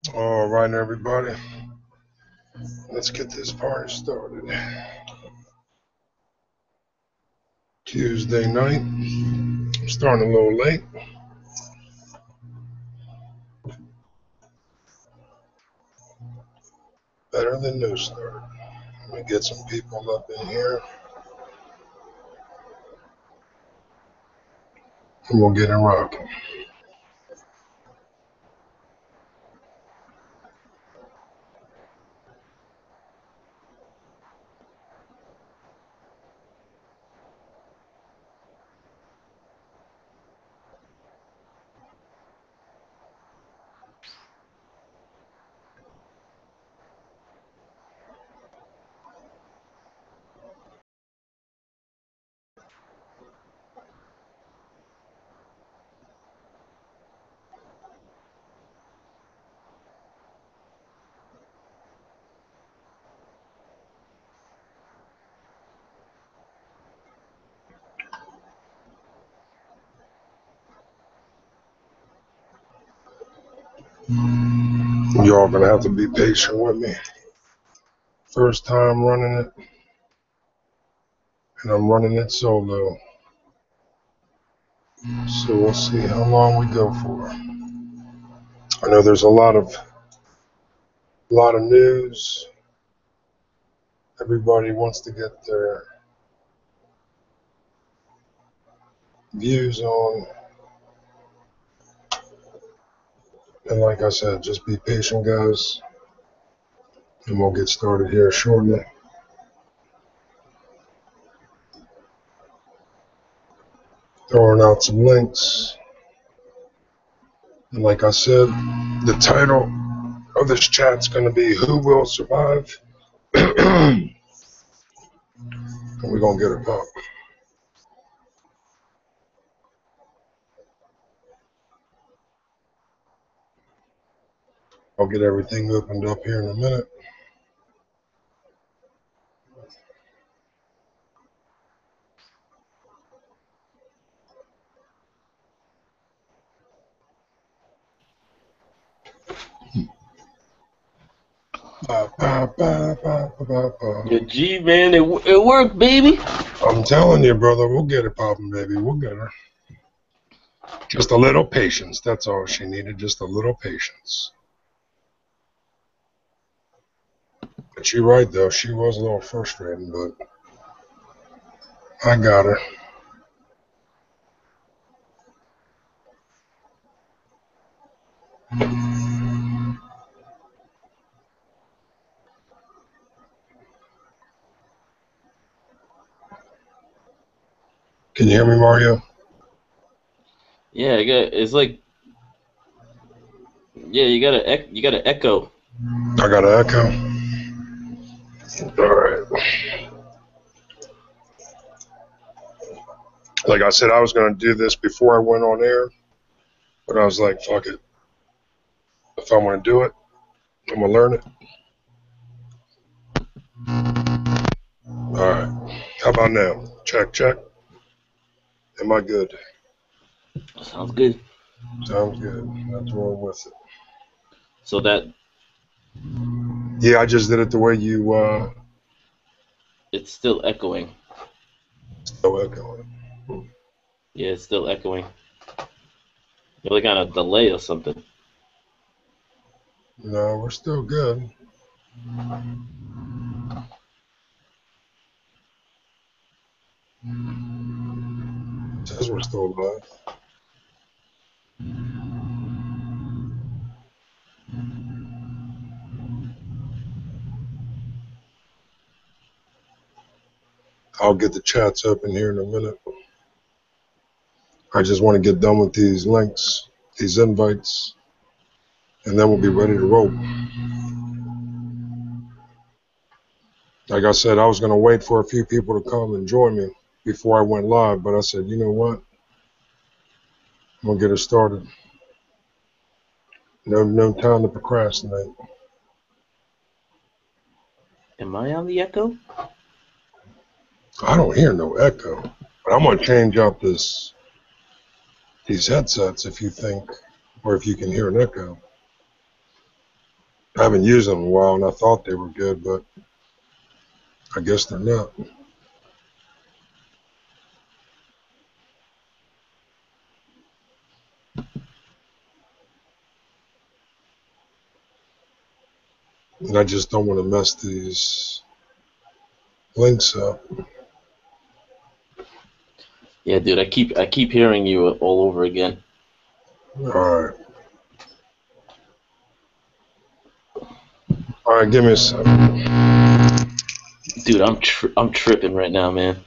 All right, everybody. Let's get this party started. Tuesday night. I'm starting a little late. Better than no start. Let me get some people up in here, and we'll get it rocking. Y'all gonna have to be patient with me. First time running it, and I'm running it solo. So we'll see how long we go for. I know there's a lot of news. Everybody wants to get their views on, and like I said, just be patient, guys, and we'll get started here shortly. Throwing out some links. And like I said, the title of this chat's going to be Who Will Survive? And we're going to get it up. I'll get everything opened up here in a minute. Your G, man, it worked, baby. I'm telling you, brother, we'll get it popping, baby. We'll get her. Just a little patience. That's all she needed. Just a little patience. But she's right, though. She was a little frustrating, but I got her. Can you hear me, Mario? Yeah, it's like, yeah, you got to echo. I got an echo. All right. Like I said, I was going to do this before I went on air, but I was like, fuck it. If I want to do it, I'm going to learn it. All right. How about now? Check, check. Am I good? Sounds good. Sounds good. That's wrong with it. So that Yeah, I just did it the way you it's still echoing. still echoing. Yeah, it's still echoing. You're like on a delay or something. No, we're still good. It says we're still live. I'll get the chats open here in a minute. I just want to get done with these links, these invites, and then we'll be ready to roll. Like I said, I was going to wait for a few people to come and join me before I went live, but I said, you know what? I'm going to get it started. No time to procrastinate. Am I on the echo? I don't hear no echo, but I'm going to change up these headsets if you think, or if you can hear an echo. I haven't used them in a while, and I thought they were good, but I guess they're not. And I just don't want to mess these links up. Yeah, dude, I keep hearing you all over again. All right, give me a second. Dude, I'm tripping right now, man.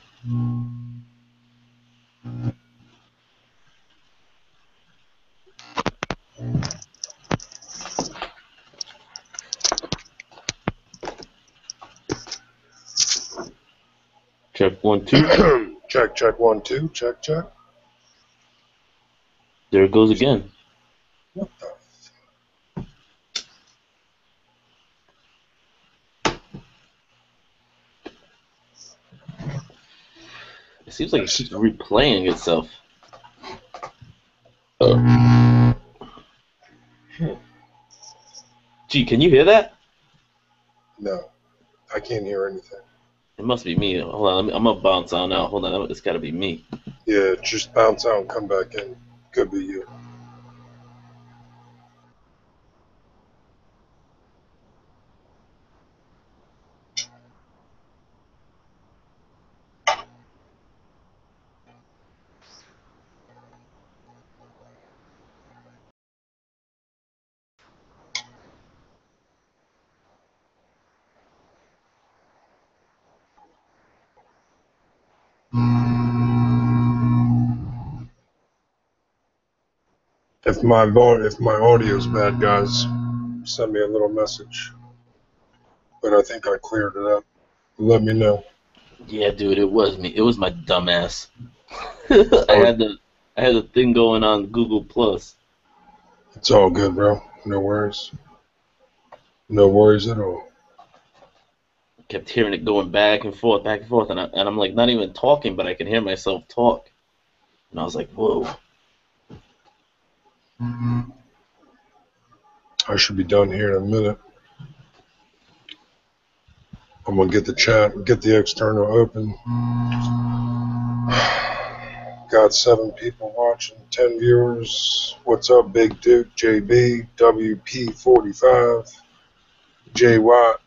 Check 1 2. Check 1 2. Check. There it goes again. What the? It seems like it keeps replaying itself. Gee, can you hear that? No, I can't hear anything. It must be me. Hold on, I'm gonna bounce out now. Hold on, it's gotta be me. Yeah, just bounce out and come back in. Could be you. If my audio's bad, guys, send me a little message. But I think I cleared it up. Let me know. Yeah, dude, it was me. It was my dumbass. I had the thing going on Google Plus. It's all good, bro. No worries. No worries at all. Kept hearing it going back and forth, and I'm like not even talking, but I can hear myself talk. And I was like, whoa. I should be done here in a minute. I'm gonna get the chat, get the external open. Got 7 people watching, 10 viewers. What's up, Big Duke, JB, WP45, J Watt.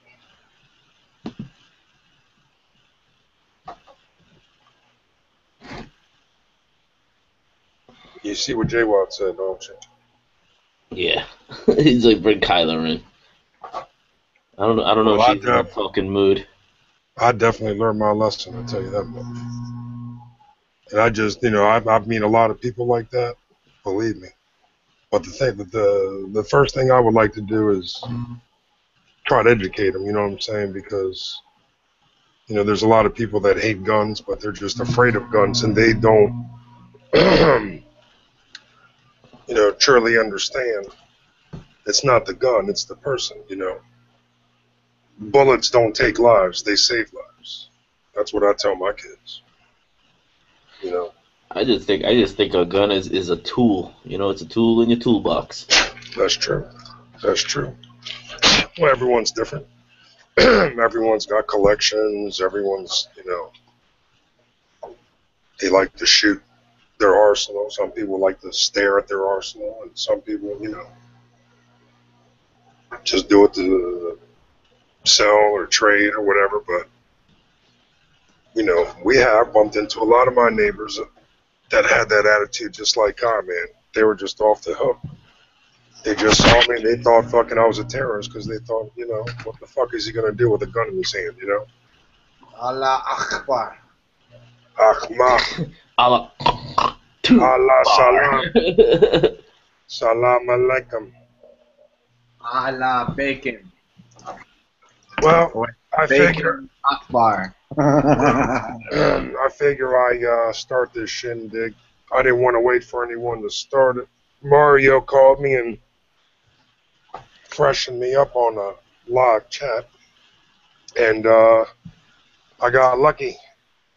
You see what J Watt said, don't you? Yeah. He's like, bring Kyler in. I don't know if she's in a talking mood. I definitely learned my lesson, I'll tell you that much. And I just, I meet a lot of people like that, believe me. But the first thing I would like to do is try to educate them, you know what I'm saying? Because, there's a lot of people that hate guns, but they're just afraid of guns, and they don't, truly understand. It's not the gun, it's the person, Bullets don't take lives, they save lives. That's what I tell my kids, I just think a gun is a tool. It's a tool in your toolbox. That's true. Well, everyone's different. Everyone's got collections. Everyone's, they like to shoot their arsenal. Some people like to stare at their arsenal, and some people, just do it to sell or trade or whatever. But, we have bumped into a lot of my neighbors that had that attitude just like I, man. They were just off the hook. They just saw me, they thought fucking I was a terrorist because they thought, what the fuck is he going to do with a gun in his hand, Allah Akbar. Ahmad. Allah. Allah salam. Salam alaikum. Allah bacon. Well, I figure Akbar. I figure I start this shindig. I didn't want to wait for anyone to start it. Mario called me and freshened me up on a live chat, and I got lucky.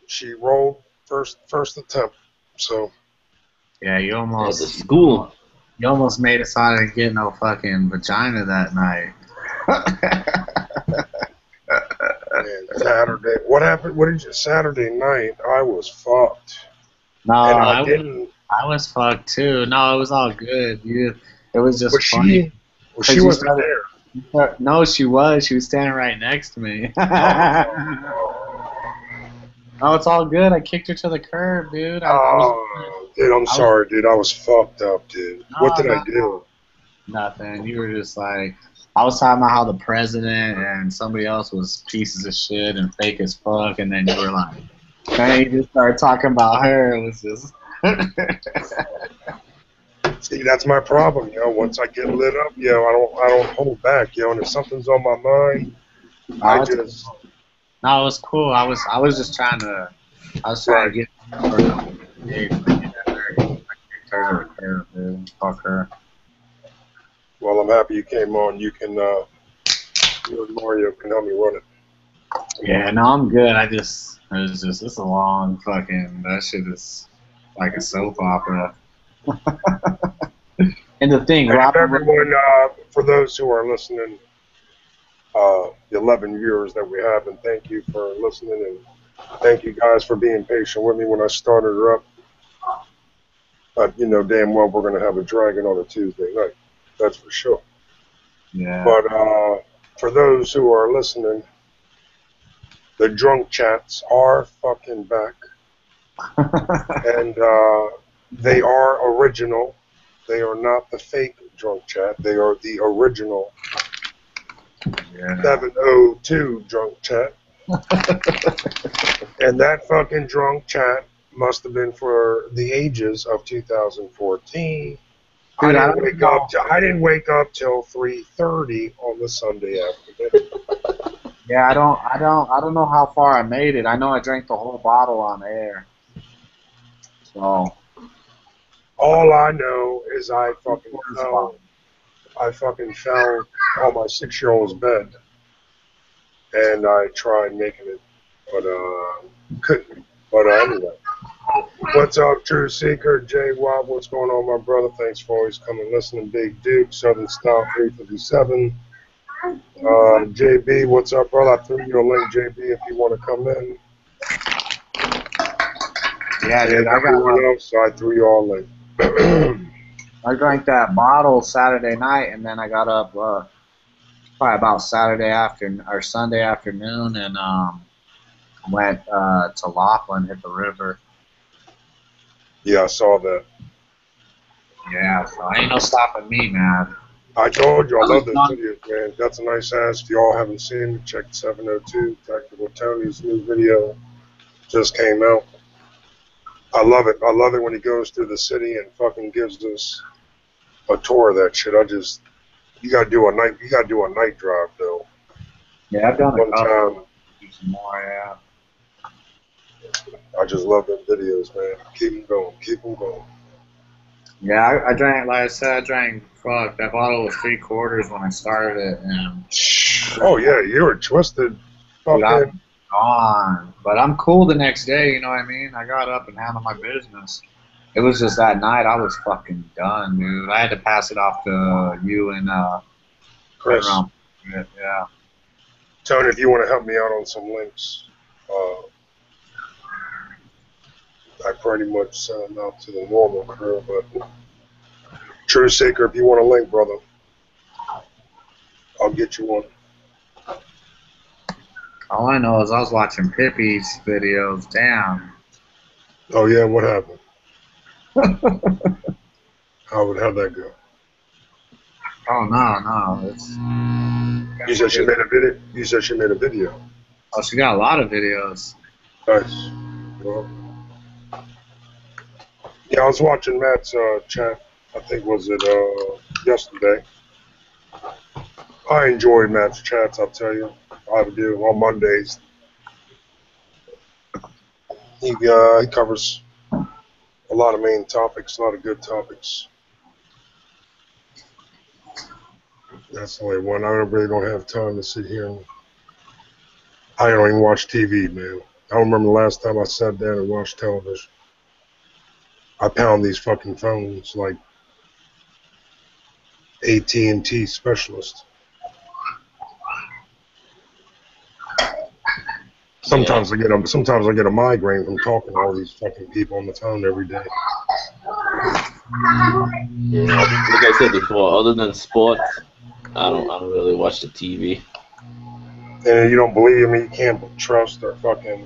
She rolled first attempt. So yeah, you almost school. You almost made us out to get no fucking vagina that night. Man, Saturday. What happened? What did you? Saturday night, I was fucked, No, and I I didn't. I was fucked too. No, it was all good. It was Was just funny she? Well, she because you wasn't started. there. No, she was. She was standing right next to me. Oh, it's all good. I kicked her to the curb, dude. I was Dude, I'm I was sorry, dude. I was fucked up, dude. What no, did I no, do? nothing. You were just like I was talking about how the president and somebody else was pieces of shit and fake as fuck, and then you were like, man, you just started talking about her. It was just. See, that's my problem, yo. Once I get lit up, yo, I don't hold back, yo. And if something's on my mind, I Oh, just no, it was cool. I was just trying to right. get her to get at her. I kicked her to the curb, dude. Fuck her. Well, I'm happy you came on. You can, you and Mario can help me run it. Yeah, no, I'm good. It's a long fucking, that shit is like a soap opera. And the thing, And if Robert, everyone, for those who are listening, the 11 viewers that we have, and thank you for listening, and thank you guys for being patient with me when I started her up. But you know damn well we're going to have a dragon on a Tuesday night. That's for sure. yeah. But for those who are listening, the drunk chats are fucking back. And they are original. They are not the fake drunk chat. They are the original Yeah. 702 drunk chat. And that fucking drunk chat must have been for the ages of 2014. Dude, I didn't wake up till 3:30 on the Sunday afternoon. Yeah, I don't know how far I made it. I know I drank the whole bottle on air. So All I know is I fucking fell on my 6-year-old's bed, and I tried making it, but couldn't. But anyway, what's up, True Seeker, Jay Wob? What's going on, my brother? Thanks for always coming, listening. Big Duke, Southern Style 357. JB, what's up, brother? I threw you a link, JB, if you want to come in. yeah, dude, And everyone else, I threw you all a link. I drank that bottle Saturday night, and then I got up probably about Sunday afternoon, and went to Laughlin, hit the river. Yeah, I saw that. Yeah, so ain't no stopping me, man. I told you, I love this video, man. That's a nice ass. If y'all haven't seen it, check 702. Tactical Tony's new video just came out. I love it. I love it when he goes through the city and fucking gives us a tour of that shit. You gotta do a night drive though. Yeah, I've done One a couple. time, Some more, yeah. I just love them videos, man. Keep them going. Keep them going. Yeah, I drank, like I said, fuck, that bottle was 3/4 when I started it, and Oh yeah, you were twisted. dude, Fucking. I'm gone. But I'm cool the next day, you know what I mean? I got up and handled my business. It was just that night I was fucking done, dude. I had to pass it off to you and Chris. Yeah. Tony, if you want to help me out on some links, I pretty much send them out to the normal crew, but True Seeker, if you want a link, brother, I'll get you one. All I know is I was watching Pippi's videos. Damn. Oh yeah, what happened? How'd that go? Oh no, it's. You said she made a video. You said she made a video. Oh, she got a lot of videos. Nice. Well, yeah, I was watching Matt's chat. I think was it yesterday. I enjoy Matt's chats. I'll tell you, I do on Mondays. He covers a lot of main topics, a lot of good topics. That's the only one. I really don't have time to sit here and I don't even watch TV, man. I don't remember the last time I sat down and watched television. I pound these fucking phones like AT&T specialist. Sometimes I get a migraine from talking to all these fucking people on the phone every day. Yeah, like I said before, other than sports, I don't really watch the TV. And you don't believe me, you can't trust or fucking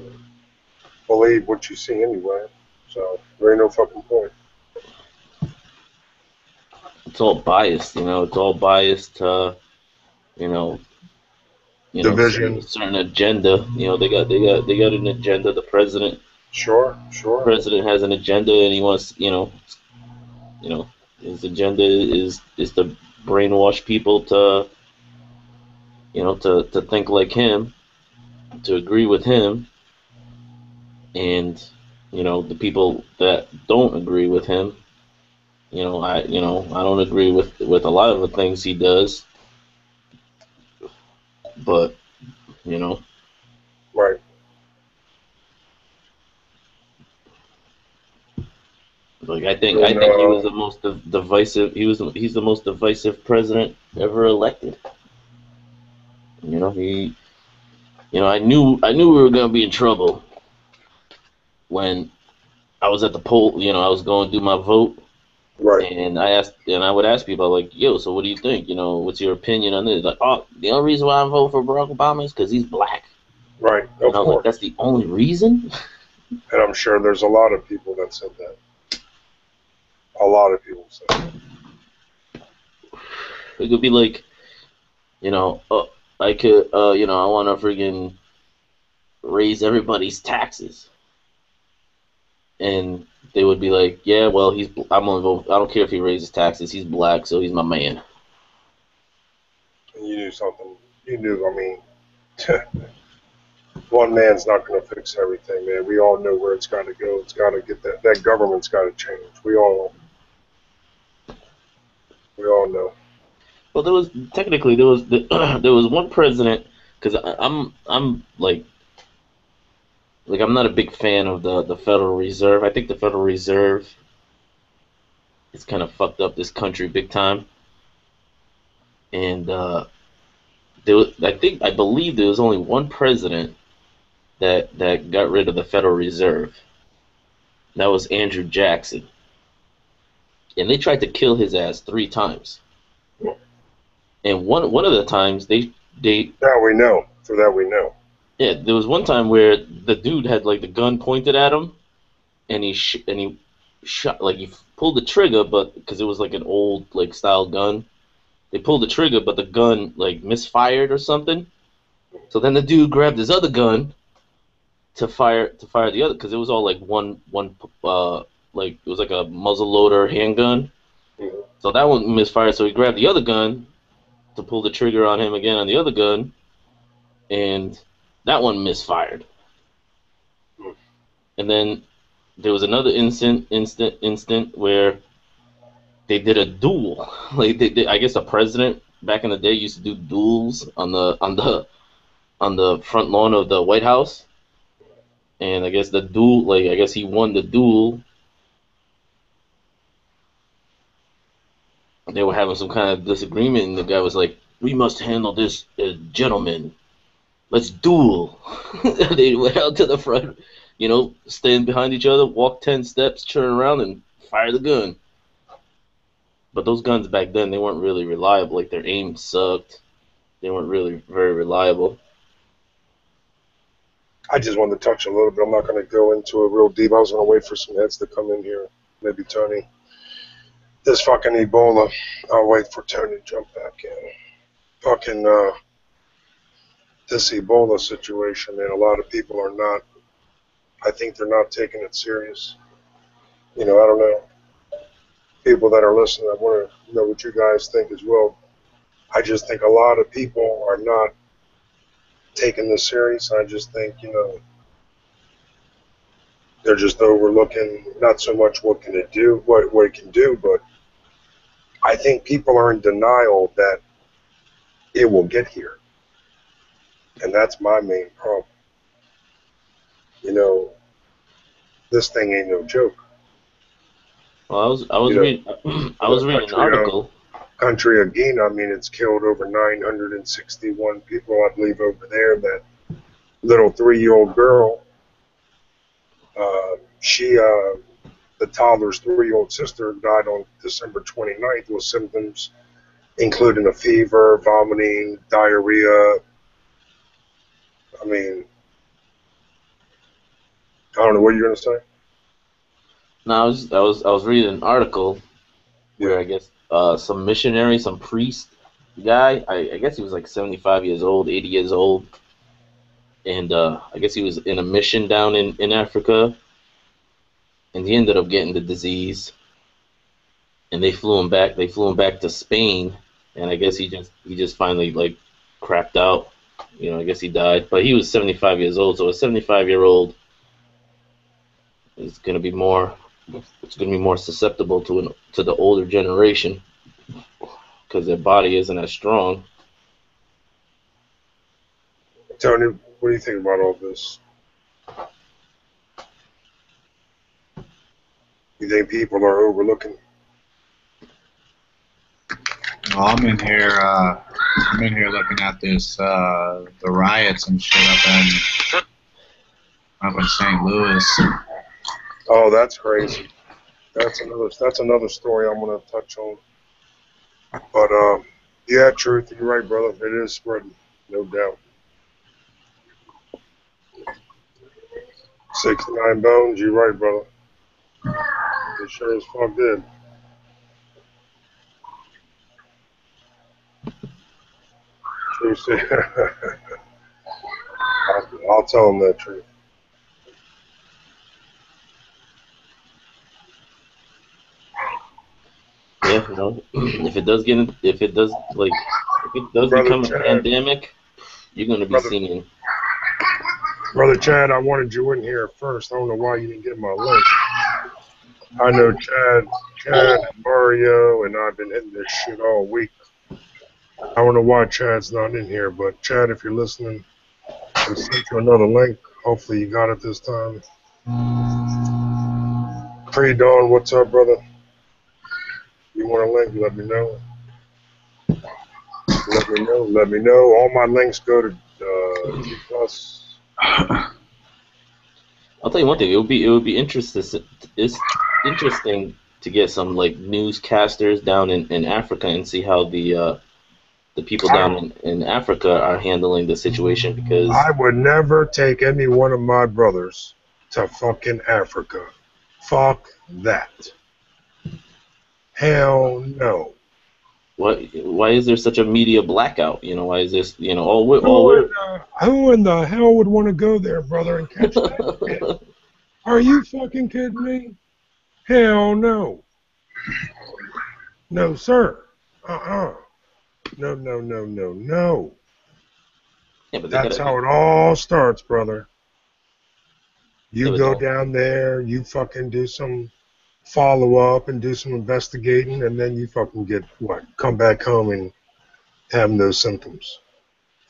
believe what you see anyway. So there ain't no fucking point. It's all biased, you know. It's all biased to, you know, Division. certain agenda. You know, they got an agenda. The Sure. president has an agenda, and he wants, his agenda is to brainwash people to, to think like him, to agree with him, and the people that don't agree with him, I don't agree with a lot of the things he does, but Right. like I think he was the most divisive. He's the most divisive president ever elected. I knew we were gonna be in trouble when I was at the poll. I was going to do my vote, Right. and I would ask people like, "Yo, so what do you think? What's your opinion on this?" Like, "Oh, the only reason why I vote for Barack Obama is because he's black." Right. And I was like, "That's the only reason?" And I'm sure there's a lot of people that said that. A lot of people said that. It could be like, I could, I want to friggin' raise everybody's taxes. And they would be like, yeah, well, I'm gonna vote. I don't care if he raises taxes. He's black, so he's my man. And you knew something. You knew, I mean, one man's not going to fix everything, man. We all know where it's got to go. It's got to get that government's got to change. We all know. Well, there was there was one president, because I'm like I'm not a big fan of the Federal Reserve. I think the Federal Reserve is kind of fucked up this country big time. And I believe there was only one president that got rid of the Federal Reserve. That was Andrew Jackson. And they tried to kill his ass 3 times. And one of the times they That we know. For that we know. Yeah, there was one time where the dude had like the gun pointed at him, and he shot, like he pulled the trigger, but because it was like an old like style gun, they pulled the trigger, but the gun like misfired or something. So then the dude grabbed his other gun to fire the other, because it was all like one like it was like a muzzle loader handgun. Mm-hmm. So that one misfired, so he grabbed the other gun to pull the trigger on him again on the other gun, and that one misfired. And then there was another instant where they did a duel. Like I guess a president back in the day used to do duels on the front lawn of the White House. And I guess the duel, like I guess he won the duel. They were having some kind of disagreement, and the guy was like, "We must handle this as gentlemen. Let's duel." They went out to the front, stand behind each other, walk 10 steps, turn around, and fire the gun. But those guns back then, they weren't really reliable. Like, their aim sucked. They weren't really very reliable. I just wanted to touch a little bit. I'm not going to go into it real deep. I was going to wait for some heads to come in here. Maybe Tony. This fucking Ebola. I'll wait for Tony to jump back in. Fucking, this Ebola situation, man, a lot of people are not, I think they're not taking it serious. I don't know. People that are listening, I want to know what you guys think as well. I just think a lot of people are not taking this serious. I just think, they're just overlooking not so much what it can do, but I think people are in denial that it will get here. And that's my main problem. This thing ain't no joke. Well, I was reading an article. Country of Guinea, I mean, it's killed over 961 people, I believe, over there that little 3-year-old girl. She, the toddler's 3-year-old sister, died on December 29th with symptoms including a fever, vomiting, diarrhea. I mean, I don't know what you're gonna say. No, I was reading an article where I guess some missionary, some priest guy, I guess he was like 75 years old, 80 years old, and I guess he was in a mission down in Africa, and he ended up getting the disease, and they flew him back. They flew him back to Spain, and I guess he just finally like crapped out. You know, I guess he died, but he was 75 years old, so a 75-year-old is going to be more. It's going to be more susceptible to the older generation because their body isn't as strong. Tony, what do you think about all this? You think people are overlooking? Well, I'm in here looking at this, the riots and shit up in St. Louis. Oh, that's crazy. That's another story I'm gonna touch on. But yeah, truth, you're right, brother. It is spreading, no doubt. 69 Bones, you're right, brother. It sure as fuck did. Truth, I'll tell him that truth. Yeah, you know, if it does Brother become a Chad. pandemic, you're going to be Brother- seeing. Brother Chad, I wanted you in here first. I don't know why you didn't get my link. I know Chad and Mario and I've been hitting this shit all week. I don't know why Chad's not in here, but Chad, if you're listening, I sent you another link. Hopefully you got it this time. Pre-Dawn, what's up, brother? You want a link? Let me know. Let me know. All my links go to G+. I'll tell you one thing. It would be interesting. It's interesting to get some like newscasters down in Africa and see how the people down in Africa are handling the situation, because I would never take any one of my brothers to fucking Africa. Fuck that. Hell no. why is there such a media blackout? You know, why is this? You know, Who in the hell would want to go there, brother, and catch that shit? Are you fucking kidding me? Hell no. No, sir. No. Yeah, but That's how it all starts, brother. You Yeah, go but down there, you fucking do some follow-up and do some investigating, and then you fucking get, what, come back home and have no symptoms.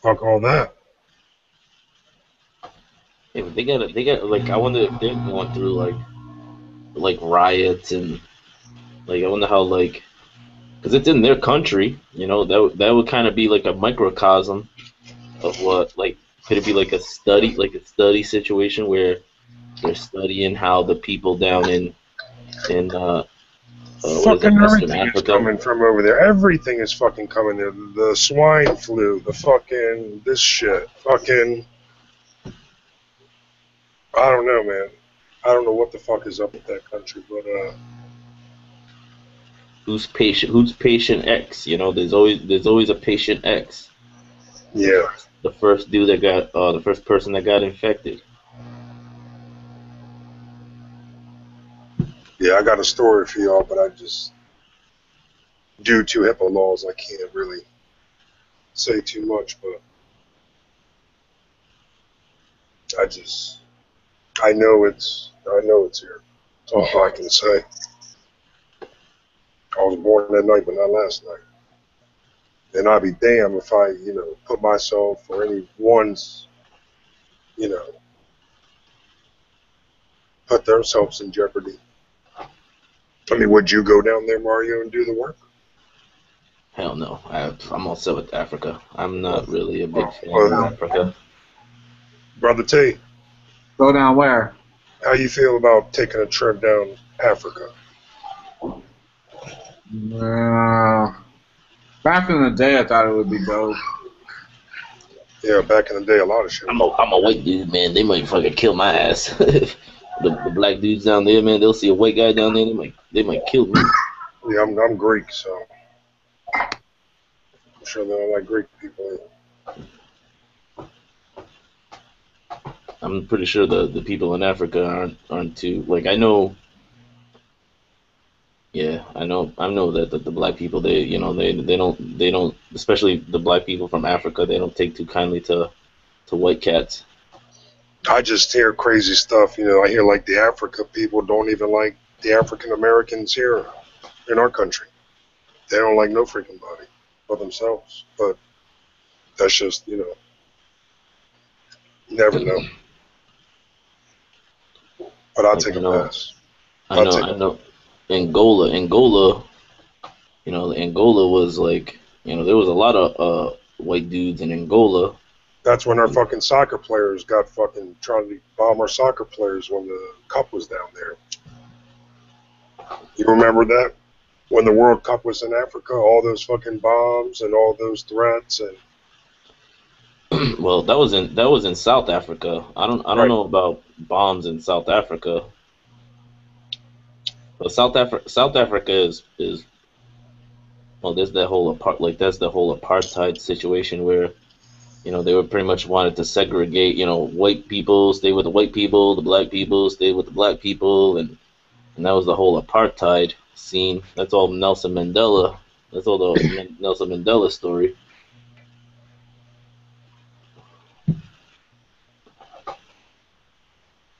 Fuck all that. Yeah, but they got like, I wonder if they're going through like riots and like, I wonder how, like, because it's in their country, you know, that would kind of be like a microcosm of what, like, could it be like a study situation where they're studying how the people down in Fucking Western everything is Africa. coming from over there. Everything is fucking coming there. The swine flu, the fucking this shit, fucking. I don't know, man. I don't know what the fuck is up with that country, but Who's patient X? You know, there's always a patient X. yeah. The first dude that got the first person that got infected. Yeah, I got a story for y'all, but I just, due to HIPAA laws, I can't really say too much, but I know it's here. That's all I can say. I was born that night, but not last night. And I'd be damned if I, put myself or anyone's, put themselves in jeopardy. I mean, would you go down there, Mario, and do the work? Hell no. I'm all set with Africa. I'm not really a big fan Well, of Africa. Brother T, Go down where? how you feel about taking a trip down Africa? Back in the day, I thought it would be dope. Yeah, back in the day, a lot of shit. I'm a white dude, man. They might fucking kill my ass. The black dudes down there, man, they'll see a white guy down there, they might kill me. Yeah, I'm Greek, so I'm sure they don't like Greek people. I'm pretty sure the people in Africa aren't too like I know. Yeah, I know that the black people they don't especially the black people from Africa they don't take too kindly to white cats. I just hear crazy stuff. I hear like the Africa people don't even like the African Americans here in our country. They don't like no freaking body for themselves. But that's just, you never know. But I'll take a pass. I know. Angola, Angola was like, there was a lot of white dudes in Angola. That's when our fucking soccer players got fucking trying to bomb our soccer players when the cup was down there. You remember that? When the World Cup was in Africa, all those fucking bombs and all those threats and well, that was in South Africa. I don't know about bombs in South Africa. But South Africa is well, there's that whole that's the whole apartheid situation where they were pretty much wanted to segregate. White people stay with the white people, the black people stay with the black people, and that was the whole apartheid scene. That's all Nelson Mandela. That's all the Nelson Mandela story.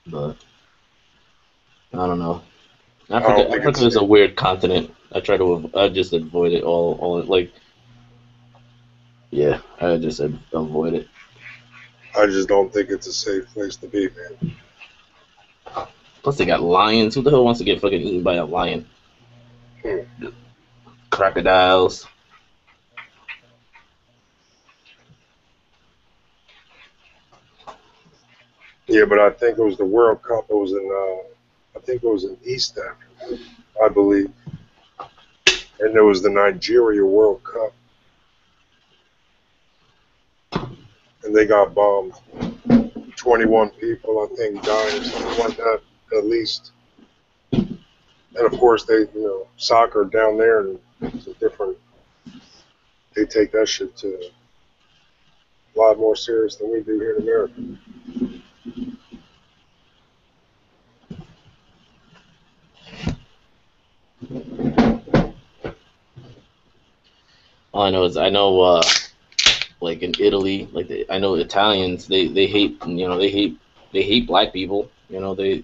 But I don't know. Africa is a weird continent. I just avoid it all like. Yeah, I just avoid it. I just don't think it's a safe place to be, man. Plus, they got lions. Who the hell wants to get fucking eaten by a lion? Crocodiles. Yeah, but I think it was the World Cup. It was I think it was in East Africa, I believe. And there was the Nigeria World Cup. And they got bombed. 21 people, I think, died or something like that, at least. And of course, they, soccer down there, it's a different, they take that shit to a lot more serious than we do here in America. All I know is like in Italy, I know Italians they hate they hate black people. I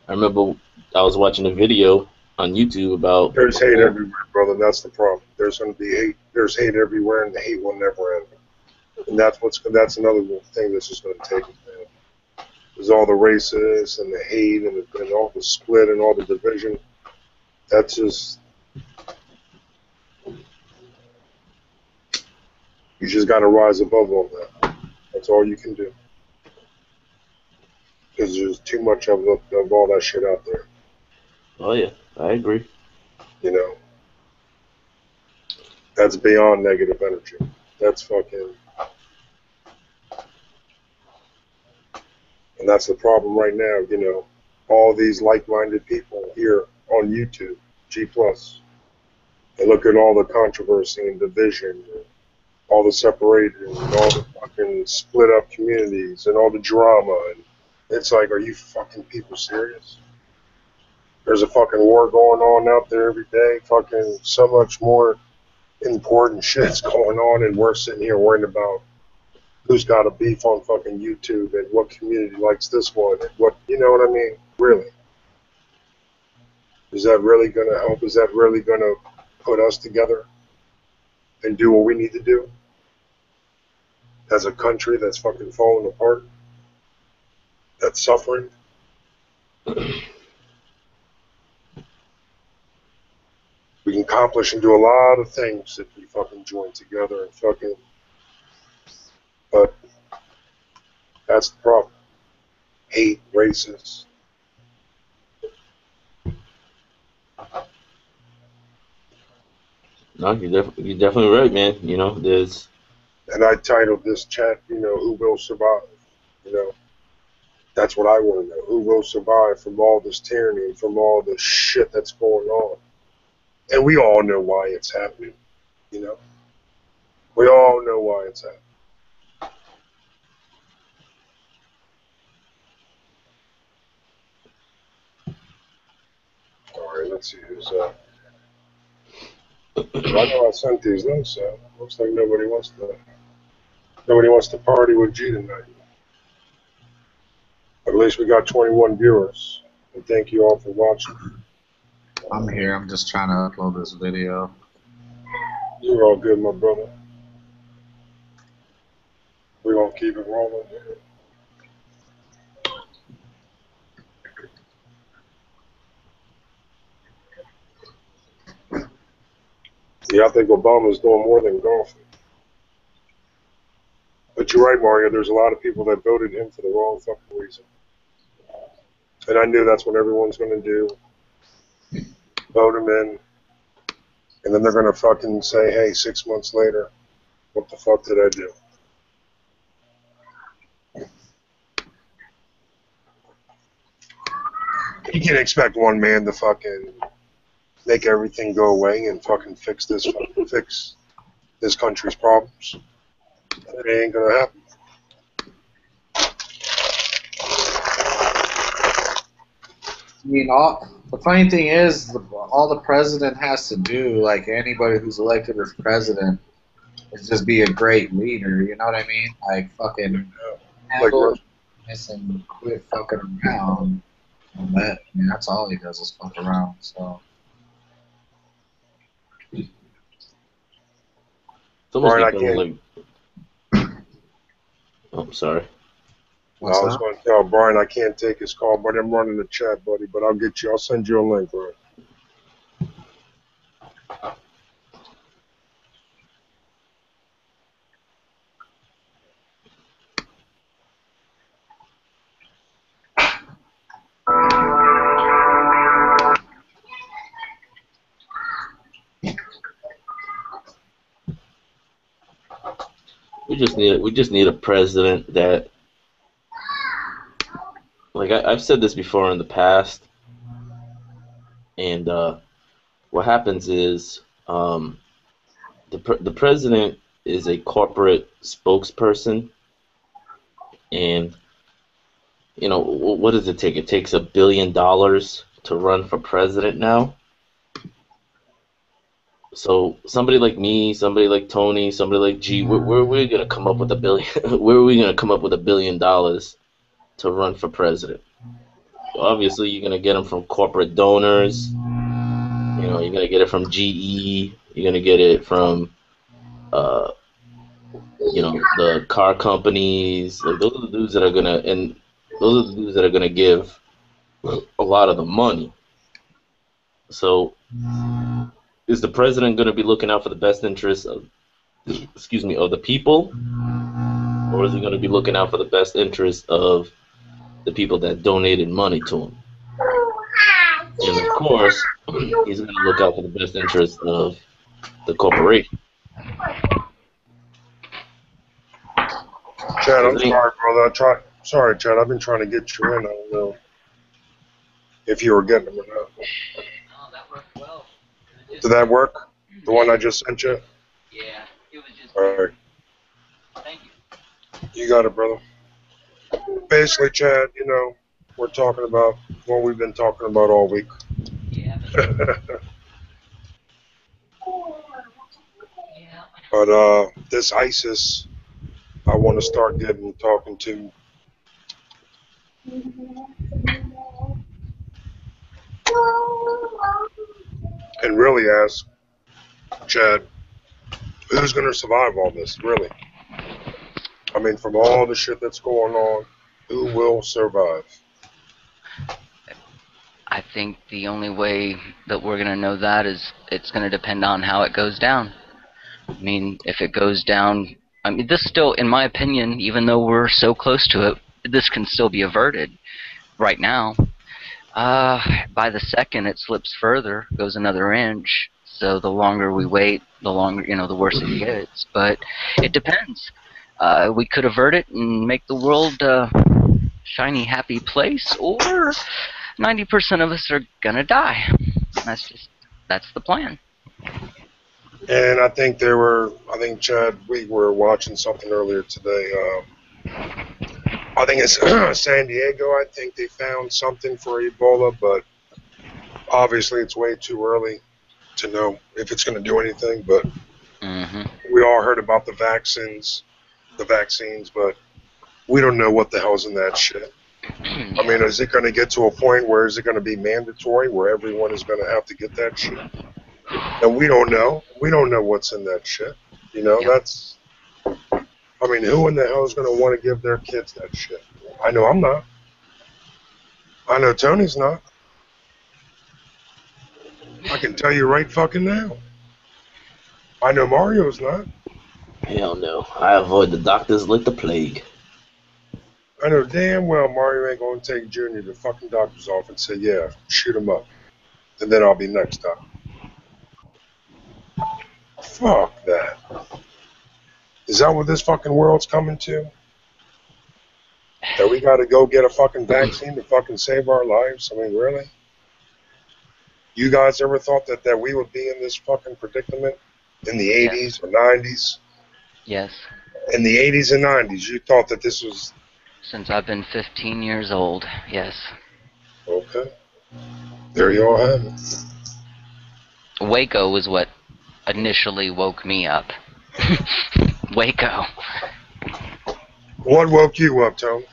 remember I was watching a video on YouTube about there's hate everywhere, brother. That's the problem. There's going to be hate. There's hate everywhere, and the hate will never end. And that's another thing that's just going to take it, man. There's all the racists and the hate and all the split and all the division. That's just. You just got to rise above all that. That's all you can do. Because there's too much of all that shit out there. Oh yeah, I agree. That's beyond negative energy. That's fucking. And that's the problem right now. All these like-minded people here on YouTube, G+. They look at all the controversy and division. All the separated and all the fucking split up communities and all the drama, and it's like, are you fucking people serious? There's a fucking war going on out there every day. Fucking so much more important shit's going on, and we're sitting here worrying about who's got a beef on fucking YouTube and what community likes this one and what, you know what I mean? Really? Is that really gonna help? Is that really gonna put us together and do what we need to do? As a country that's fucking falling apart, that's suffering. We can accomplish and do a lot of things if we fucking join together and fucking, but that's the problem. hate, racist. No, you're definitely right, man. You know, there's And I titled this chat, who will survive? You know, that's what I want to know. Who will survive from all this tyranny and from all this shit that's going on? And we all know why it's happening, you know? We all know why it's happening. All right, let's see who's I know I sent these links out. Looks like nobody wants to party with G tonight. At least we got 21 viewers. And thank you all for watching. I'm here. I'm just trying to upload this video. You're all good, my brother. We're going to keep it rolling. Yeah, I think Obama's doing more than golfing. But you're right, Mario. There's a lot of people that voted him for the wrong fucking reason. And I knew that's what everyone's going to do. Vote him in. And then they're going to fucking say, hey, 6 months later, what the fuck did I do? You can't expect one man to fucking make everything go away and fucking fix this country's problems. It ain't going to happen. I mean, the funny thing is, all the president has to do, like anybody who's elected as president, is just be a great leader. You know what I mean? Like fucking handle this and quit fucking around. And that, I mean, that's all he does is fuck around. So. it's almost Brian, like oh, I'm sorry. I was going to tell Brian I can't take his call, but I'm running the chat, buddy. But I'll send you a link, Brian. We just need a president that, like I've said this before in the past, and what happens is the president is a corporate spokesperson, and what does it take? It takes $1 billion to run for president now. So somebody like me, somebody like Tony, somebody like G, where are we gonna come up with $1 billion? Where are we gonna come up with $1 billion to run for president? Obviously, you're gonna get them from corporate donors. You're gonna get it from GE. You're gonna get it from, the car companies. Like those are the dudes that are gonna give a lot of the money. So, is the president gonna be looking out for the best interests of the people, or is he gonna be looking out for the best interests of the people that donated money to him? And of course, he's going to look out for the best interest of the corporation. Chad, I'm sorry, brother. Sorry, Chad. I've been trying to get you in. I don't know if you were getting them or not. Oh, that worked well. Did that work? The one I just sent you? Yeah, it was just. All right. Thank you. You got it, brother. Basically, Chad, we're talking about what we've been talking about all week. Yeah. But this ISIS, I want to start talking to. And really ask, Chad, who's going to survive all this, really? I mean, from all the shit that's going on, who will survive? I think the only way that we're going to know that is it's going to depend on how it goes down. I mean, if it goes down, this still, in my opinion, even though we're so close to it, this can still be averted right now. By the second, it slips further, goes another inch. So the longer we wait, the longer, the worse it gets. But it depends. We could avert it and make the world a shiny, happy place, or 90% of us are gonna die. That's the plan. And I think Chad, we were watching something earlier today. I think it's San Diego. I think they found something for Ebola, but obviously it's way too early to know if it's going to do anything. But we all heard about the vaccines, but we don't know what the hell's in that shit. I mean, is it going to get to a point where is it going to be mandatory, where everyone is going to have to get that shit? And we don't know. We don't know what's in that shit. That's... I mean, who in the hell is going to want to give their kids that shit? I know I'm not. I know Tony's not. I can tell you right fucking now. I know Mario's not. Hell no. I avoid the doctors like the plague. I know damn well Mario ain't going to take Junior to the fucking doctor's office and say, yeah, shoot him up. And then I'll be next up. Fuck that. Is that what this fucking world's coming to? That we gotta go get a fucking vaccine to fucking save our lives? I mean, really? You guys ever thought that we would be in this fucking predicament in the 80s or 90s? Yes. In the 80s and 90s, you thought that this was... Since I've been 15 years old, yes. Okay. There you all have it. Waco was what initially woke me up. Waco. What woke you up, Tony?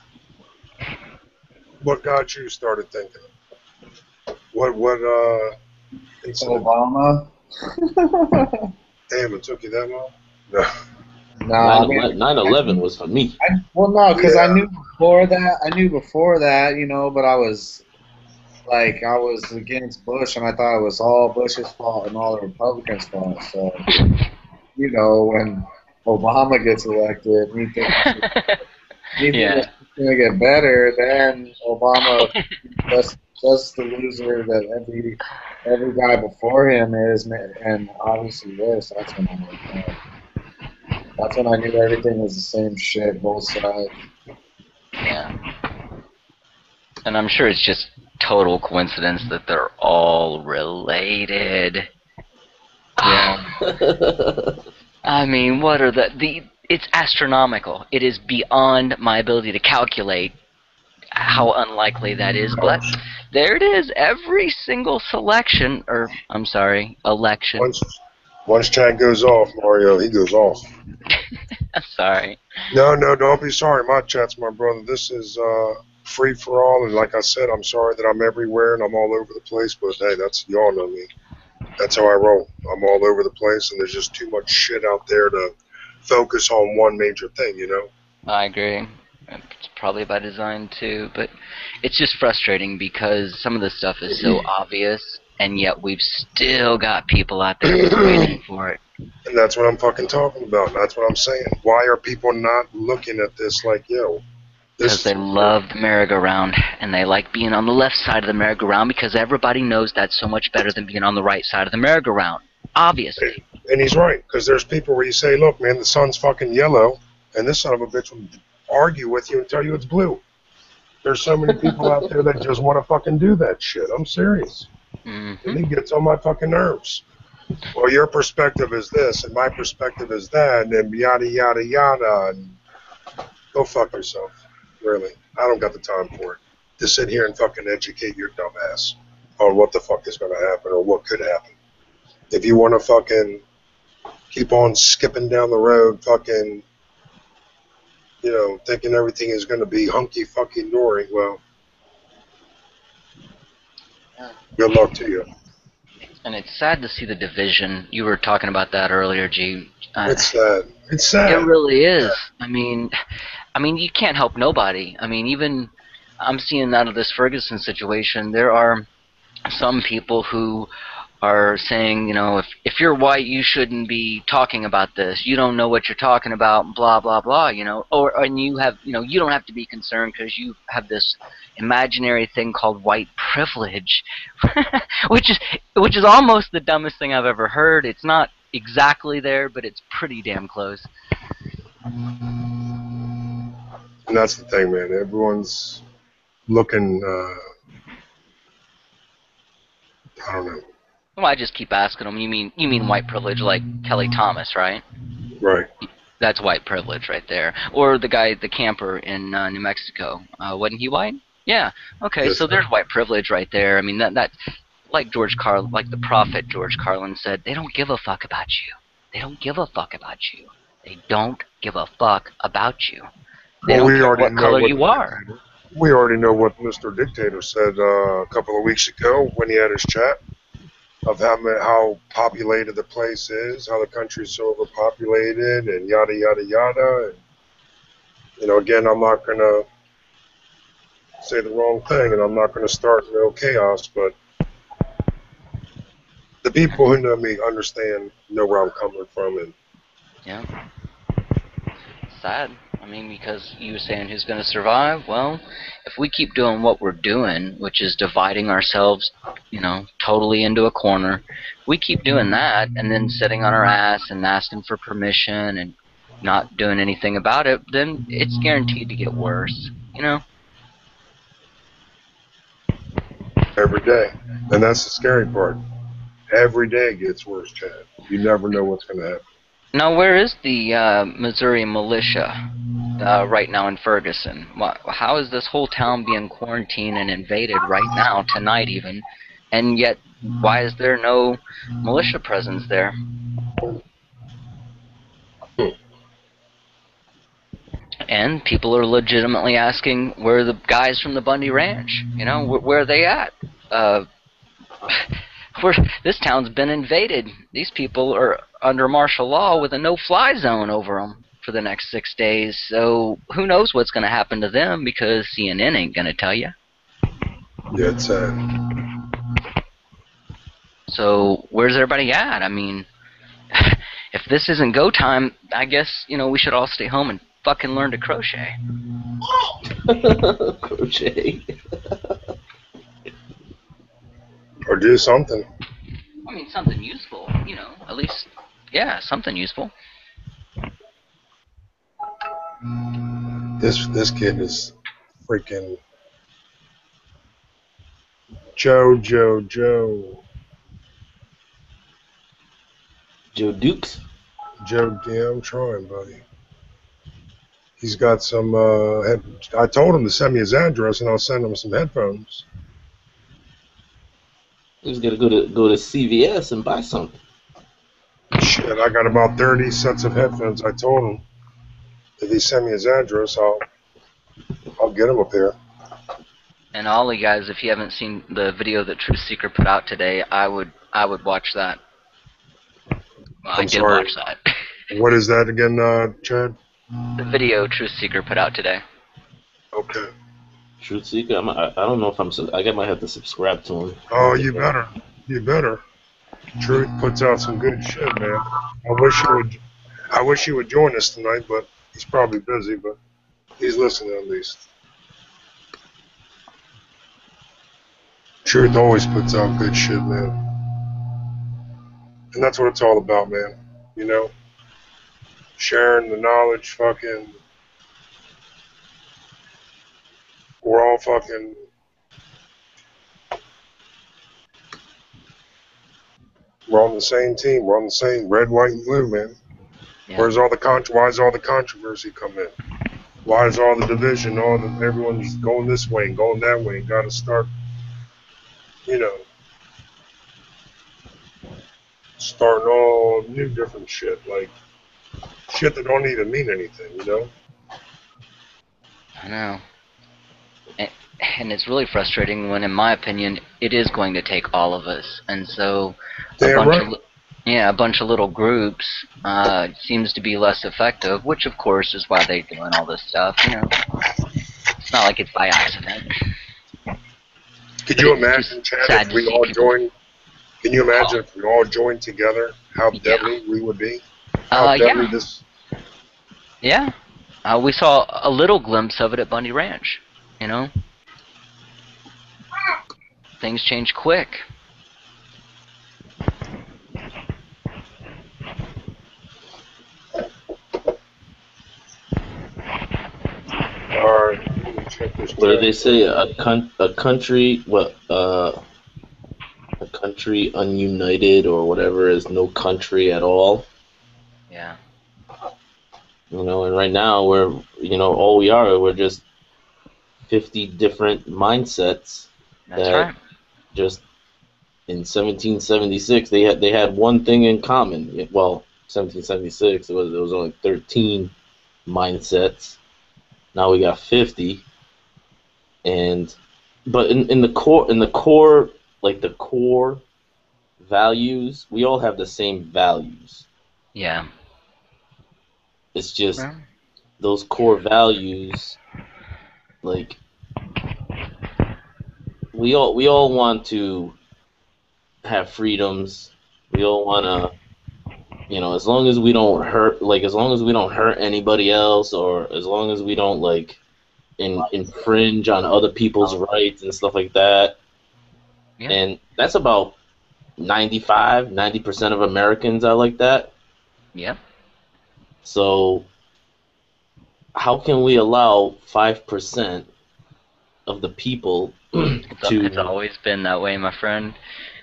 What got you started thinking? What incident? Obama. Damn, it took you that long? No. No, I mean, 9/11 was for me. No, because Yeah. I knew before that, but I was against Bush, and I thought it was all Bush's fault and all the Republicans' fault. So, when Obama gets elected, you think it's going to get better, then Obama just the loser that every guy before him is, and obviously this. That's when I knew everything was the same shit, both sides. Yeah. And I'm sure it's just total coincidence that they're all related. Yeah. I mean, what are it's astronomical. It is beyond my ability to calculate how unlikely that is, but there it is. Every single election. Once Chad goes off, Mario, he goes off. I'm sorry. No, don't be sorry. My chat's my brother. This is free for all, and like I said, I'm sorry that I'm everywhere and I'm all over the place, but hey, y'all know me. That's how I roll. I'm all over the place, and there's just too much shit out there to focus on one major thing, I agree. It's probably by design too, but it's just frustrating because some of the stuff is so obvious, and yet we've still got people out there just waiting for it. And that's what I'm fucking talking about. That's what I'm saying. Why are people not looking at this like, Because they love the merry-go-round, and they like being on the left side of the merry-go-round because everybody knows that's so much better than being on the right side of the merry-go-round. Obviously. And he's right, because there's people where you say, look, man, the sun's fucking yellow, and this son of a bitch will argue with you and tell you it's blue. There's so many people out there that just want to fucking do that shit. I'm serious. And it gets on my fucking nerves. Well, your perspective is this, and my perspective is that, and then yada, yada, yada, and go fuck yourself. Really. I don't got the time for it. To sit here and fucking educate your dumb ass on what the fuck is going to happen or what could happen. If you want to fucking keep on skipping down the road, fucking, thinking everything is going to be hunky-fucking-dory, well, good luck to you. And it's sad to see the division. You were talking about that earlier, G. It's sad. It's sad. It really is. I mean, you can't help nobody. I mean, even I'm seeing out of this Ferguson situation, there are some people who are saying, you know, if you're white, you shouldn't be talking about this. You don't know what you're talking about, blah blah blah. You know, and you have, you know, you don't have to be concerned because you have this imaginary thing called white privilege, which is almost the dumbest thing I've ever heard. It's not exactly there, but it's pretty damn close. And that's the thing, man. Everyone's looking. I don't know. Well, I just keep asking them. You mean white privilege like Kelly Thomas, right? Right. That's white privilege right there. Or the guy, the camper in New Mexico. Wasn't he white? Yeah. Okay, Yes, so sir. there's white privilege right there. I mean, that like like the prophet George Carlin said, they don't give a fuck about you. They don't give a fuck about you. They don't give a fuck about you. They Well, don't we care already what know color what you the are. dictator- We already know what Mr. Dictator said a couple of weeks ago when he had his chat of how populated the place is, how the country's so overpopulated, and yada yada yada. And, you know, again, I'm not gonna say the wrong thing, and I'm not gonna start no chaos, but the people who know me understand, know where I'm coming from, and Yeah. Sad. I mean, because you were saying who's going to survive? Well, if we keep doing what we're doing, which is dividing ourselves, you know, totally into a corner, we keep doing that and then sitting on our ass and asking for permission and not doing anything about it, then it's guaranteed to get worse, you know? every day. And that's the scary part. Every day gets worse, Chad. You never know what's gonna happen. Now, where is the Missouri militia right now in Ferguson? How is this whole town being quarantined and invaded right now, tonight even, and yet why is there no militia presence there? And people are legitimately asking where are the guys from the Bundy Ranch? You know, where are they at? This town's been invaded. These people are under martial law with a no-fly zone over them for the next 6 days. So who knows what's going to happen to them because CNN ain't going to tell you. Yeah, it's sad. So where's everybody at? I mean, if this isn't go time, I guess, you know, we should all stay home and fucking learn to crochet. Crochet. Or do something. I mean, something useful, you know, at least, yeah, something useful. This kid is freaking Joe. Joe Dukes? Joe, yeah, I'm trying, buddy. He's got some, I told him to send me his address and I'll send him some headphones. He's gonna go to CVS and buy something. Shit, I got about 30 sets of headphones. I told him if he send me his address, I'll get him a pair. And all you guys, if you haven't seen the video that Truth Seeker put out today, I would watch that. Well, I I'm did sorry. watch that. What is that again, Chad? The video Truth Seeker put out today. Okay. Truth Seeker. I don't know if I might have to subscribe to him. Oh, you better. You better. Truth puts out some good shit, man. I wish he would join us tonight, but he's probably busy, but he's listening at least. Truth always puts out good shit, man. And that's what it's all about, man. You know? Sharing the knowledge, fucking. We're all fucking. We're on the same team. We're on the same red, white, and blue, man. Yeah. Why is all the controversy come in? Why is all the division? Everyone's going this way and going that way and got to start, you know, starting all new different shit, like shit that don't even mean anything, you know? I know. And it's really frustrating when, in my opinion, it is going to take all of us. And so Damn right. a bunch of little groups seems to be less effective, which of course is why they're doing all this stuff, you know. It's not like it's by accident. Could you imagine, Chad, sad if to we see all people- joined Can you imagine if we all joined together, how Yeah. deadly we would be? How deadly Yeah. this... Yeah. We saw a little glimpse of it at Bundy Ranch. You know, things change quick. All right, let me check this What do chat. they say? A country, what? A country ununited or whatever is no country at all. Yeah. You know, and right now we're just 50 different mindsets That's that right. just in 1776 they had one thing in common. Well, 1776 it was only 13 mindsets. Now we got 50, but in the core like the core values, we all have the same values. Yeah. It's just Well, those core values, like we all want to have freedoms. We all want to, as long as we don't hurt, as long as we don't hurt anybody else, or as long as we don't infringe on other people's rights and stuff like that. Yeah. And that's about 90% of Americans are like that. Yep. So how can we allow 5% of the people It's always been that way, my friend.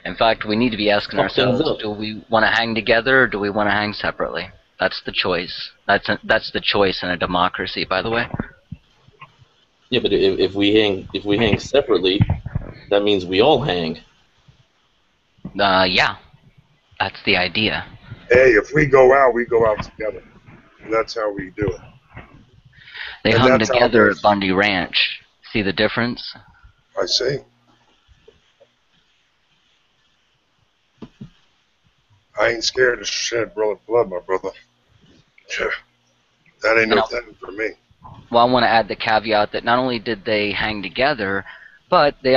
In fact, we need to be asking fuck things ourselves, up? do we want to hang together or do we want to hang separately? That's the choice. That's the choice in a democracy, by the way. Yeah, but if we hang separately, that means we all hang. Yeah. That's the idea. Hey, if we go out together. And that's how we do it. They And hung that's how together this- at Bundy Ranch. See the difference? I see. I ain't scared to shed blood, my brother. That ain't no thing for me. Well, I want to add the caveat that not only did they hang together, but they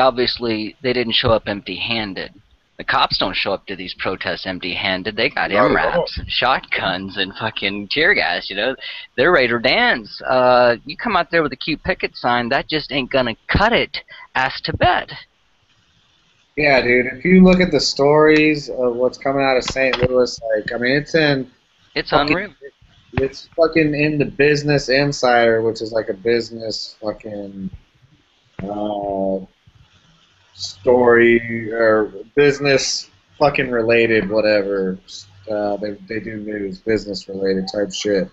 didn't show up empty-handed. The cops don't show up to these protests empty-handed. They got Not at all. MRAPs, shotguns, and fucking tear gas, They're ready to dance. You come out there with a cute picket sign, that just ain't gonna cut it ass to bed. Yeah, dude. If you look at the stories of what's coming out of St. Louis, It's fucking- unreal. it's fucking in the Business Insider, which is like a business fucking story or business fucking related, whatever. They do news, business related type shit.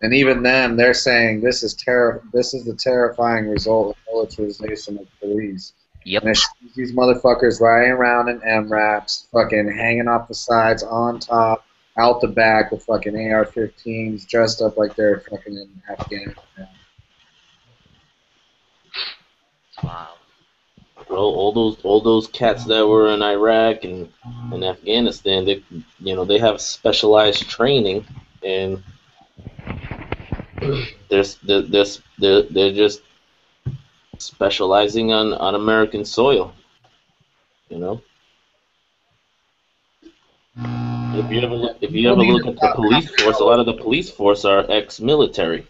And even then, they're saying this is the terrifying result of militarization of police. Yep. And it shows these motherfuckers riding around in MRAPs, fucking hanging off the sides, on top, out the back with fucking AR-15s, dressed up like they're fucking in Afghanistan. Wow. Well, all those cats that were in Iraq and Afghanistan, they have specialized training, and they're just specializing on American soil. If you ever look at the police force, a lot of the police force are ex-military.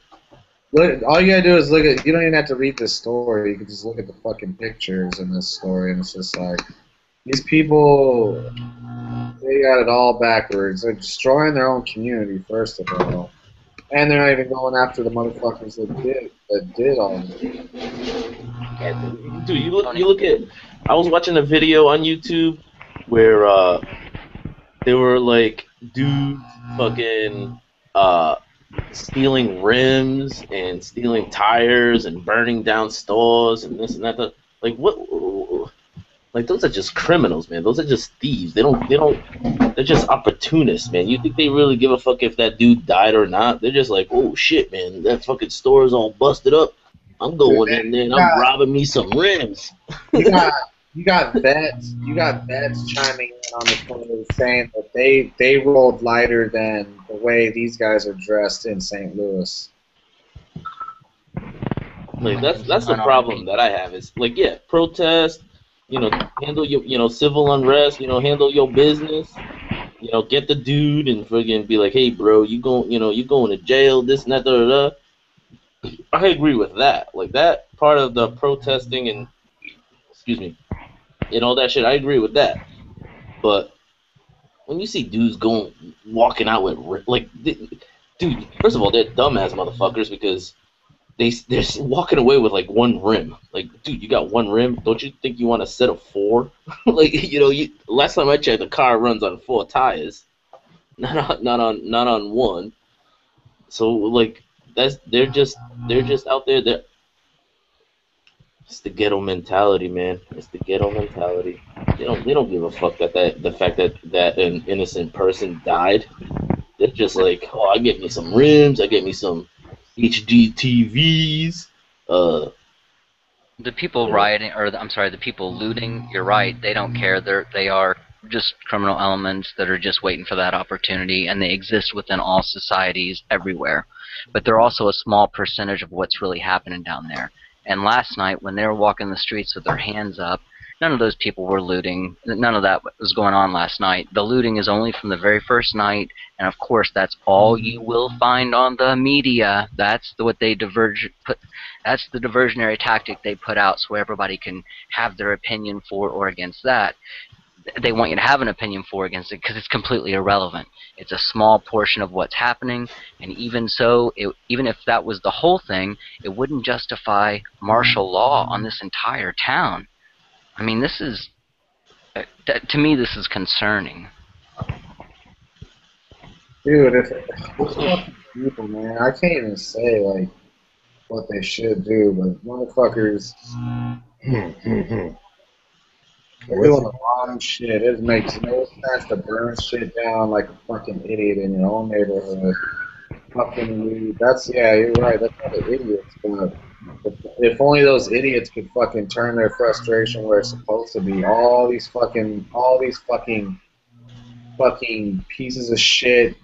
Look, all you gotta do is look at. You don't even have to read this story. You can just look at the fucking pictures in this story, and it's just like these people. They got it all backwards. They're destroying their own community first of all, and they're not even going after the motherfuckers that did all this. Dude, you look at. I was watching a video on YouTube where they were like dudes fucking stealing rims and stealing tires and burning down stores and this and that. Like what? Like those are just criminals, man. Those are just thieves. They're just opportunists, man. You think they really give a fuck if that dude died or not? They're just like, oh shit, man, that fucking store is all busted up. I'm going in there and I'm robbing me some rims. You got vets chiming in on the phone saying that they rolled lighter than the way these guys are dressed in St. Louis. Like that's the problem that I have is like, yeah, protest, handle your, civil unrest. Handle your business. Get the dude and friggin' be like, hey, bro, you going to jail? This and that, da da da. I agree with that. Like that part of the protesting and excuse me, and all that shit. I agree with that. But when you see dudes walking out with dude, first of all, they're dumbass motherfuckers because they're walking away with like one rim. Like, dude, you got one rim. Don't you think you want a set of four? Like, last time I checked, the car runs on 4 tires, not on one. So like they're just out there. It's the ghetto mentality, man. It's the ghetto mentality. They don't give a fuck that the fact that an innocent person died. They're just like, oh, I get me some rims, I get me some HD TVs. The people rioting, I'm sorry, the people looting, you're right, they don't care. They are just criminal elements that are just waiting for that opportunity, and they exist within all societies everywhere. But they're also a small percentage of what's really happening down there. And last night, when they were walking the streets with their hands up, none of those people were looting. None of that was going on last night. The looting is only from the very first night, and of course, that's all you will find on the media. That's what they That's the diversionary tactic they put out, so everybody can have their opinion for or against that. They want you to have an opinion for or against it because it's completely irrelevant. It's a small portion of what's happening, and even so, even if that was the whole thing, it wouldn't justify martial law on this entire town. I mean, this is, to me, this is concerning. Dude, it's fucking people, man. I can't even say, like, what they should do, but motherfuckers, they're doing the wrong shit. It makes no sense to burn shit down like a fucking idiot in your own neighborhood. Yeah, you're right. That's not the idiots, but if only those idiots could fucking turn their frustration where it's supposed to be. All these fucking pieces of shit,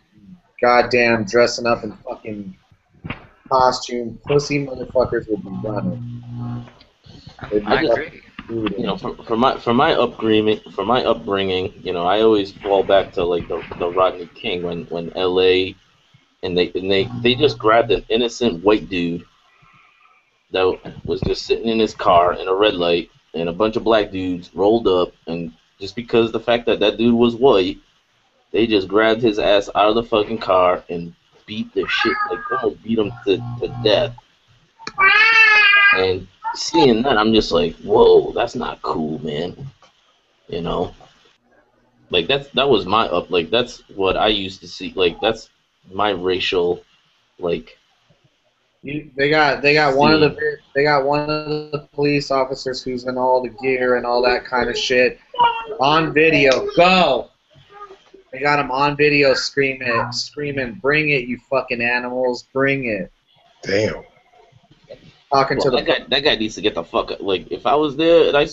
goddamn dressing up in fucking costume, pussy motherfuckers would be running. I agree. For my upbringing, I always fall back to like the Rodney King when L.A. and they just grabbed an innocent white dude that was just sitting in his car in a red light, and a bunch of black dudes rolled up, and just because the fact that dude was white, they just grabbed his ass out of the fucking car and beat the shit, like almost beat him to death. And seeing that, I'm just like, whoa, that's not cool, man. Like that was my like that's what I used to see. Like that's my racial, like. They got one of the police officers who's in all the gear and all that kind of shit on video. Go. They got him on video screaming, "Bring it, you fucking animals! Bring it!" Damn. That guy needs to get the fuck up. Like if I was there, and I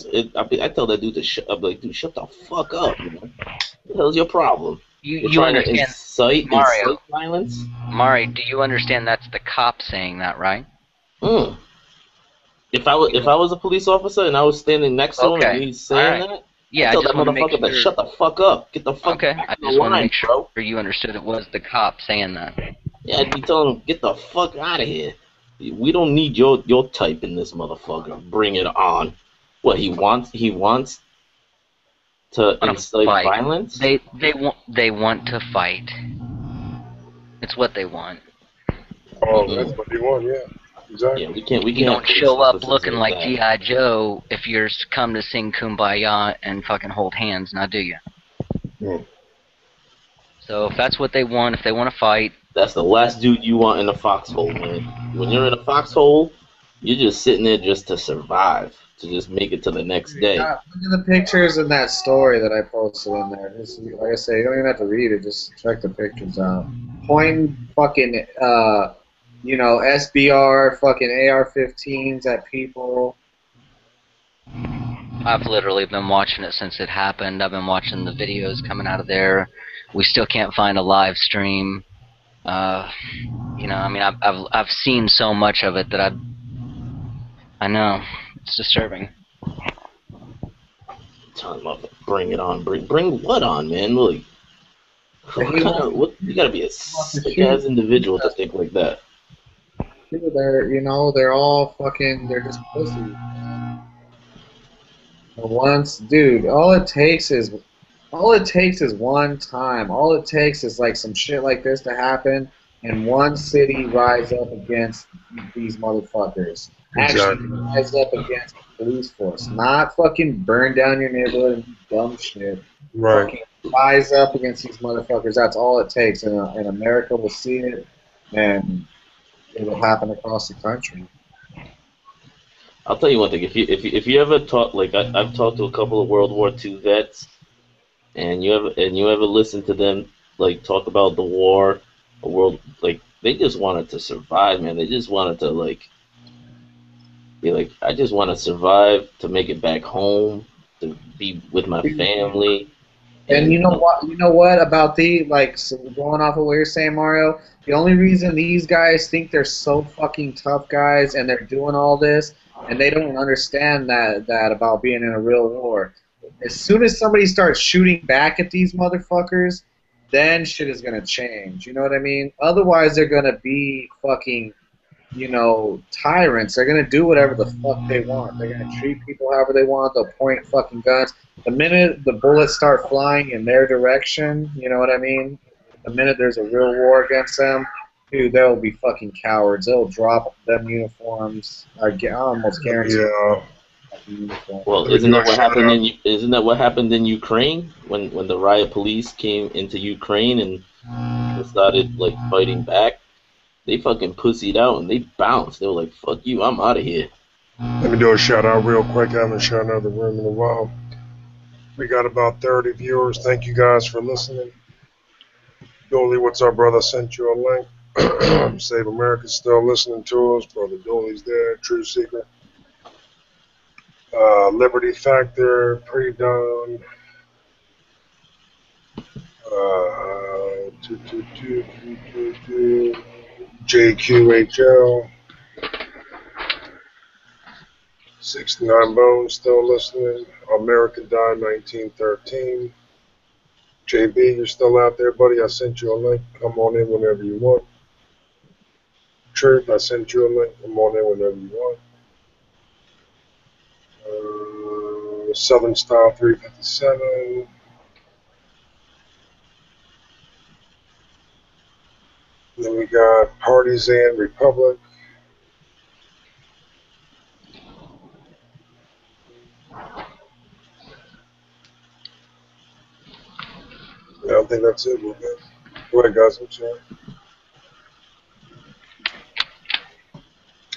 tell that dude to I'd be like, dude, shut the fuck up. What the hell's your problem? You understand, incite Mario? Violence? Mari, do you understand that's the cop saying that, right? If I was a police officer and I was standing next to him and he's saying that, yeah, I tell that motherfucker to shut the fuck up, get the fuck back I in just the want to line, make bro. sure you understood it was the cop saying that. Yeah, I'd be telling him, get the fuck out of here. We don't need your type in this motherfucker. Bring it on. What he wants to incite violence? They want to fight. It's what they want. Oh, that's what they want, yeah. Exactly. Yeah, we can't. You don't show up looking like G.I. Joe if you're come to sing Kumbaya and fucking hold hands, now do you? Mm. So if that's what they want, if they want to fight, that's the last dude you want in a foxhole, man. When you're in a foxhole, you're just sitting there just to survive, to just make it to the next day. Look at the pictures in that story that I posted in there. Like I say, you don't even have to read it. Just check the pictures out. Pointing fucking, SBR fucking AR-15s at people. I've literally been watching it since it happened. I've been watching the videos coming out of there. We still can't find a live stream. I mean, I've seen so much of it that I know it's disturbing. Telling them, bring it on. Bring what on, man? Like, you gotta be a sick ass individual to think like that. They're all fucking, they're just pussies. Once, dude, all it takes is one time. All it takes is like some shit like this to happen, and one city rise up against these motherfuckers. Actually, Exactly. rise up against the police force, not fucking burn down your neighborhood and do dumb shit. Right. Fucking rise up against these motherfuckers. That's all it takes, and America will see it, and it will happen across the country. I'll tell you one thing. If you ever talk, like I've talked to a couple of World War II vets, and you ever listen to them like talk about the war, the world, like they just wanted to survive, man. They just wanted to like be like, I just want to survive, to make it back home, to be with my family. And you know what? You know what about so going off of what you're saying, Mario? The only reason these guys think they're so fucking tough guys and they're doing all this, and they don't understand that about being in a real war. As soon as somebody starts shooting back at these motherfuckers, then shit is gonna change. You know what I mean? Otherwise, they're gonna be fucking, tyrants. They're gonna do whatever the fuck they want. They're gonna treat people however they want. They'll point fucking guns. The minute the bullets start flying in their direction, you know what I mean? The minute there's a real war against them, dude, they'll be fucking cowards. They'll drop them uniforms. I almost guarantee. Yeah. Well, isn't that what happened in Ukraine when the riot police came into Ukraine and started like fighting back? They fucking pussied out and they bounced. They were like, "Fuck you, I'm out of here." Let me do a shout out real quick. I haven't shouted out the room in a while. We got about 30 viewers. Thank you guys for listening. Dooley, what's up, brother? Sent you a link. Save America's still listening to us. Brother Dooley's there. True Secret. Liberty Factor, pre-done. 222. JQHL. 69 Bones still listening. America died 1913. JB, you're still out there, buddy. I sent you a link. Come on in whenever you want. Truth, I sent you a link. Come on in whenever you want. Southern Style 357. Then we got Partisan Republic. I don't think that's it. We're good. Go ahead, guys. I'm sorry.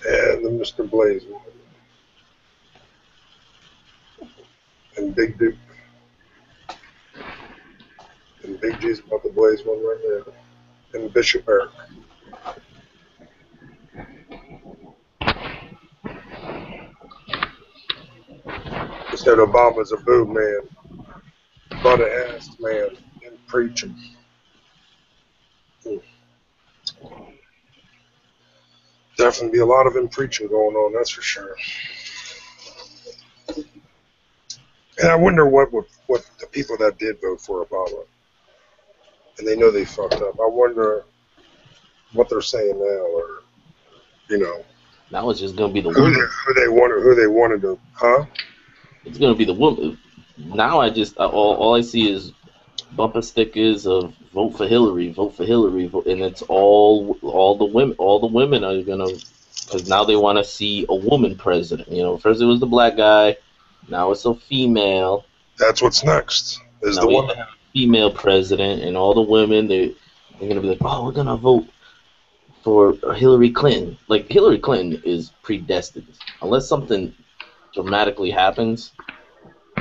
And the Mr. Blaze one. And Big Duke. And Big G's about to blaze one right now. And Bishop Eric. He said Obama's a boob man. Butt-assed man. And preaching. Definitely be a lot of him preaching going on, that's for sure. And I wonder what the people that did vote for Obama, and they know they fucked up, I wonder what they're saying now, or, Now it's just gonna be the who woman. they wanted to, huh? It's gonna be the woman. Now all I see is bumper stickers of vote for Hillary, and it's all the women are gonna, because now they want to see a woman president. First it was the black guy, now it's a female. That's what's next. Is now the we woman. have a female president, and all the women they're gonna be like, oh, we're gonna vote for Hillary Clinton. Like Hillary Clinton is predestined, unless something dramatically happens.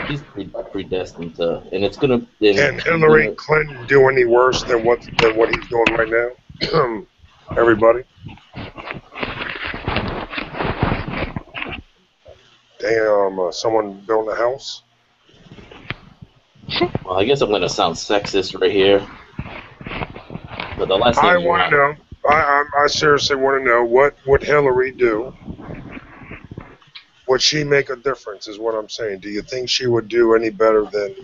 He's predestined to, and it's gonna. Can Hillary Clinton do any worse than what he's doing right now? Everybody. Damn, someone building a house. Well, I guess I'm gonna sound sexist right here, but the last thing I want to know. I seriously want to know what would Hillary do? would she make a difference is what I'm saying. Do you think she would do any better than,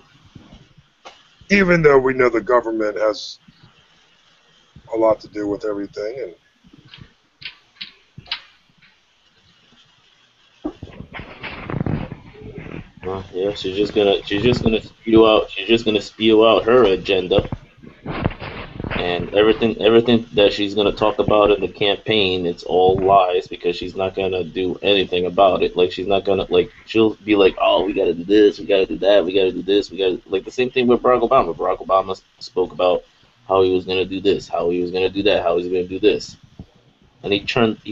even though we know the government has a lot to do with everything, and Yeah, she's just gonna spew out her agenda, and everything that she's gonna talk about in the campaign, it's all lies because she's not gonna do anything about it. Like she's not gonna she'll be like, oh, we gotta do this, we gotta do that, we gotta do this, we gotta like the same thing with Barack Obama. Barack Obama spoke about how he was gonna do this, how he was gonna do that, how he was gonna do this, and he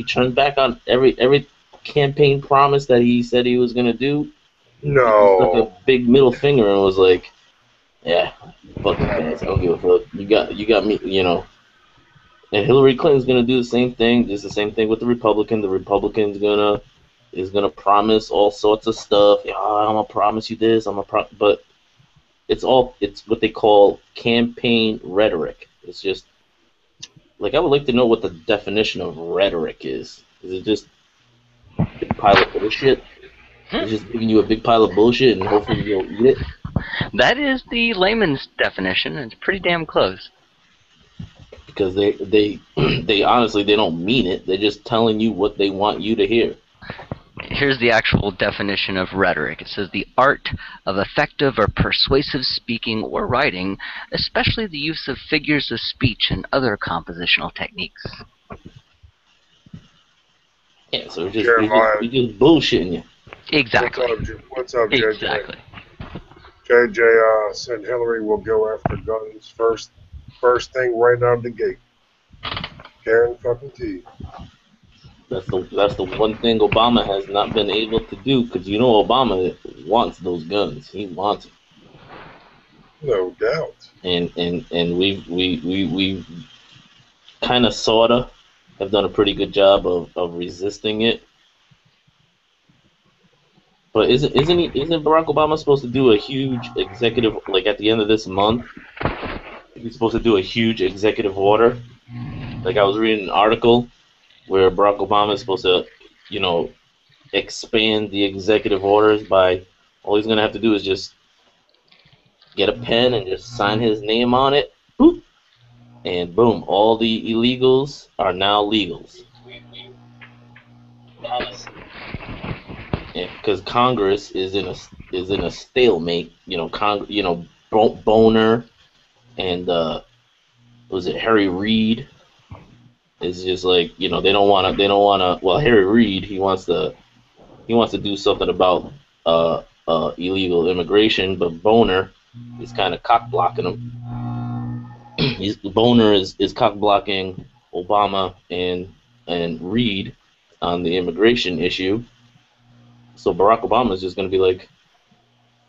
turned back on every campaign promise that he said he was gonna do. He stuck a big middle finger and was like, "Yeah, fuck you guys. I don't give a fuck. You got me, you know." And Hillary Clinton's gonna do the same thing. Just the same thing with the Republican. The Republican's is gonna promise all sorts of stuff. Yeah, I'm gonna promise you this. But it's what they call campaign rhetoric. It's just like I would like to know what the definition of rhetoric is. Is it just a big pile of bullshit? It's just giving you a big pile of bullshit and hopefully you'll eat it? That is the layman's definition. It's pretty damn close. Because they honestly, they don't mean it. They're just telling you what they want you to hear. Here's the actual definition of rhetoric. It says the art of effective or persuasive speaking or writing, especially the use of figures of speech and other compositional techniques. Yeah, so we're just bullshitting you. Exactly. What's up, JJ? Exactly. JJ said Hillary will go after guns first thing right out of the gate. Karen fucking T. That's the one thing Obama has not been able to do, because you know Obama wants those guns. He wants them. No doubt. And we kind of sorta have done a pretty good job of resisting it. But isn't Barack Obama supposed to do a huge executive, like at the end of this month? He's supposed to do a huge executive order. Like I was reading an article where Barack Obama is supposed to, you know, expand the executive orders by, all he's gonna have to do is just get a pen and just sign his name on it, boop, and boom, all the illegals are now legals. Because Congress is in a stalemate, you know. Boner and was it Harry Reid? Is just like, you know, they don't wanna. Well, Harry Reid, he wants to do something about illegal immigration, but Boner is kind of cock blocking him. Boner is cock blocking Obama and Reid on the immigration issue. So Barack Obama is just going to be like,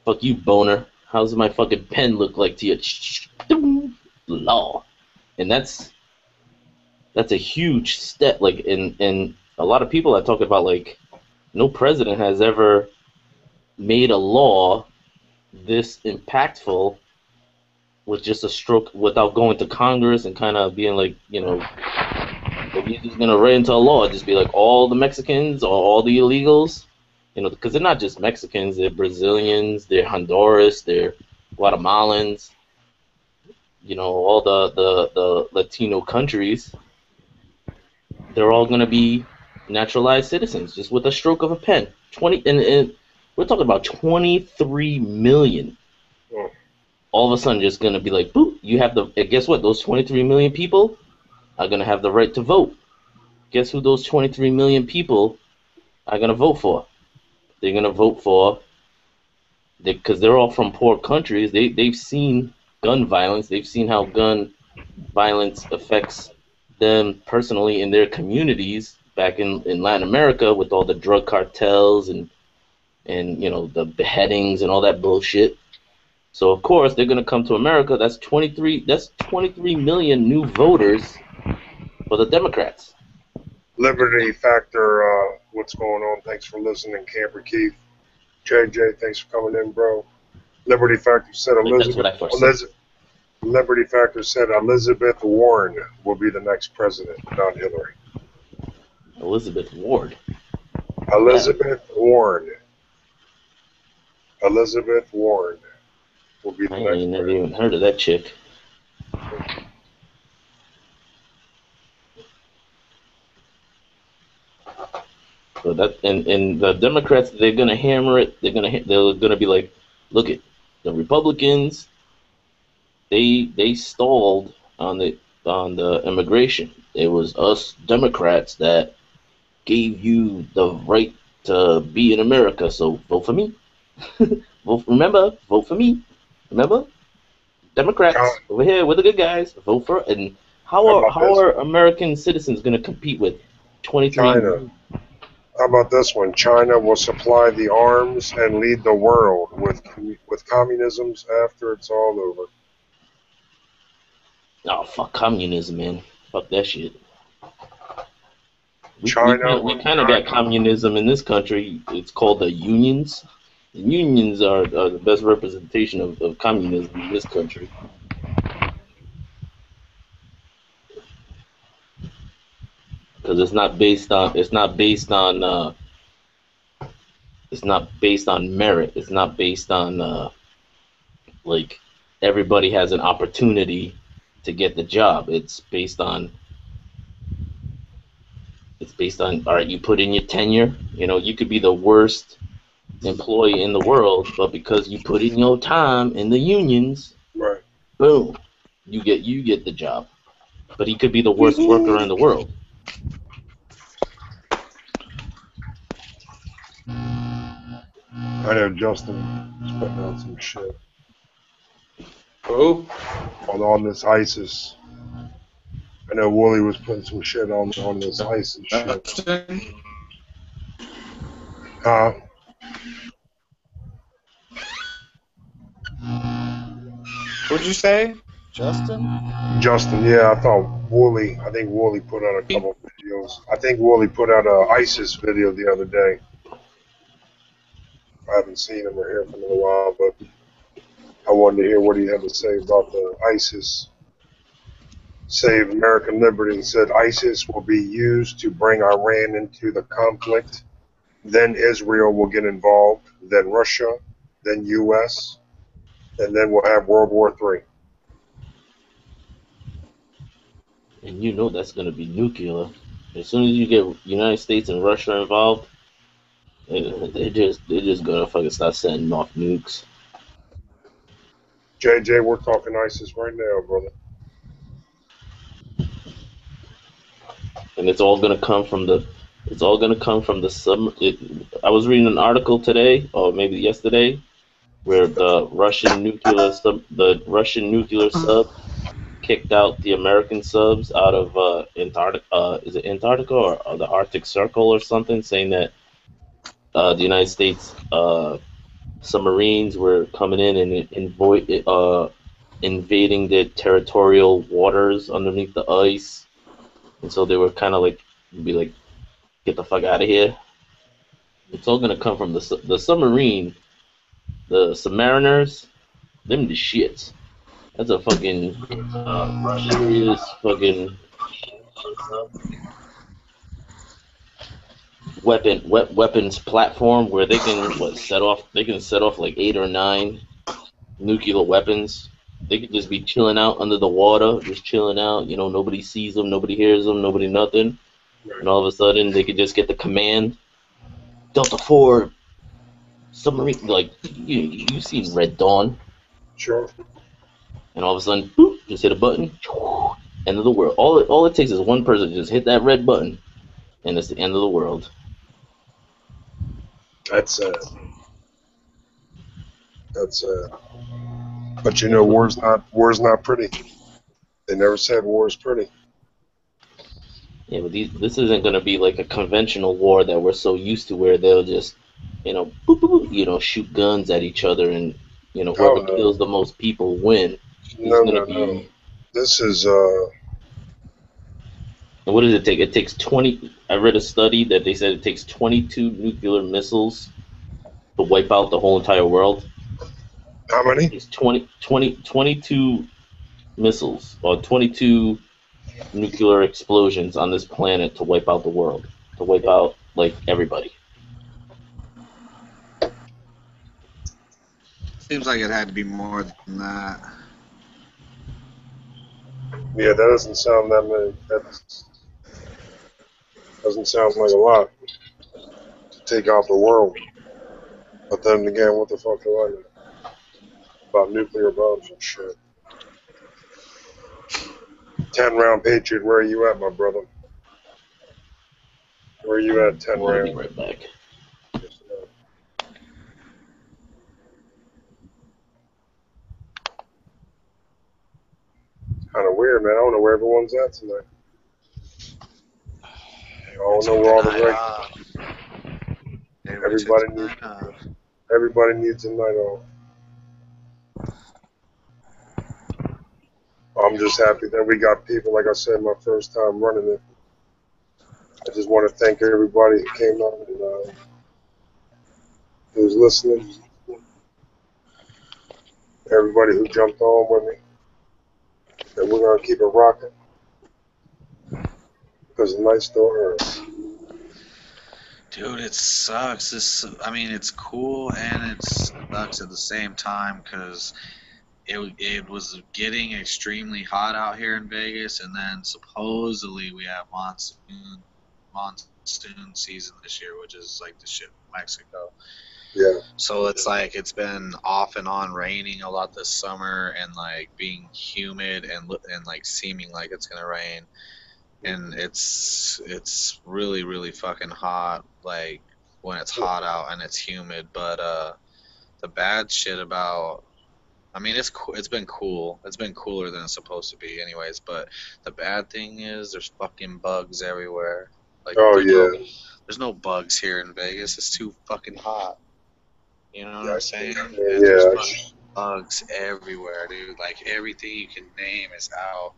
fuck you, Boner. How's my fucking pen look like to you? Law. And that's a huge step. Like, and a lot of people are talking about, like, no president has ever made a law this impactful with just a stroke, without going to Congress and kind of being like, you know, you're just going to write into a law, just be like, all the Mexicans or all the illegals. You know, because they're not just Mexicans, they're Brazilians, they're Honduras, they're Guatemalans, you know, all the Latino countries. They're all going to be naturalized citizens just with a stroke of a pen. And we're talking about 23 million. All of a sudden, just going to be like, boop, you have and guess what? Those 23 million people are going to have the right to vote. Guess who those 23 million people are going to vote for? They're going to vote for, because they're all from poor countries. They've seen gun violence. They've seen how gun violence affects them personally in their communities back in Latin America with all the drug cartels and you know, the beheadings and all that bullshit. So of course they're going to come to America. That's 23 million new voters for the Democrats. Liberty Factor, what's going on? Thanks for listening, Camper Keith. JJ, thanks for coming in, bro. Liberty Factor said Liberty Factor said Elizabeth Warren will be the next president, not Hillary. Elizabeth Ward. Elizabeth Warren. Elizabeth Warren will be the I next ain't never president. even heard of that chick. So that and the Democrats, they're gonna hammer it. They're gonna be like, look it, the Republicans, they stalled on the immigration. It was us Democrats that gave you the right to be in America. So vote for me. Vote for me. Remember, Chi- Democrats over here, we're the good guys. Vote for and How about how this are one? American citizens gonna compete with 23? China. How about this one? China will supply the arms and lead the world with communisms after it's all over. Oh fuck communism, man. Fuck that shit. China We will kind of got communism in this country. It's called the unions. The unions are the best representation of communism in this country because it's not based on merit. It's not based on like everybody has an opportunity to get the job. It's based on all right. You put in your tenure. You know, you could be the worst employee in the world, but because you put in your time in the unions, right. boom, you get the job. But he could be the worst worker in the world. I know Justin is putting out some shit Who? on this ISIS. I know Wooly was putting some shit on this ISIS shit. Justin? What'd you say? Justin? Justin, yeah, I think Wooly put out a couple videos. I think Wooly put out a ISIS video the other day. I haven't seen him or heard from him in a while, but I wanted to hear what he had to say about the ISIS. Save American Liberty and said ISIS will be used to bring Iran into the conflict. Then Israel will get involved, then Russia, then U.S., and then we'll have World War III. And you know that's gonna be nuclear. As soon as you get United States and Russia involved, they're just gonna fucking start sending off nukes. JJ, we're talking ISIS right now, brother. And it's all gonna come from the sub. I was reading an article today, or maybe yesterday, where the Russian nuclear sub kicked out the American subs out of Antarctica. Is it Antarctica or the Arctic Circle or something? Saying that the United States submarines were coming in and invading the territorial waters underneath the ice, and so they were kind of like, be like, get the fuck out of here. It's all gonna come from the submarine, the submariners, them the shits. That's a fucking serious fucking weapons platform where they can set off like 8 or 9 nuclear weapons. They could just be chilling out under the water, just chilling out. You know, nobody sees them, nobody hears them, nobody nothing. And all of a sudden, they could just get the command, Delta 4 submarine. Like you've seen Red Dawn, Sure. and all of a sudden, boop, just hit a button, end of the world. All it takes is one person to just hit that red button, and it's the end of the world. That's sad. That's sad. But you know, war's not pretty. They never said war is pretty. Yeah, but this isn't going to be like a conventional war that we're so used to, where they'll just, boop, boop, boop, shoot guns at each other, and whoever kills the most people win. No. This is And what does it take? It takes 20. I read a study that they said it takes 22 nuclear missiles to wipe out the whole entire world. How many? It's 22 missiles, or 22 nuclear explosions on this planet to wipe out the world, to wipe out like everybody. Seems like it had to be more than that. Yeah, that doesn't sound that many. That doesn't sound like a lot to take out the world. But then again, what the fuck do I know about nuclear bombs and shit? 10-round Patriot, where are you at, my brother? Where are you at, 10 I'll be round? right back. Kind of weird, man. I don't know where everyone's at tonight. I don't know where all the right. Everybody needs a night off. I'm just happy that we got people. Like I said, my first time running it. I just want to thank everybody who came out and who was listening. Everybody who jumped on with me. And we're gonna keep it rocking. Because the night's still early. Dude, it sucks. It's cool and it sucks at the same time because it was getting extremely hot out here in Vegas, and then supposedly we have monsoon season this year, which is like the shit in Mexico. Yeah. So it's like it's been off and on raining a lot this summer, and like being humid and like seeming like it's gonna rain. And it's really, really fucking hot, like when it's hot out and it's humid. But the bad shit about, it's been cool. It's been cooler than it's supposed to be, anyways. But the bad thing is there's fucking bugs everywhere. Like, there's no bugs here in Vegas. It's too fucking hot. You know what I'm saying? Yeah. There's fucking bugs everywhere, dude. Like everything you can name is out.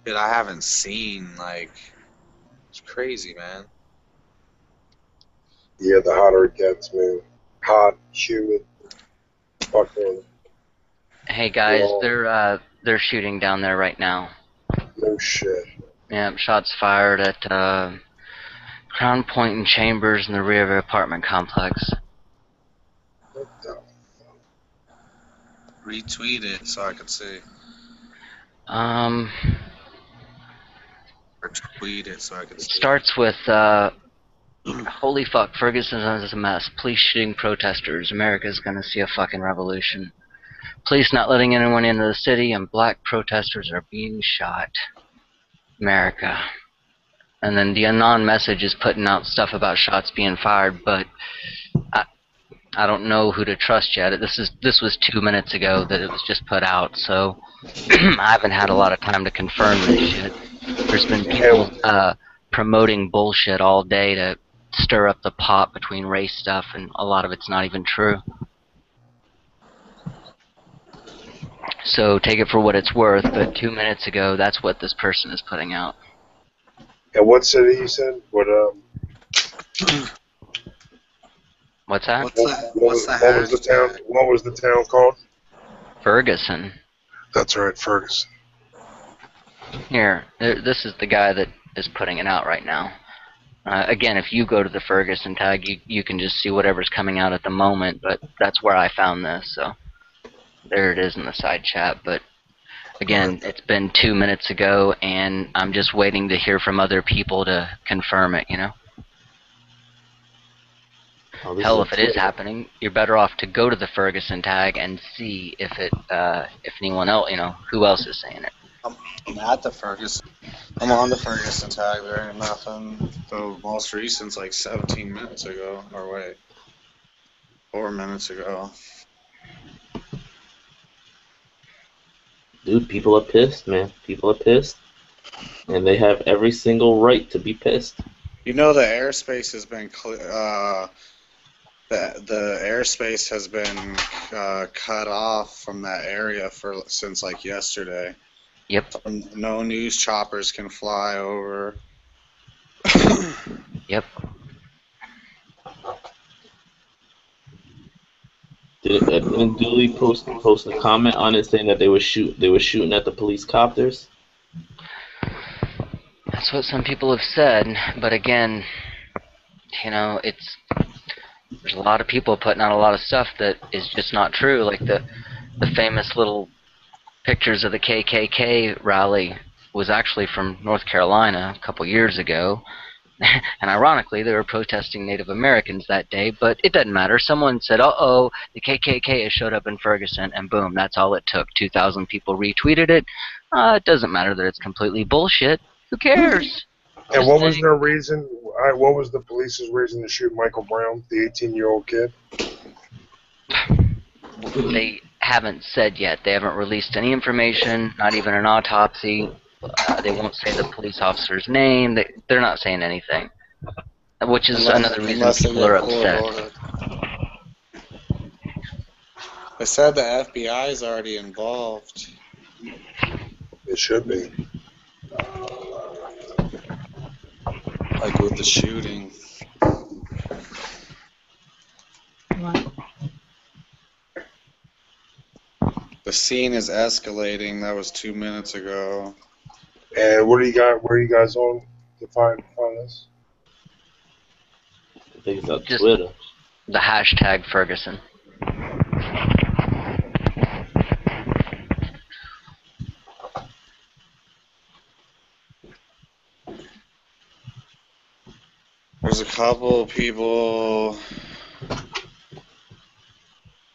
Dude, I haven't seen, like, it's crazy, man. Yeah, the hotter it gets, man. Hot, humid, fucking. Hey guys, they're shooting down there right now. No shit. Yeah, shots fired at Crown Point and Chambers in the rear of an apartment complex. What the? Retweet it so I can see. Or tweet it so I can see. It starts with, holy fuck, Ferguson is a mess. Police shooting protesters. America's gonna see a fucking revolution. Police not letting anyone into the city, and black protesters are being shot. America. And then the Anon message is putting out stuff about shots being fired, but I don't know who to trust yet. This was 2 minutes ago that it was just put out, so I haven't had a lot of time to confirm this shit. There's been people promoting bullshit all day to stir up the pot between race stuff, and a lot of it's not even true. So take it for what it's worth, but 2 minutes ago, that's what this person is putting out. And what city you said? What What's that? What was the town? What was the town called? Ferguson. That's right, Ferguson. Here, this is the guy that is putting it out right now. Again, if you go to the Ferguson tag, you can just see whatever's coming out at the moment, but that's where I found this, so there it is in the side chat. But again, it's been 2 minutes ago, and I'm just waiting to hear from other people to confirm it, you know? Oh, Hell, if it is happening, you're better off to go to the Ferguson tag and see if anyone else, you know, who else is saying it. I'm at the Ferguson. I'm on the Ferguson tag. There ain't nothing. The most recent's like 17 minutes ago. Or wait, 4 minutes ago. Dude, people are pissed, man. People are pissed. And they have every single right to be pissed. You know, the airspace has been the airspace has been cut off from that area since like yesterday. Yep. No news choppers can fly over. Yep. Didn't Dooley post a comment on it saying that they were shooting at the police copters? That's what some people have said, but again, you know, There's a lot of people putting out a lot of stuff that is just not true, like the famous little pictures of the KKK rally was actually from North Carolina a couple years ago. And ironically, they were protesting Native Americans that day, but it doesn't matter. Someone said, uh-oh, the KKK has showed up in Ferguson, and boom, that's all it took. 2,000 people retweeted it. It doesn't matter that it's completely bullshit. Who cares? And what was their reason? What was the police's reason to shoot Michael Brown, the 18-year-old kid? They haven't said yet. They haven't released any information, not even an autopsy. They won't say the police officer's name. They're not saying anything, which is another reason people are upset. They said the FBI is already involved. It should be. Like with the shooting. What? The scene is escalating. That was 2 minutes ago. And what do you got? Where are you guys on to find this? I think it's on Just Twitter. the hashtag Ferguson. There's a couple people.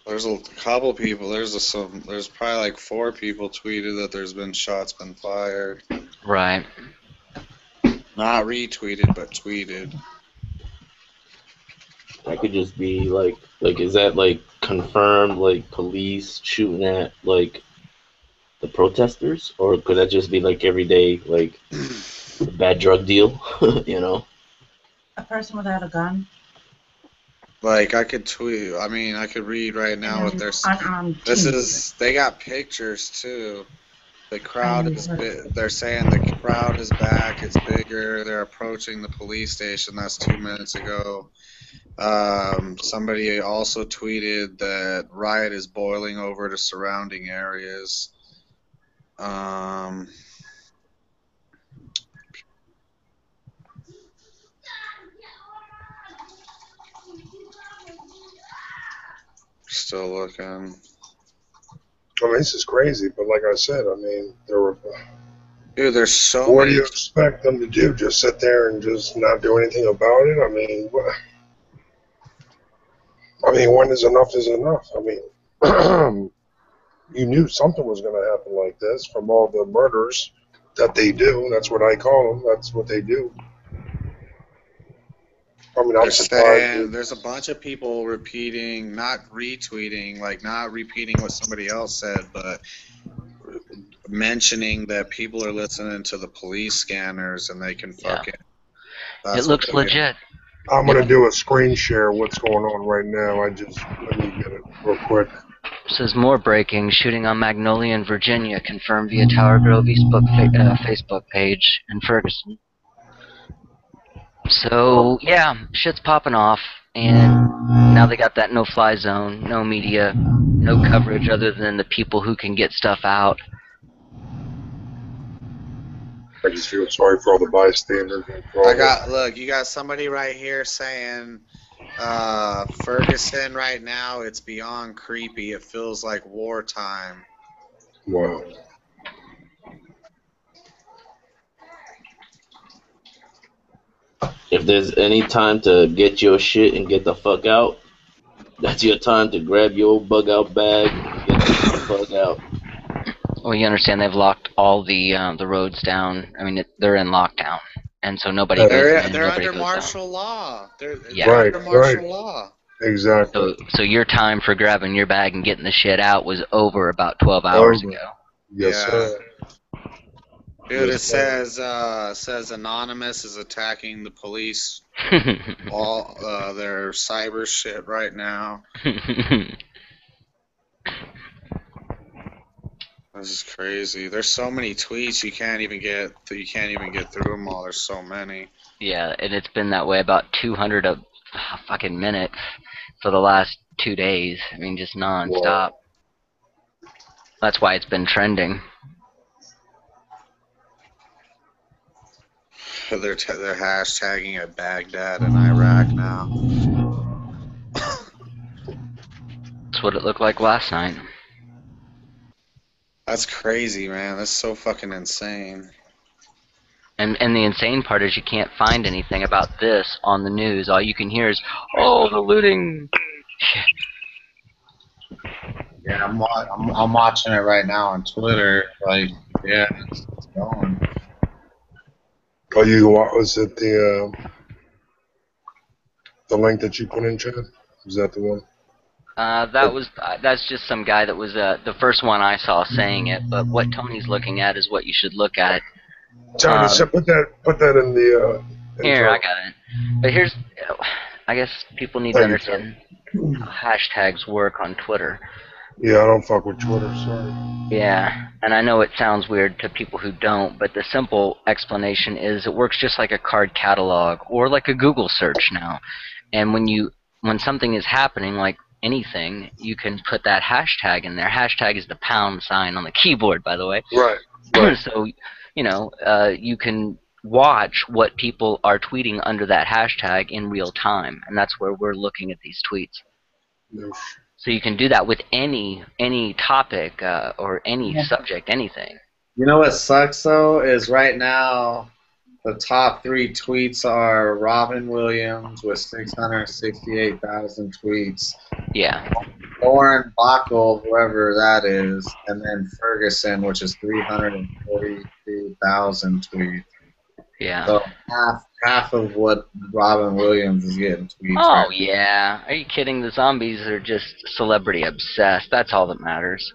There's a couple people. There's probably like 4 people tweeted that there's been shots been fired. Right. Not retweeted, but tweeted. That could just be like is that like confirmed like police shooting at like the protesters, or could that just be like everyday like a bad drug deal, you know? A person without a gun? Like I could tweet. I mean, I could read right now what they're saying. Unarmed This teenager. is. They got pictures too. The crowd is. They're saying the crowd is back. It's bigger. They're approaching the police station. That's 2 minutes ago. Somebody also tweeted that riot is boiling over to surrounding areas. Still looking. I mean, this is crazy, but like I said, I mean, there were. Dude, there's so What many. do you expect them to do? Just sit there and just not do anything about it? I mean, what? I mean, when is enough is enough. I mean, you knew something was going to happen like this from all the murders that they do. That's what I call them. That's what they do. I mean, I'm They're surprised. saying there's a bunch of people repeating, not retweeting, like not repeating what somebody else said, but mentioning that people are listening to the police scanners and they can fucking. It looks legit. I'm going to do a screen share of what's going on right now. Let me get it real quick. Says more breaking. Shooting on Magnolia in Virginia confirmed via Tower Grove Facebook page in Ferguson. So, yeah, shit's popping off, and now they got that no-fly zone, no media, no coverage other than the people who can get stuff out. I just feel sorry for all the bystanders. And for all Look, you got somebody right here saying, Ferguson right now, it's beyond creepy. It feels like wartime. Wow. If there's any time to get your shit and get the fuck out, that's your time to grab your bug out bag and get the fuck out. Well, you understand they've locked all the roads down. I mean, they're in lockdown, and so nobody goes in, They're nobody under goes martial out. law. They're Right, under martial right. law. Exactly. So your time for grabbing your bag and getting the shit out was over about 12 hours Over. ago. Yes, Yeah. sir. Dude, it Yes, sir. says Anonymous is attacking the police, all their cyber shit right now. This is crazy. There's so many tweets you can't even get through them all. There's so many. Yeah, and it's been that way about 200 a fucking minute for the last 2 days. I mean, just non-stop. That's why it's been trending. They're hashtagging at Baghdad in Iraq now. That's what it looked like last night. That's crazy, man. That's so fucking insane. And the insane part is you can't find anything about this on the news. All you can hear is, oh, the looting. Yeah, I'm watching it right now on Twitter. Like, yeah, it's going. Oh, was it the link that you put in, Chad? Was that the one? That's just some guy that was the first one I saw saying it. But what Tony's looking at is what you should look at. Johnny, put that in the. Here, I got it. But here's, I guess people need to understand how hashtags work on Twitter. Yeah, I don't fuck with Twitter, sorry. Yeah, and I know it sounds weird to people who don't, but the simple explanation is it works just like a card catalog or like a Google search now. And when something is happening, like anything, you can put that hashtag in there. Hashtag is the pound sign on the keyboard, by the way. Right. So, you can watch what people are tweeting under that hashtag in real time, and that's where we're looking at these tweets. Yes. So you can do that with any topic or any subject, anything. You know what sucks though is right now the top 3 tweets are Robin Williams with 668,000 tweets. Yeah. Lauren Bacall, whoever that is, and then Ferguson, which is 342,000 tweets. Yeah. So half of what Robin Williams is getting tweets. Oh, yeah. Are you kidding? The zombies are just celebrity obsessed. That's all that matters.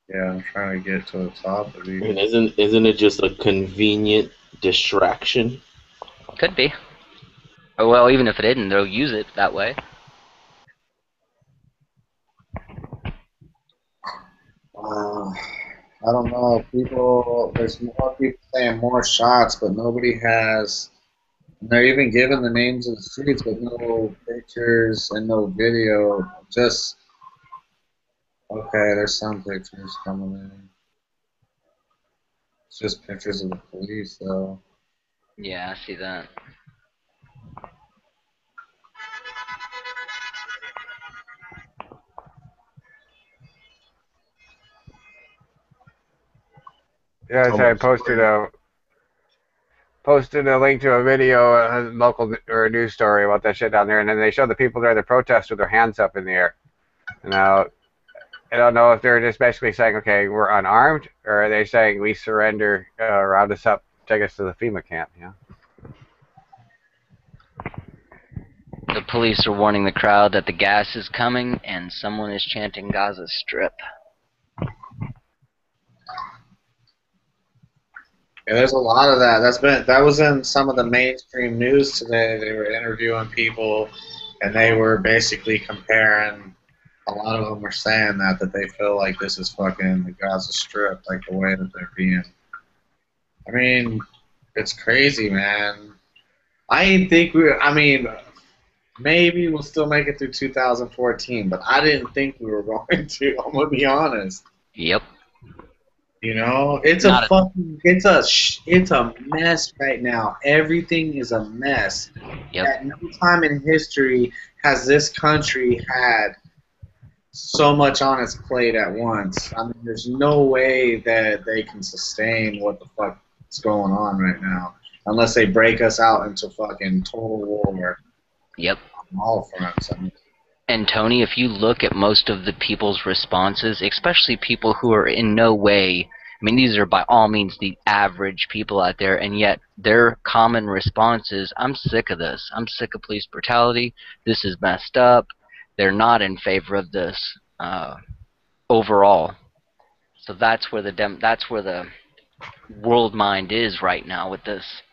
Yeah, I'm trying to get to the top of these. I mean, isn't it just a convenient distraction? Could be. Oh, well, even if it isn't, they'll use it that way. I don't know. There's more people saying more shots, but nobody has. And they're even giving the names of the streets, but no pictures and no video. Just okay. There's some pictures coming in. It's just pictures of the police, though. Yeah, I see that. Yeah, so I posted a link to a video, a local or a news story about that shit down there, and then they showed the people there, the protest with their hands up in the air. Now, I don't know if they're just basically saying, okay, we're unarmed, or are they saying we surrender, round us up, take us to the FEMA camp, you know? The police are warning the crowd that the gas is coming, and someone is chanting Gaza Strip. Yeah, there's a lot of that. That was in some of the mainstream news today. They were interviewing people, and they were basically comparing. A lot of them were saying that they feel like this is fucking the Gaza Strip, like the way that they're being. I mean, it's crazy, man. I didn't think maybe we'll still make it through 2014, but I didn't think we were going to. I'm gonna be honest. Yep. You know, it's a mess right now. Everything is a mess. Yep. At no time in history has this country had so much on its plate at once. I mean, there's no way that they can sustain what the fuck is going on right now unless they break us out into fucking total war. Yep. On all fronts. I mean, and Tony, if you look at most of the people's responses, especially people who are in no way, I mean, these are by all means the average people out there, and yet their common response is, I'm sick of this. I'm sick of police brutality. This is messed up. They're not in favor of this overall. So that's where the world mind is right now with this.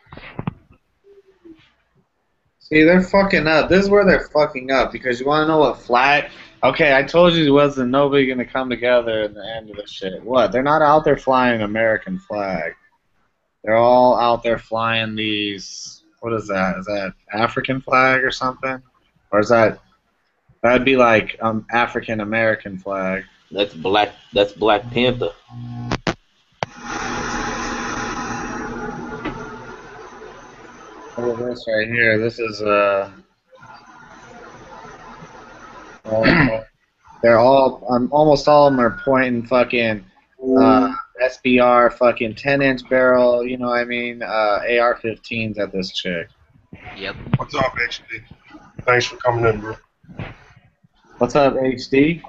See, they're fucking up. This is where they're fucking up because you want to know what flag? Okay, I told you wasn't nobody going to come together in the end of this shit. What? They're not out there flying an American flag. They're all out there flying these, what is that? Is that African flag or something? Or is that'd be like African American flag. That's Black Panther. Look at this right here. This is They're all, almost all of them are pointing fucking SBR fucking 10-inch barrel, you know what I mean, AR-15s at this chick. Yep. What's up, HD? Thanks for coming in, bro. What's up, HD?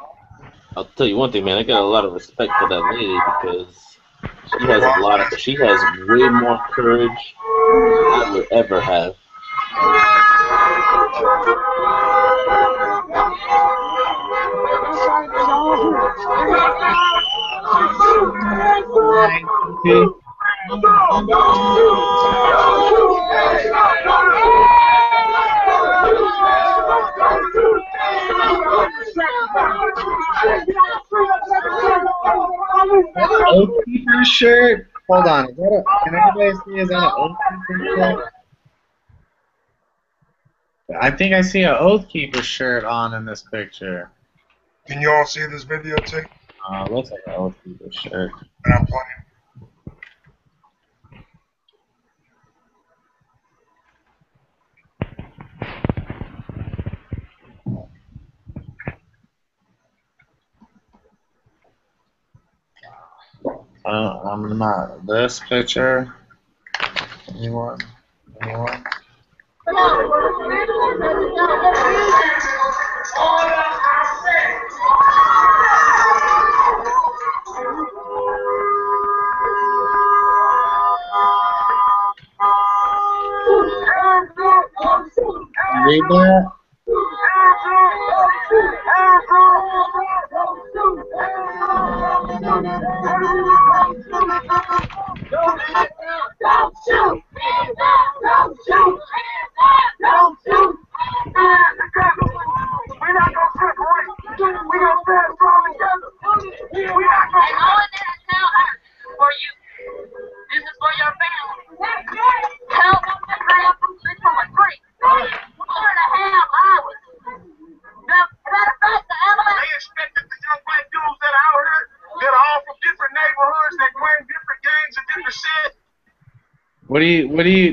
I'll tell you one thing, man. I got a lot of respect for that lady because she has way more courage than I would ever have. Oathkeeper shirt? Hold on. Can anybody see? Is that an Oathkeeper shirt? I think I see an Oathkeeper shirt on in this picture. Can you all see this videotape? Looks like an Oathkeeper shirt. And I'm playing. I'm not. This picture? Anyone? Anyone? Read that?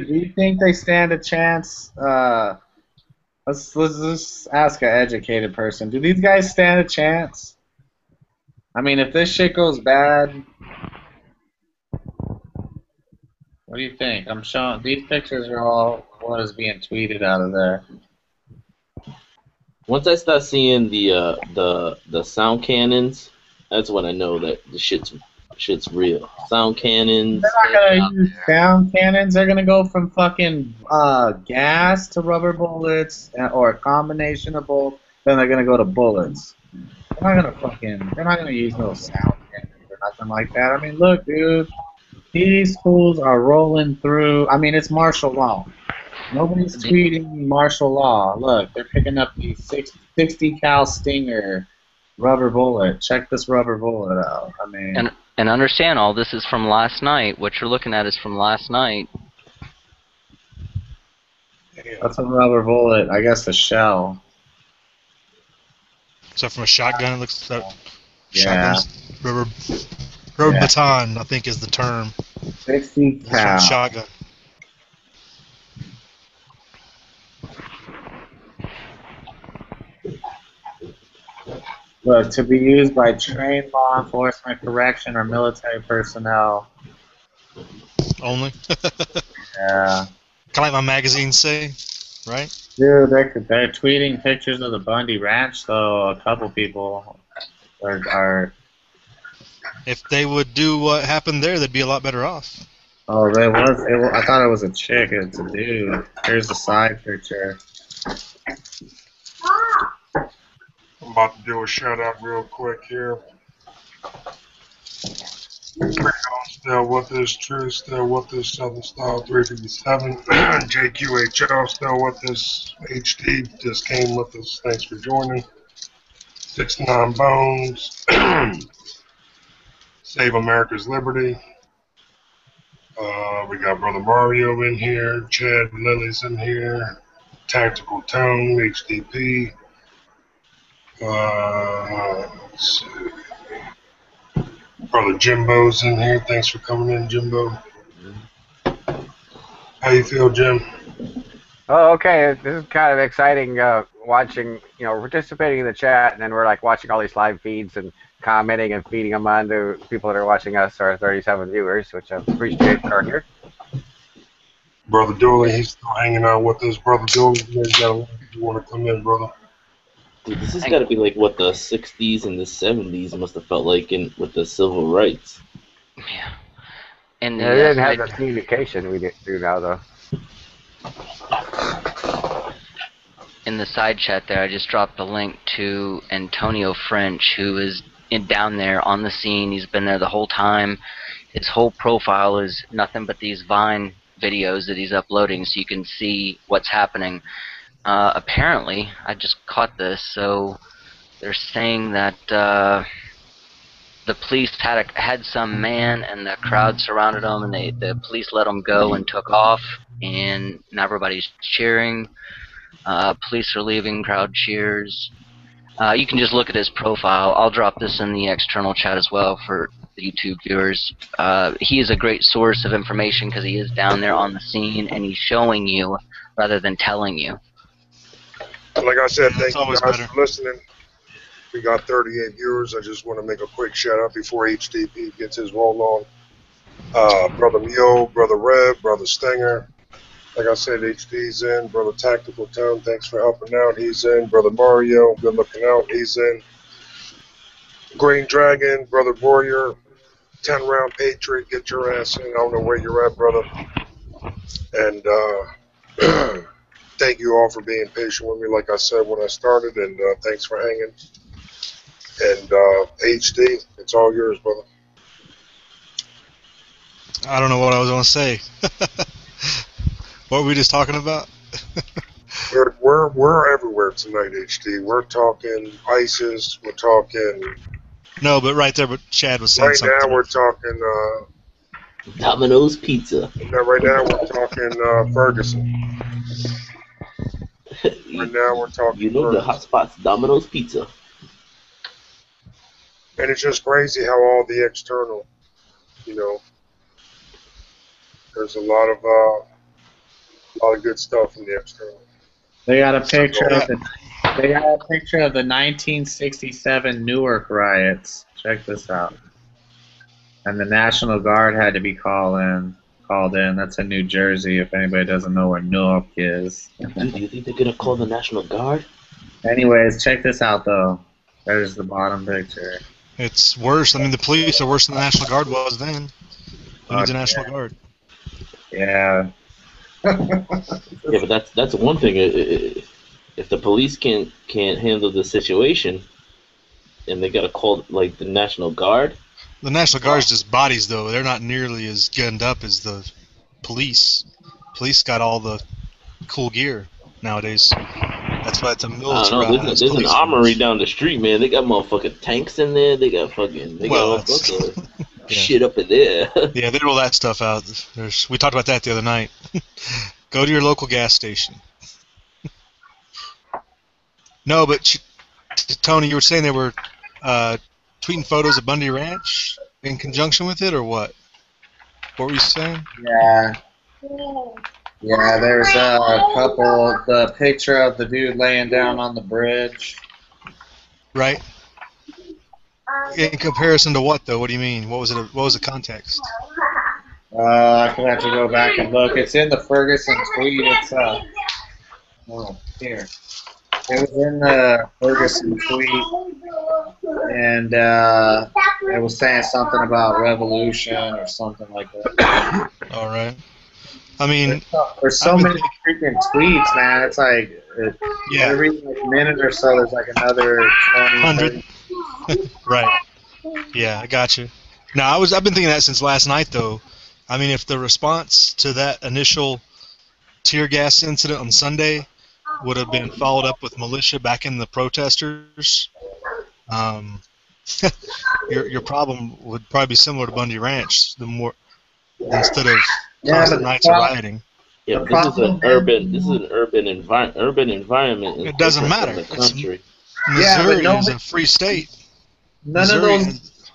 Do you think they stand a chance? Let's just ask an educated person. Do these guys stand a chance? I mean, if this shit goes bad, what do you think? I'm showing these pictures are all what is being tweeted out of there. Once I start seeing the sound cannons, that's when I know that the shit's real. Sound cannons. They're not gonna use sound cannons. They're gonna go from fucking gas to rubber bullets, or a combination of both. Then they're gonna go to bullets. They're not gonna use no sound cannons or nothing like that. I mean, look, dude, these fools are rolling through. I mean, it's martial law. Nobody's tweeting martial law. Look, they're picking up these 60 cal Stinger rubber bullet. Check this rubber bullet out. I mean. And understand, all this is from last night. What you're looking at is from last night. That's a rubber bullet. I guess a shell. So from a shotgun, it looks like Yeah. shotguns, rubber baton, I think is the term. 60 It's from cal. a shotgun. Look, to be used by trained law enforcement, correction, or military personnel. Only. Yeah. Kind of like my magazines say, right? Dude, they're tweeting pictures of the Bundy Ranch, though. A couple people are. If they would do what happened there, they'd be a lot better off. Oh, I thought it was a chick. It's a dude. Here's the side picture. I'm about to do a shout out real quick here. Still with this, True, still with this, Southern Style 357. JQHL, still with this. HD just came with us. Thanks for joining. 69 Bones. Save America's Liberty. We got Brother Mario in here. Chad Lilly's in here. Tactical Tone, HDP. Let's see. Brother Jimbo's in here. Thanks for coming in, Jimbo. How you feel, Jim? Oh, okay. This is kind of exciting. watching, participating in the chat, and then we're like watching all these live feeds and commenting and feeding them on to people that are watching us, our 37 viewers, which I appreciate are here. Brother Dooley, he's still hanging out with us. Brother Dooley, you want to come in, brother? Dude, this has got to be like what the 60s and the 70s must have felt like with the civil rights. Yeah. And They didn't have the communication we do now, though. In the side chat there, I just dropped the link to Antonio French, who is down there on the scene. He's been there the whole time. His whole profile is nothing but these Vine videos that he's uploading, so you can see what's happening. Apparently, I just caught this, so they're saying that the police had some man, and the crowd surrounded him, and the police let him go and took off, and now everybody's cheering. Police are leaving, crowd cheers. You can just look at his profile. I'll drop this in the external chat as well for the YouTube viewers. He is a great source of information because he is down there on the scene, and he's showing you rather than telling you. Like I said, That's thank you always guys better. for listening. We got 38 viewers. I just want to make a quick shout out before HDP gets his roll on. Brother Mio, Brother Rev, Brother Stinger. Like I said, HD's in. Brother Tactical Tone, thanks for helping out. He's in. Brother Mario, good looking out. He's in. Green Dragon, Brother Warrior, 10-round Patriot, get your ass in. I don't know where you're at, brother. And thank you all for being patient with me, like I said when I started, and thanks for hanging. And HD, it's all yours, brother. I don't know what I was going to say. What were we just talking about? We're everywhere tonight, HD. We're talking ISIS. We're talking. No, but right there, but Chad was saying Right something. now, we're talking. Domino's Pizza. Right now, we're talking Ferguson. Right now, we're talking. You know the hot spots, Domino's Pizza. And it's just crazy how all the external, there's a lot of good stuff in the external. They got a picture of the 1967 Newark riots. Check this out. And the National Guard had to be called in. That's in New Jersey. If anybody doesn't know where Newark is. Dude, do you think they're gonna call the National Guard? Anyways, check this out though. There's the bottom picture. It's worse. I mean, the police are worse than the National Guard was then. Who needs a National Guard? Yeah. Yeah, but that's one thing. If the police can't handle the situation, and they gotta call like the National Guard. The National Guard's just bodies, though. They're not nearly as gunned up as the police. Police got all the cool gear nowadays. That's why it's a I don't military. know. There's an armory down the street, man. They got motherfucking tanks in there. They got all sorts of shit up in there. Yeah, they roll that stuff out. We talked about that the other night. Go to your local gas station. No, but Tony, you were saying they were tweeting photos of Bundy Ranch in conjunction with it, or what? What were you saying? Yeah. Yeah, there's a couple. The picture of the dude laying down on the bridge. Right. In comparison to what, though? What do you mean? What was it? What was the context? I could have to go back and look. It's in the Ferguson tweet. It's here. It was in the Ferguson tweet, and it was saying something about revolution or something like that. All right. I mean, there's so many freaking tweets, man. It's like every minute or so, there's like another 100. Right. Yeah, I got you. Now, I've been thinking that since last night, though. I mean, if the response to that initial tear gas incident on Sunday would have been followed up with militia backing the protesters, your problem would probably be similar to Bundy Ranch. Instead of constant nights of rioting. Yeah, this is an urban environment. It doesn't matter. In the country. Missouri is a free state. None of those.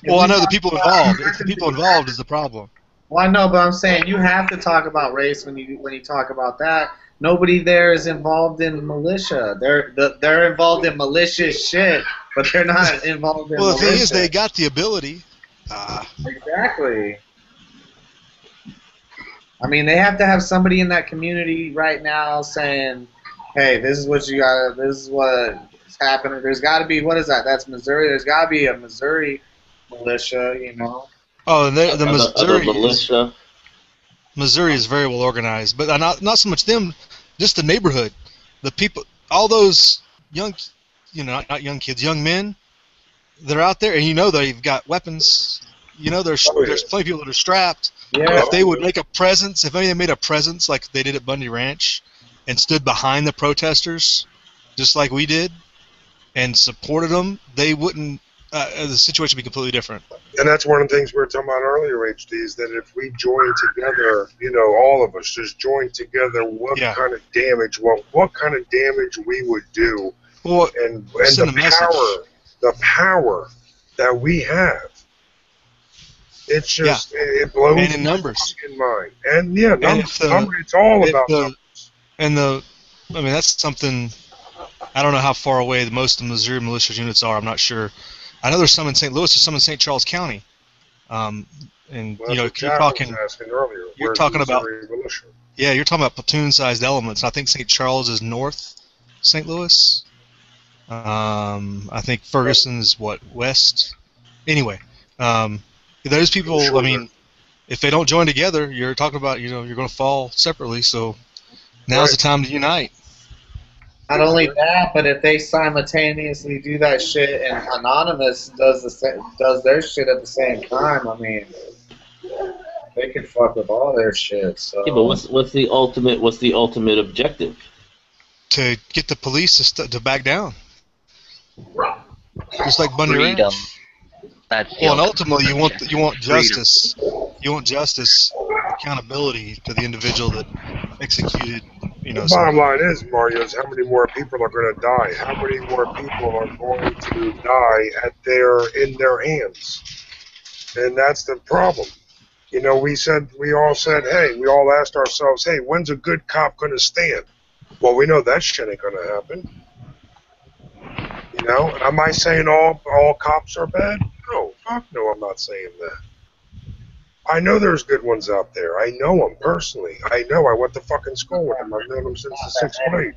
Well, I know the people involved. It's the people involved is the problem. Well, I know, but I'm saying you have to talk about race when you talk about that. nobody there is involved in militia. They're involved in malicious shit, but they're not involved in Well, the militia. thing is, they got the ability. Exactly. I mean, they have to have somebody in that community right now saying, "Hey, this is what you got. This is what is happening." There's got to be, what is that? That's Missouri. There's got to be a Missouri militia, you know. Oh, and the Missouri militia. Missouri is very well organized, but not so much them, just the neighborhood, the people, all those young, not young kids, young men, they're out there, and they've got weapons. There's plenty of people that are strapped. Yeah. If they would make a presence, if they made a presence like they did at Bundy Ranch, and stood behind the protesters, just like we did, and supported them, they wouldn't. The situation would be completely different. And that's one of the things we were talking about earlier, HD, is that if we join together, all of us just join together, what kind of damage we would do, and the power that we have. It's just it blows and in numbers in mind. And numbers, it's all about numbers. And that's something. I don't know how far away most of the Missouri militia units are. I'm not sure. I know there's some in St. Louis, there's some in St. Charles County. You're talking about militia. Yeah, you're talking about platoon-sized elements. I think St. Charles is north St. Louis. I think Ferguson's west. Anyway, those people. I mean, if they don't join together, you're talking about you're going to fall separately. So now's the time to unite. Not only that, but if they simultaneously do that shit and Anonymous does their shit at the same time, I mean, they can fuck with all their shit. So. Yeah, but what's the ultimate objective? To get the police to back down. Just like Bundy Ranch. And ultimately, you want justice. You want justice, accountability to the individual that executed. The bottom line is, Mario, is how many more people are going to die? How many more people are going to die in their hands? And that's the problem. We all said, hey, we all asked ourselves, hey, when's a good cop going to stand? Well, we know that shit ain't going to happen. Am I saying all cops are bad? No, fuck no, I'm not saying that. I know there's good ones out there. I know them personally. I went to fucking school with them. I've known them since the 6th grade.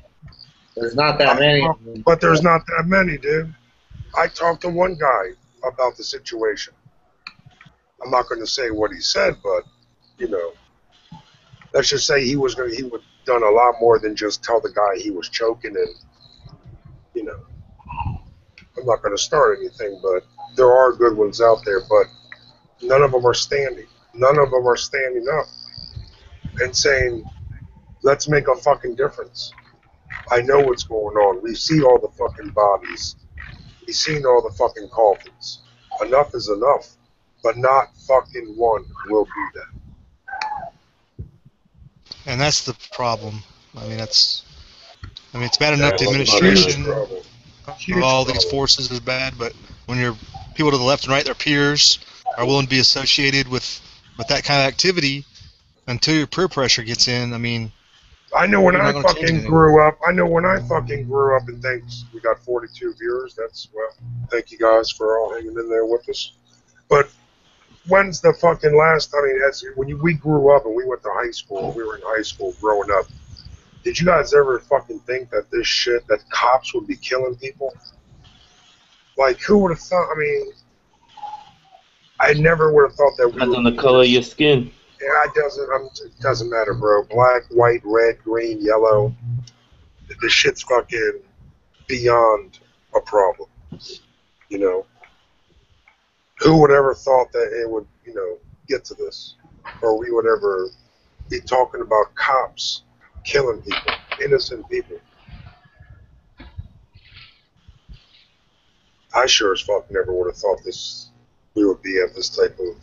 There's not that many. But there's not that many, dude. I talked to one guy about the situation. I'm not going to say what he said, but, let's just say he would done a lot more than just tell the guy he was choking and, I'm not going to start anything, but there are good ones out there, but none of them are standing. None of them are standing up and saying, let's make a fucking difference. I know what's going on. We see all the fucking bodies. We've seen all the fucking coffins. Enough is enough, but not fucking one will do that. And that's the problem. It's bad enough the administration of all these forces is bad, but when your people to the left and right, their peers, are willing to be associated with that kind of activity until your peer pressure gets in, I know when I fucking grew up, and thanks, we got 42 viewers, thank you guys for all hanging in there with us. But when's the fucking last, when we grew up and we went to high school, we were in high school growing up, did you guys ever fucking think that that cops would be killing people? Like, who would have thought, I never would have thought that. Depends on the color of your skin. Yeah, it doesn't matter, bro. Black, white, red, green, yellow. This shit's fucking beyond a problem. Who would ever thought that it would, get to this? Or we would ever be talking about cops killing people, innocent people. I sure as fuck never would have thought we would be at this type of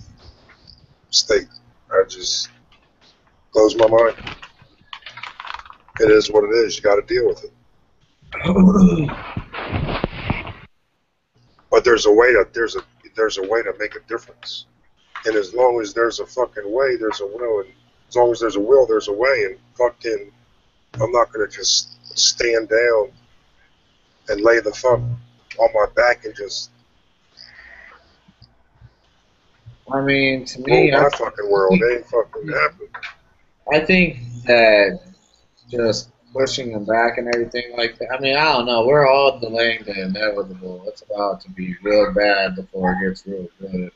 state. I just blows my mind. It is what it is. You got to deal with it. But there's a way to make a difference. And as long as there's a fucking way, there's a will. And as long as there's a will, there's a way. And fucking I'm not gonna just stand down and lay the fuck on my back and just I mean, to roll me, my fucking world. It ain't fucking happening. I think that just pushing them back and everything like that. I mean, I don't know. We're all delaying the inevitable. It's about to be real bad before it gets real good.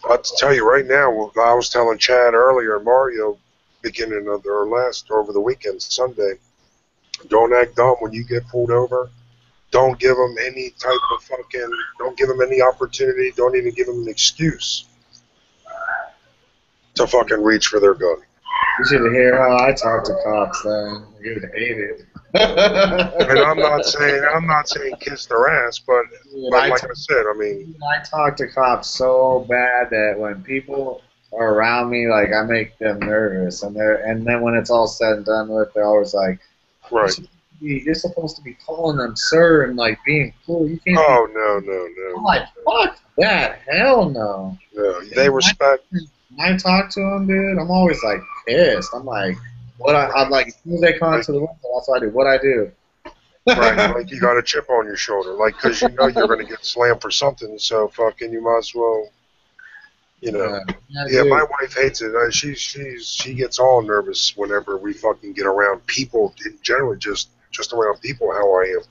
I'll tell you right now, I was telling Chad earlier, Mario, beginning of or last or over the weekend, Sunday, don't act dumb when you get pulled over. Don't give them any type of fucking, don't give them any opportunity. Don't even give them an excuse to fucking reach for their gun. You should hear how I talk to cops then. You'd hate it. And I'm not saying kiss their ass, but like I said, I mean, I talk to cops so bad that when people are around me, like I make them nervous, and then when it's all said and done with, they're always like, right. You're supposed to be calling them sir and like being cool. You can't. Oh no. I'm like, fuck that, hell no. No, they respect. When I talk to them, dude, I'm always like pissed. I'm like, I'm like, as soon as they come into the window, that's what I do. What I do. Right, like you got a chip on your shoulder, like because you know you're gonna get slammed for something, so fucking you might as well, you know. Yeah, my wife hates it. She gets all nervous whenever we fucking get around people in general, just around people. How I am,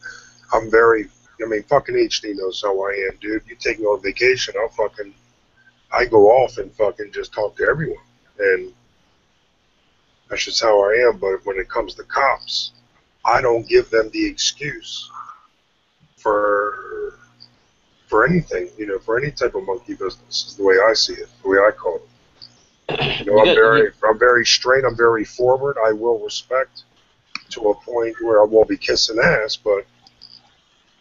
I'm very. I mean, fucking HD knows how I am, dude. You take me on vacation, I go off and fucking just talk to everyone, and that's just how I am. But when it comes to cops, I don't give them the excuse for anything, you know, for any type of monkey business is the way I see it, the way I call it. You know, I'm very straight, I'm very forward. I will respect to a point where I won't be kissing ass, but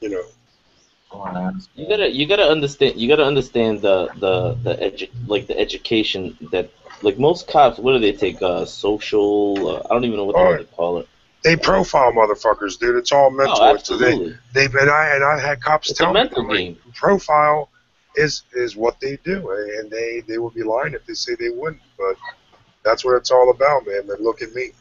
you know. You gotta understand the education that like most cops, what do they take social I don't even know what they call it. They profile motherfuckers, dude. It's all mental. Oh, absolutely. I had cops tell me game. Profile is what they do, and they would be lying if they say they wouldn't. But that's what it's all about, man. And look at me.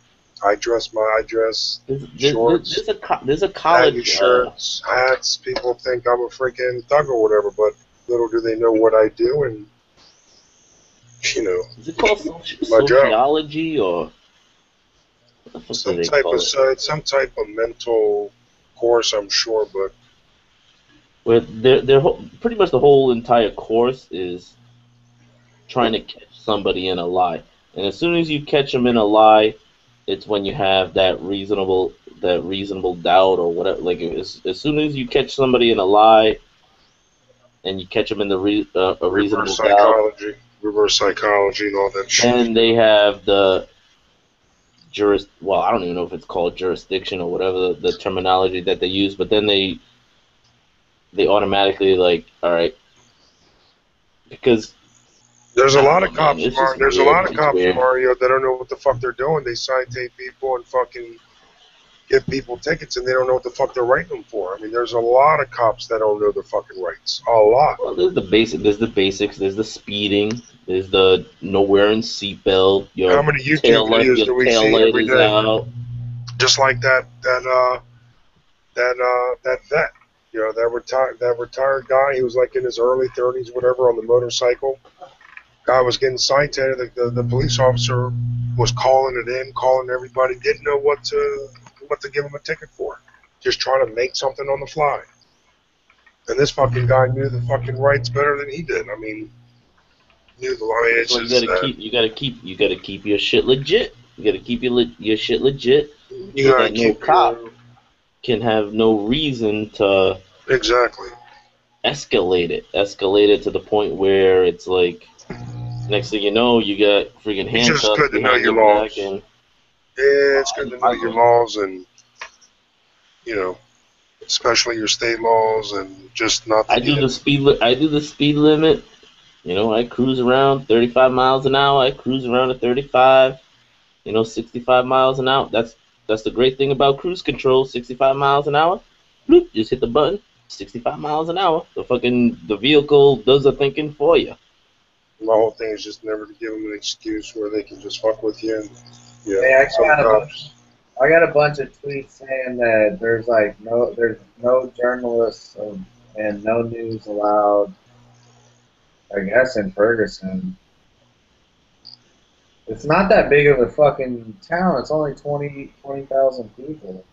I dress shorts. There's a college shirts, hats. People think I'm a freaking thug or whatever, but little do they know what I do, and you know. Is it called sociology or? Some type of mental course, I'm sure, but their pretty much the whole entire course is trying to catch somebody in a lie, and as soon as you catch them in a lie, it's when you have that reasonable doubt or whatever. Like as soon as you catch somebody in a lie, and you catch them in the reasonable doubt, reverse psychology, and all that shit. And they have the I don't even know if it's called jurisdiction or whatever the terminology that they use, but then they automatically like, all right, because there's a lot of cops, Mario, that don't know what the fuck they're doing. They citate people and fucking give people tickets, and they don't know what the fuck they're writing them for. I mean, there's a lot of cops that don't know their fucking rights. A lot. Well, there's the basics. There's the speeding. There's the no wearing seatbelt. How many YouTube videos do we see every day? Out. Just like that vet, you know, that retired guy. He was like in his early 30s, whatever, on the motorcycle. Guy was getting cited. The police officer was calling everybody. Didn't know what to give him a ticket for. Just trying to make something on the fly. And this fucking guy knew the fucking rights better than he did. I mean, knew the line. So you gotta keep your shit legit. You gotta keep your shit legit. You gotta keep no cop can have no reason to escalate it to the point where it's like next thing you know you got freaking handcuffs. It's just good to know your laws. It's good to know your laws, and you know, especially your state laws, and just not. I do the speed limit. You know, I cruise around 35 miles an hour. I cruise around at 35. 65 miles an hour. That's the great thing about cruise control. 65 miles an hour. Bloop, just hit the button. 65 miles an hour. The vehicle does the thinking for you. My whole thing is just never to give them an excuse where they can just fuck with you. And, I I got a bunch of tweets saying that there's no journalists and no news allowed. I guess in Ferguson, it's not that big of a fucking town. It's only 20,000 people.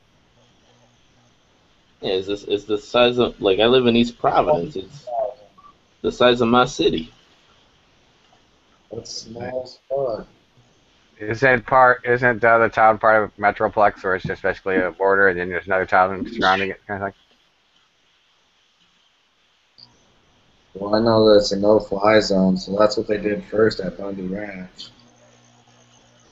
Yeah, it's the size of, like, I live in East Providence. It's the size of my city. That's small as fuck. Isn't the town part of Metroplex, or it's just basically a border, and then there's another town surrounding it, kind of thing? Well, I know that it's a no-fly zone, so that's what they did first at Bundy Ranch.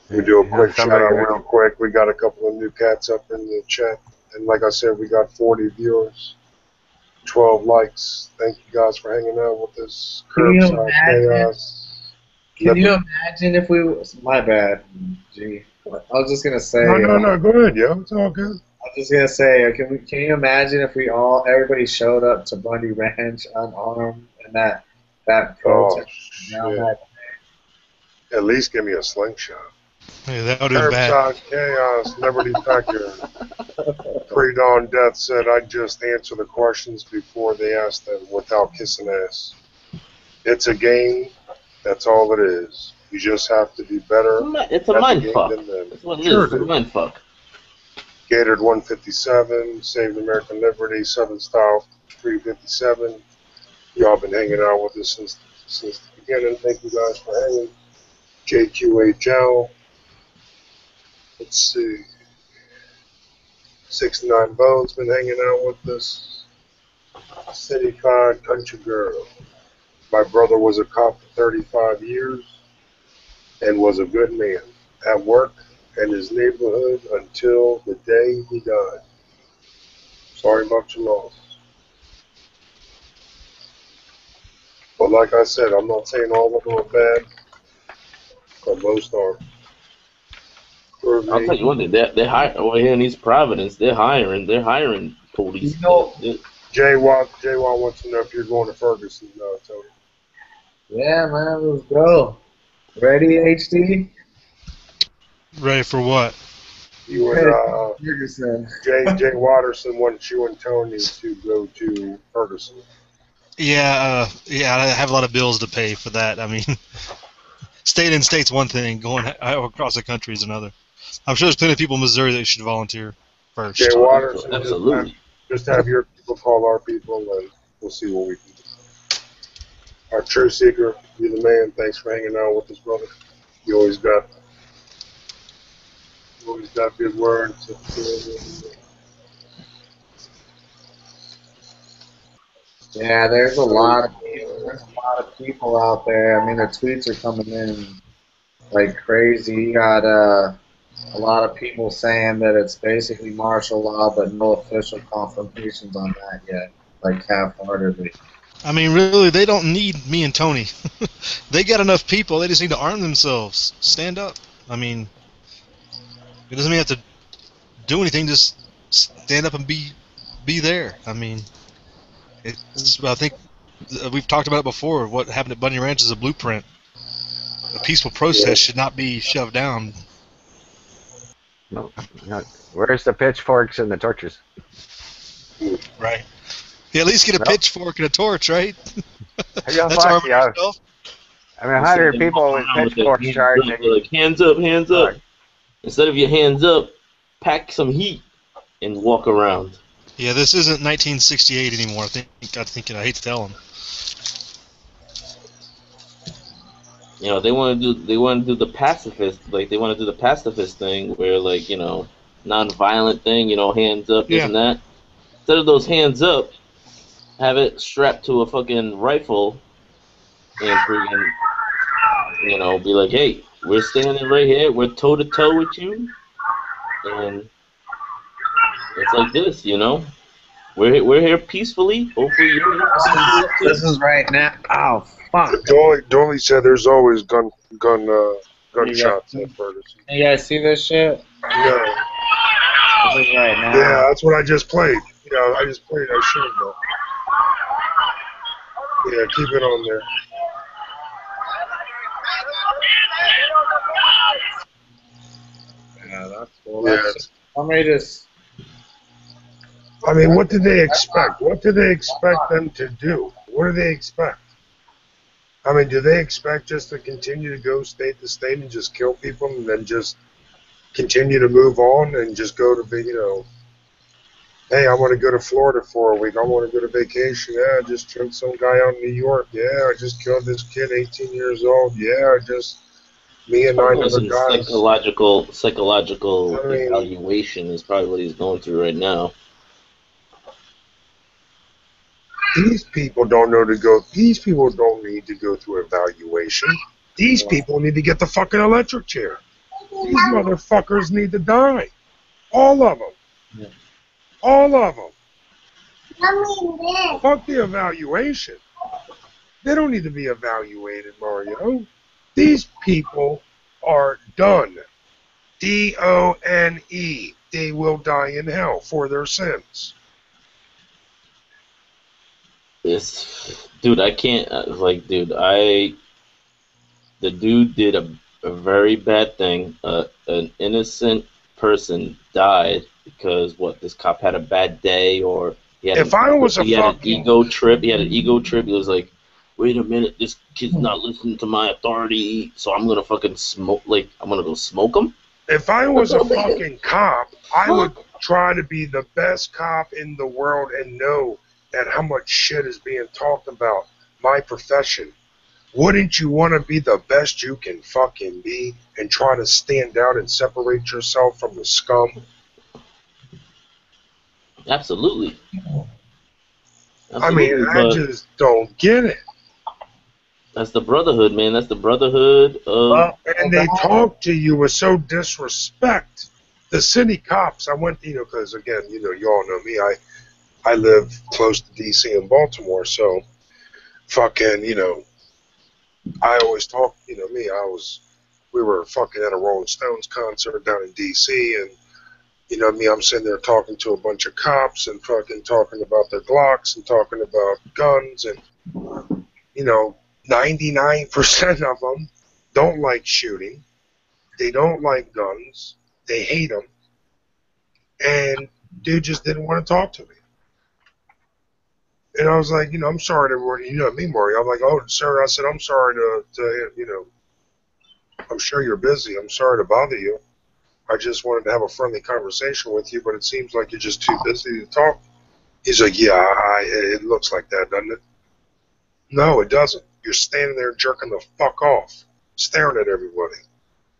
We do a quick shout Somebody out gonna- real quick. We got a couple of new cats up in the chat. And like I said, we got 40 viewers, 12 likes. Thank you guys for hanging out with us. Can you Curbside imagine? Chaos. Can you imagine if we? My bad. Gee, I was just gonna say. No. Go ahead, yo. It's all good. I was just gonna say. Can you imagine if everybody showed up to Bundy Ranch unarmed and that Oh, protest down shit. that? At least give me a slingshot. Yeah, that would have been bad. Curbside Chaos, Liberty Packer. Pre-dawn Death said, I'd just answer the questions before they ask them without kissing ass. It's a game. That's all it is. You just have to be better. It's a at mind the game fuck. than them. That's what it Sure is. It's a it is. mind fuck. Gatorade 157, Saved American Liberty, Southern Style 357. Y'all been hanging out with us since the beginning. Thank you guys for hanging. JQHL. Let's see. 69 Bones been hanging out with us. City Con Country Girl. My brother was a cop for 35 years and was a good man at work and his neighborhood until the day he died. Sorry about your loss. But like I said, I'm not saying all of them are bad, but most are. For I'll me, tell you one thing. They're hiring over here in East Providence. They're hiring police. You know- Jay Watt wants to know if you're going to Ferguson, Tony. Yeah, man, let's go. Ready, HD? Ready for what? You and Ferguson. Jay Watterson wants you and Tony to go to Ferguson. Yeah, I have a lot of bills to pay for that. I mean, staying in state's one thing, going across the country is another. I'm sure there's plenty of people in Missouri that should volunteer first. Jay Watterson, Absolutely. just have your people call our people, and we'll see what we can do. Our True Seeker, you're the man. Thanks for hanging out with us, brother. You always got good words. Yeah, there's a lot of people out there. I mean, the tweets are coming in like crazy. You got a lot of people saying that it's basically martial law, but no official confirmations on that yet, like half-heartedly. I mean, really, they don't need me and Tony. They got enough people. They just need to arm themselves. Stand up. I mean, it doesn't mean you have to do anything. Just stand up and be there. I mean, I think we've talked about it before. What happened at Bundy Ranch is a blueprint. A peaceful protest should not be shoved down. No. Where's the pitchforks and the torches? Right. You at least get a pitchfork and a torch, right? Yeah, That's fuck, arming yeah. yourself. I mean, 100 people with pitchforks charging. Like, hands up, hands up. Instead of your hands up, pack some heat and walk around. Yeah, this isn't 1968 anymore. I think I hate to tell them. You know, they want to do the pacifist, like they want to do the pacifist thing where, like, you know, non-violent thing, you know, hands up, this and that. Instead of those hands up, have it strapped to a fucking rifle and freaking, you know, be like, hey, we're standing right here, we're toe to toe with you, and it's like this, you know. We're here peacefully. Hopefully you're here peacefully too. This is right now. Oh, fuck. Dolly said there's always gunshots at Ferguson. You guys see this shit? Yeah. This is right now. Yeah, that's what I just played. Yeah, I just played that shit though. Yeah, keep it on there. Yeah, That's cool. Yeah. That's, let me just. I mean, what did they expect? What do they expect them to do? What do they expect? I mean, do they expect just to continue to go state to state and just kill people and then just continue to move on and just go to be, hey, I want to go to Florida for a week. I want to go to vacation. Yeah, I just killed some guy out in New York. Yeah, I just killed this kid, 18 years old. Yeah, me and 9 other guys. Psychological I mean, evaluation is probably what he's going through right now. These people don't know to go. These people don't need to go through evaluation. These people need to get the fucking electric chair. These motherfuckers need to die. All of them. Yeah. All of them. Fuck the evaluation. They don't need to be evaluated, Mario. These people are done. D-O-N-E. They will die in hell for their sins. Dude, I can't, the dude did a very bad thing. An innocent person died because, this cop had a bad day, or he had an ego trip. He had an ego trip. He was like, wait a minute, this kid's not listening to my authority, so I'm going to fucking smoke, I'm going to go smoke him? If I was a fucking cop, I would try to be the best cop in the world and know that how much shit is being talked about my profession. Wouldn't you want to be the best you can fucking be and try to stand out and separate yourself from the scum? Absolutely. I mean, I just don't get it. That's the brotherhood, man. That's the brotherhood of... and they talk to you with so disrespect. The city cops, I went, because again, you all know me, I live close to D.C. and Baltimore, so fucking, I always talk, me, we were fucking at a Rolling Stones concert down in D.C., and, me, I'm sitting there talking to a bunch of cops and fucking talking about their Glocks and talking about guns, and, 99% of them don't like shooting. They don't like guns. They hate them. And dude just didn't want to talk to me. And I was like, I'm sorry to, me, Mario. I'm like, oh, sir, I said, I'm sorry to, I'm sure you're busy. I'm sorry to bother you. I just wanted to have a friendly conversation with you, but it seems like you're just too busy to talk. He's like, yeah, it looks like that, doesn't it? No, it doesn't. You're standing there jerking the fuck off, staring at everybody,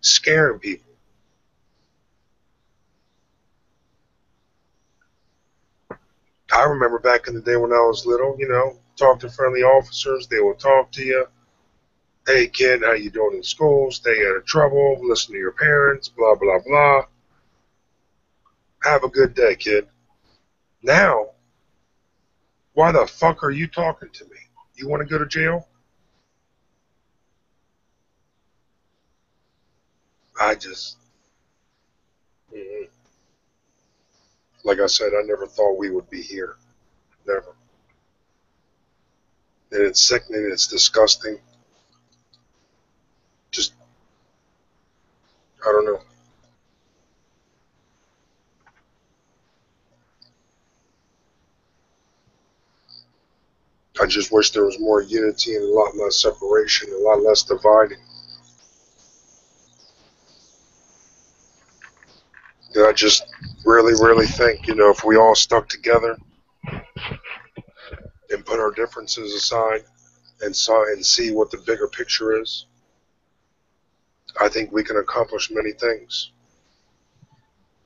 scaring people. I remember back in the day when I was little, talk to friendly officers. They will talk to you. Hey, kid, how you doing in school? Stay out of trouble. Listen to your parents, blah, blah, blah. Have a good day, kid. Now, why the fuck are you talking to me? You want to go to jail? Like I said, I never thought we would be here. Never. And it's sickening, it's disgusting. Just, I don't know. I just wish there was more unity and a lot less separation, a lot less dividing. And I just really, really think, if we all stuck together and put our differences aside and see what the bigger picture is, I think we can accomplish many things.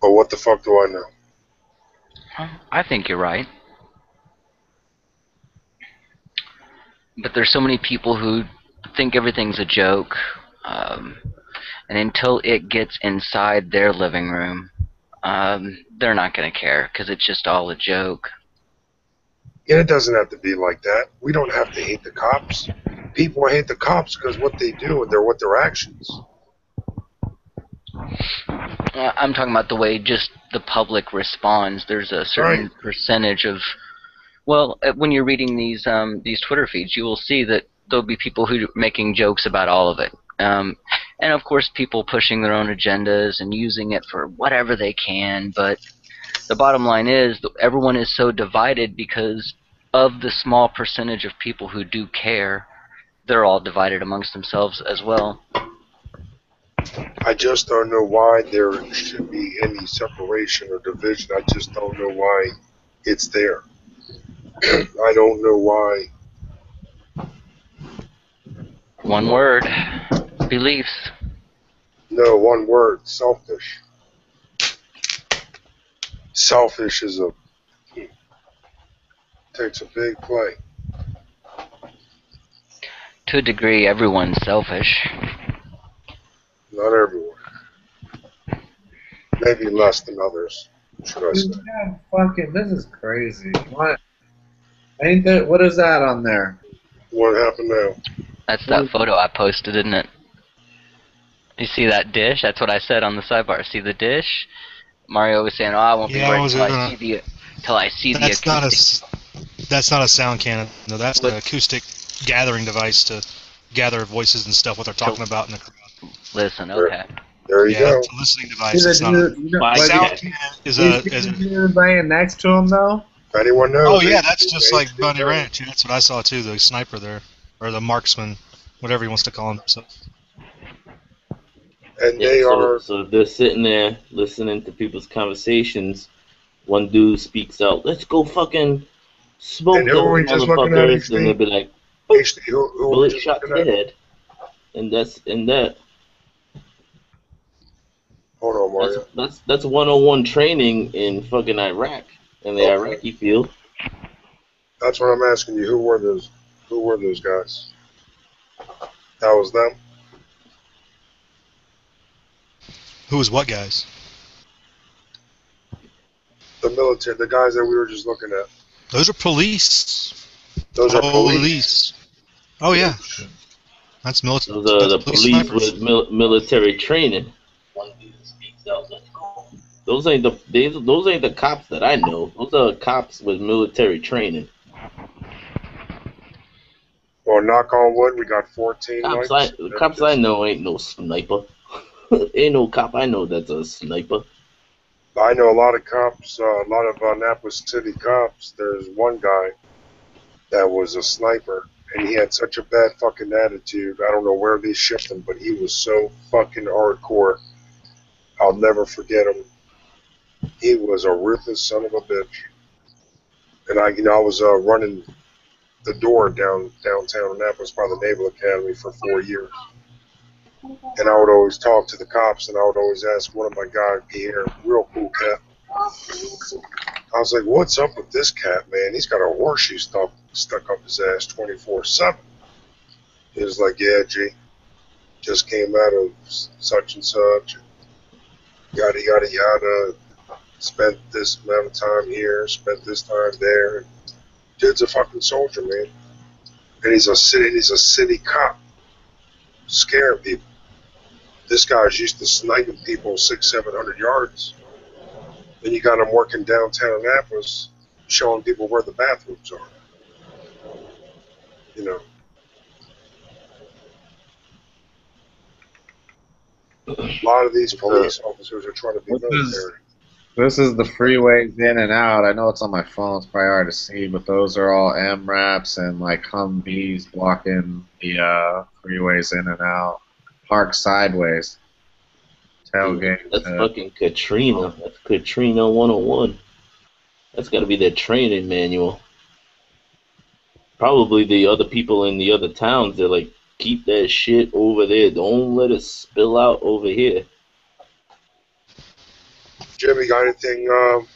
But what the fuck do I know? I think you're right. But there's so many people who think everything's a joke, and until it gets inside their living room, they're not going to care because it's just all a joke. And it doesn't have to be like that. We don't have to hate the cops. People hate the cops because what they do and what their actions. I'm talking about the way just the public responds. There's a certain percentage of... Well, when you're reading these Twitter feeds, you will see that there'll be people who are making jokes about all of it. And And of course, people pushing their own agendas and using it for whatever they can. But the bottom line is that everyone is so divided because of the small percentage of people who do care. They're all divided amongst themselves as well. I just don't know why there should be any separation or division. I just don't know why it's there. I don't know why. One word. Beliefs. No, one word, selfish. Selfish takes a big play. To a degree, everyone's selfish. Not everyone. Maybe less than others, should I say. Yeah, fucking, this is crazy. What? Ain't that? What is that on there? What happened now? That's that photo I posted, isn't it? You see that dish? That's what I said on the sidebar. See the dish? Mario was saying, "Oh, I won't be ready till I see the acoustic." That's not a sound cannon. No, that's an acoustic gathering device to gather voices and stuff what they're talking about in the crowd. Listen, okay. There you go. It's a listening device. It's not a sound cannon. Is laying next to him though? If anyone knows. Oh yeah, that's just like Bunny Ranch. Yeah, that's what I saw too. The sniper there, or the marksman, whatever he wants to call himself. And they are. So they're sitting there listening to people's conversations. One dude speaks out, "Let's go fucking smoke those motherfuckers," and they'll be like, "Bullet shot to the head," and that. Hold on, Mario. That's 101 training in fucking Iraq, in the Iraqi field. That's what I'm asking you. Who were those guys? That was them? Who was what guys? The military, the guys that we were just looking at. Those are police. Those are police. Oh yeah, that's military. Those are the police with military training. Those ain't the cops that I know. Those are cops with military training. Well, knock on wood, we got 14. The cops I know ain't no sniper. Ain't no cop I know that's a sniper. I know a lot of cops, a lot of Annapolis City cops. There's one guy that was a sniper, and he had such a bad fucking attitude. I don't know where they shipped him, but he was so fucking hardcore. I'll never forget him. He was a ruthless son of a bitch. And I was running the door downtown Annapolis by the Naval Academy for 4 years. And I would always talk to the cops, and I would always ask one of my guys, Pierre, real cool cat. I was like, "What's up with this cat, man? He's got a horseshoe stuck up his ass 24/7." He was like, "Yeah, G, just came out of such and such, yada yada yada. Spent this amount of time here, spent this time there." Dude's a fucking soldier, man, and he's a city cop, scaring people. This guy's used to sniping people 600-700 yards. Then you got him working downtown Annapolis, showing people where the bathrooms are. You know. A lot of these police officers are trying to be military. This is the freeways in and out. I know it's on my phone. It's probably hard to see, but those are all MRAPs and like Humvees blocking the freeways in and out. Park sideways. Tailgate. That's fucking Katrina. That's Katrina 101. That's got to be their training manual. Probably the other people in the other towns, they're like, keep that shit over there. Don't let it spill out over here. Jimmy, got anything?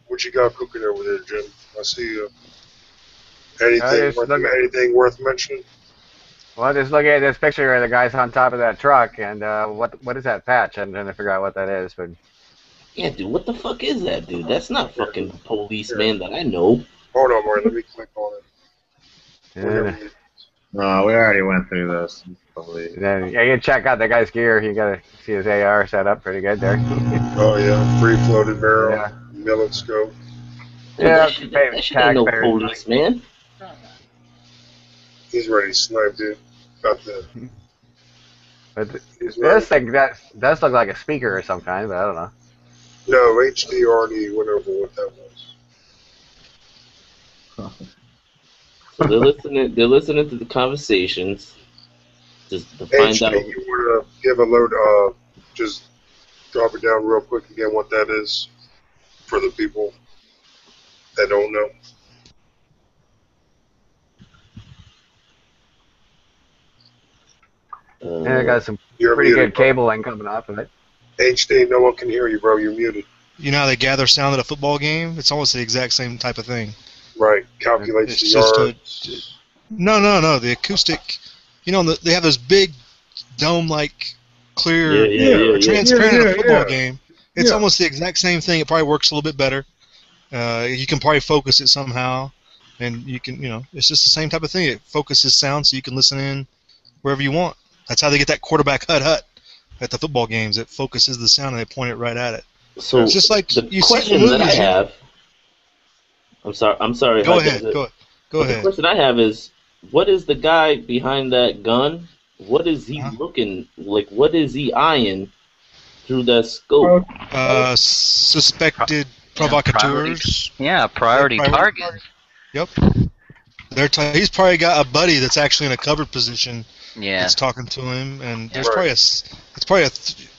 What you got cooking over there, Jim? I see you. Anything worth mentioning? Well, just looking at this picture of the guys on top of that truck, and what is that patch? I'm trying to figure out what that is. But yeah, dude, what the fuck is that, dude? That's not fucking policeman that I know. Hold on, Mark. Let me click on it. Yeah. No, we already went through this. Then, yeah, you check out the guy's gear. You gotta see his AR set up pretty good there. Oh yeah, free floated barrel, millet scope. Yeah, that shit ain't no police, man. He's ready to snipe, dude. Got the But He's right. this thing does look like a speaker or some kind, but I don't know. No, HD already went over what that was. So they're listening. They're listening to the conversations just to find HD, out. you want to give a load? Just drop it down real quick again. What that is for the people that don't know. And I got some You're pretty muted, good cabling coming off of it. HD, no one can hear you, bro. You're muted. You know how they gather sound at a football game? It's almost the exact same type of thing. Right. Calculates It's the just yards. No. The acoustic, you know, they have those big dome-like clear, Yeah. transparent football yeah. game. It's Yeah. almost the exact same thing. It probably works a little bit better. You can probably focus it somehow, and you can, it's just the same type of thing. It focuses sound so you can listen in wherever you want. That's how they get that quarterback hut at the football games. It focuses the sound and they point it right at it. So It's just like the you see question in the that I movies. have. I'm sorry. Go Hudson, ahead. but Go the ahead. question I have is, what is the guy behind that gun? What is he Uh-huh. looking like? What is he eyeing through that scope? Suspected provocateurs. Priority targets. Yep. He's probably got a buddy that's actually in a covered position Yeah. that's talking to him, and there's Right. probably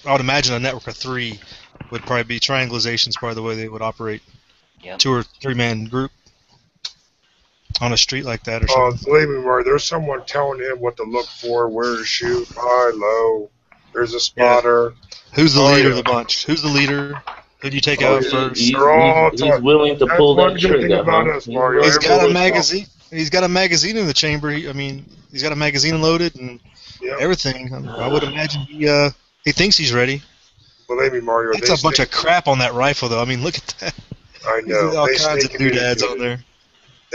I would imagine a network of 3 would probably be triangulation's probably the way they would operate. Yep. 2 or 3 man group on a street like that or something. Believe me, Mark, there's someone telling him what to look for, where to shoot, high, low. There's a spotter. Who's the Oh, leader yeah. of the bunch? Who's the leader? Who do you take Oh, out yeah. first? He's talking. willing to That's pull one that good thing trigger. about Huh? us, Mario. He's got a Everyone's magazine. He's got a magazine in the chamber. He's got a magazine loaded and Yep. everything. I would imagine he thinks he's ready. Believe me, Mario. That's a bunch of crap on that rifle, though. I mean, look at that. I know. All They kinds stay of doodads on communicated. there.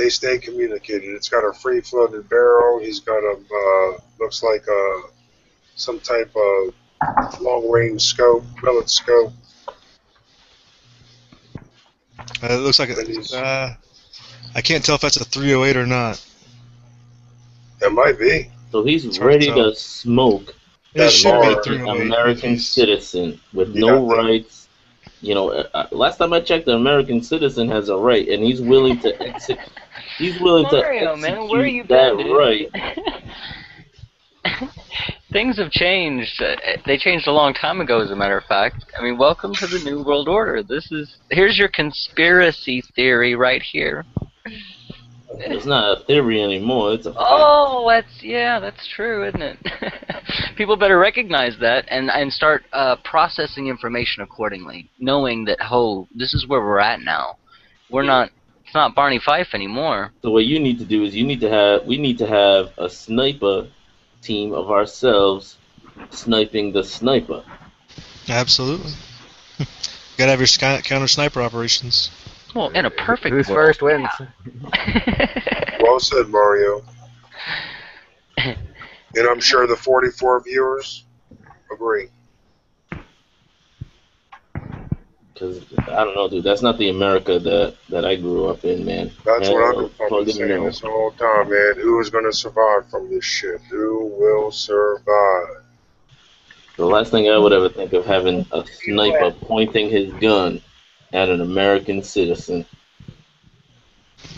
They stay communicated. It's got a free-floated barrel. He's got a looks like some type of long-range scope, pellet scope. It looks like I can't tell if that's a 308 or not. It might be. So he's It's hard ready to tell. to smoke It That should be a bar- 308. American He's- citizen with You no got that. rights. Last time I checked, the American citizen has a right, and he's willing to execute. He's willing Mario, to man, where you execute that been, dude? right. Things have changed. They changed a long time ago, as a matter of fact. I mean, welcome to the New World Order. Here's your conspiracy theory right here. It's not a theory anymore. It's a fact. Oh, that's true, isn't it? People better recognize that and start processing information accordingly, knowing that this is where we're at now. It's not Barney Fife anymore. So what you need to do is we need to have a sniper team of ourselves sniping the sniper. Absolutely. Gotta have your counter sniper operations. Well, in a perfect Who's world. first wins? Well said, Mario. And I'm sure the 44 viewers agree. Because I don't know, dude. That's not the America that I grew up in, man. That's what I've been Hell, fucking saying no. this whole time, man. Who is going to survive from this shit? Who will survive? The last thing I would ever think of having a sniper pointing his gun at an American citizen.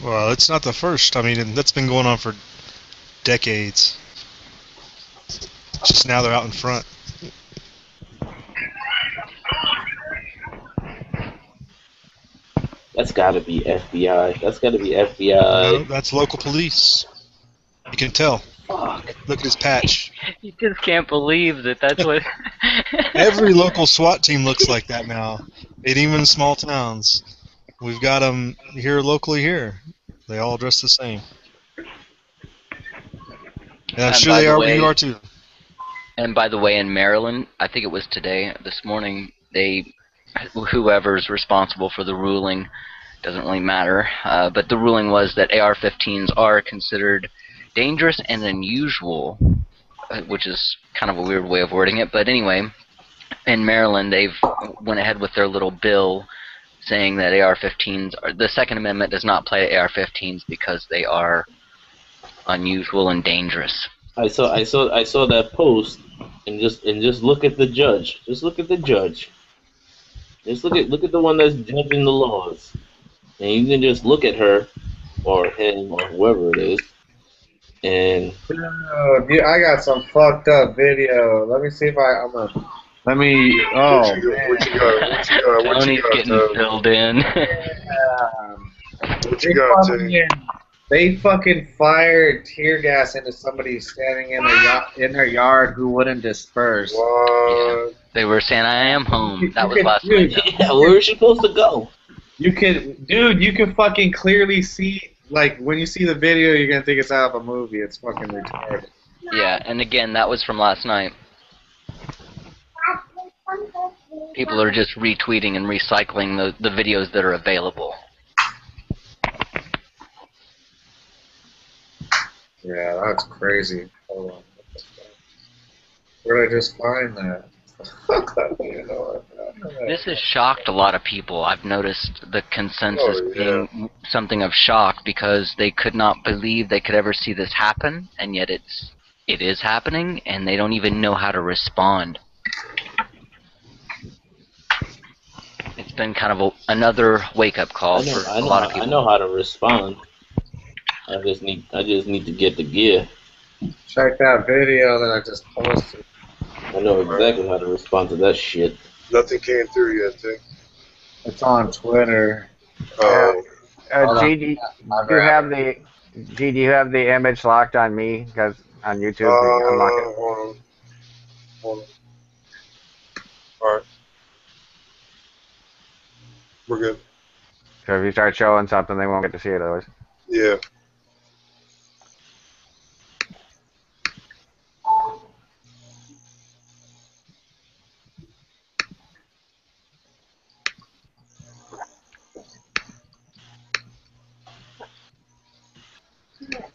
Well, it's not the first. I mean, that's been going on for decades. Just now they're out in front. That's got to be FBI. That's got to be FBI. No, that's local police. You can tell. Fuck. Look at his patch. You just can't believe that's what. Every local SWAT team looks like that now. And even small towns. We've got them here locally here. They all dress the same. And I'm And sure by they the are way- where you are too. And by the way, in Maryland, I think it was this morning, whoever's responsible for the ruling, doesn't really matter, but the ruling was that AR-15s are considered dangerous and unusual, which is kind of a weird way of wording it. But anyway, in Maryland, they've went ahead with their little bill saying that AR-15s, the Second Amendment does not apply to AR-15s because they are unusual and dangerous. I saw that post, and just look at the judge. Just look at the judge. Just look at the one that's judging the laws, and you can just look at her or him or whoever it is, and Dude, I got some fucked up video. Let me see if I'm gonna. Let me. Oh, What you got? What you got? What you Tony's got? getting filled in. What you got, Tay? They fucking fired tear gas into somebody standing in their yard who wouldn't disperse. What? They were saying, "I am home." That was You last can- night. yeah, where is she supposed to go? You can fucking clearly see. Like when you see the video, you're gonna think it's out of a movie. It's fucking retarded. Yeah, and again, that was from last night. People are just retweeting and recycling the videos that are available. Yeah, that's crazy. Hold on. Where did I just find that? You know what? This has shocked a lot of people. I've noticed the consensus Oh, yeah. being something of shock because they could not believe they could ever see this happen, and yet it is happening, and they don't even know how to respond. It's been kind of another wake-up call for a lot of people. I know how to respond. I just need to get the gear. Check that video that I just posted. I know exactly how to respond to that shit. Nothing came through yet, Tay. It's on Twitter. Oh, G, do you have the image locked on me? Because on YouTube, they unlock it. hold on. All right. We're good. So if you start showing something, they won't get to see it otherwise. Yeah.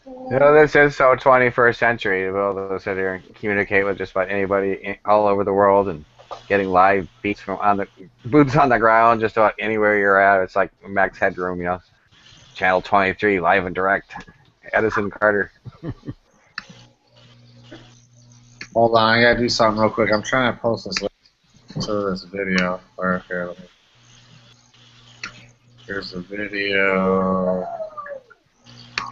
You know, this is so 21st century to be able to sit here and communicate with just about anybody all over the world and getting live beats from boots on the ground just about anywhere you're at. It's like Max Headroom, you know. Channel 23, live and direct. Edison Carter. Hold on, I gotta do something real quick. I'm trying to post this link to this video. Or here, let me. Here's the video.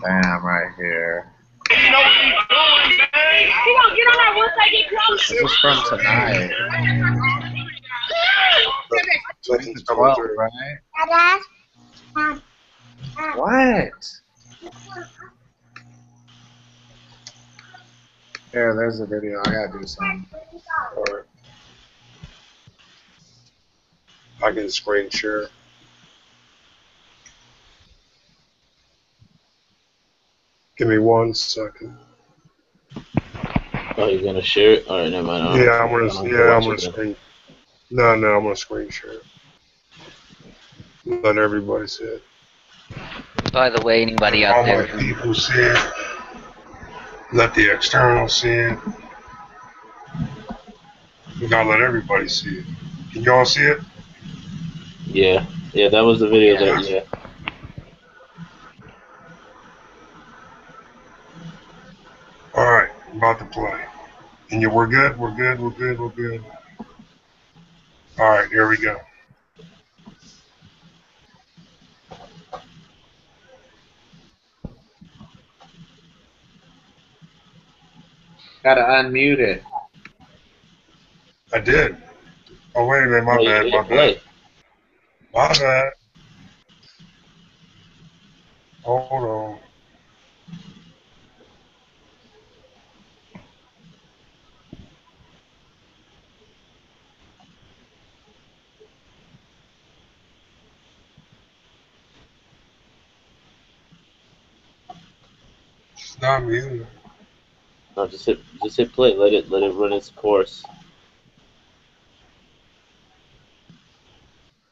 Bam, right here. You know what he's doing, man. He gonna get on that once I get close. This is from tonight. Nothing's coming 12, through. right? What? Here, there's the video. I gotta do something. All right. I can screen share. Give me 1 second. Oh, you're gonna share it? All right, never mind. Yeah, I'm gonna screen. No, I'm gonna screen share it. Let everybody see it. By the way, anybody out All there my people see it. Let the external see it. We gotta let everybody see it. Can y'all see it? Yeah, that was the video. Yeah. All right, I'm about to play. And we're good. We're good. All right, here we go. Gotta unmute it. I did. Oh, wait a minute. My Oh, you bad. didn't My play. bad. My bad. Hold on. It's not muted. No, just hit play. Let it run its course.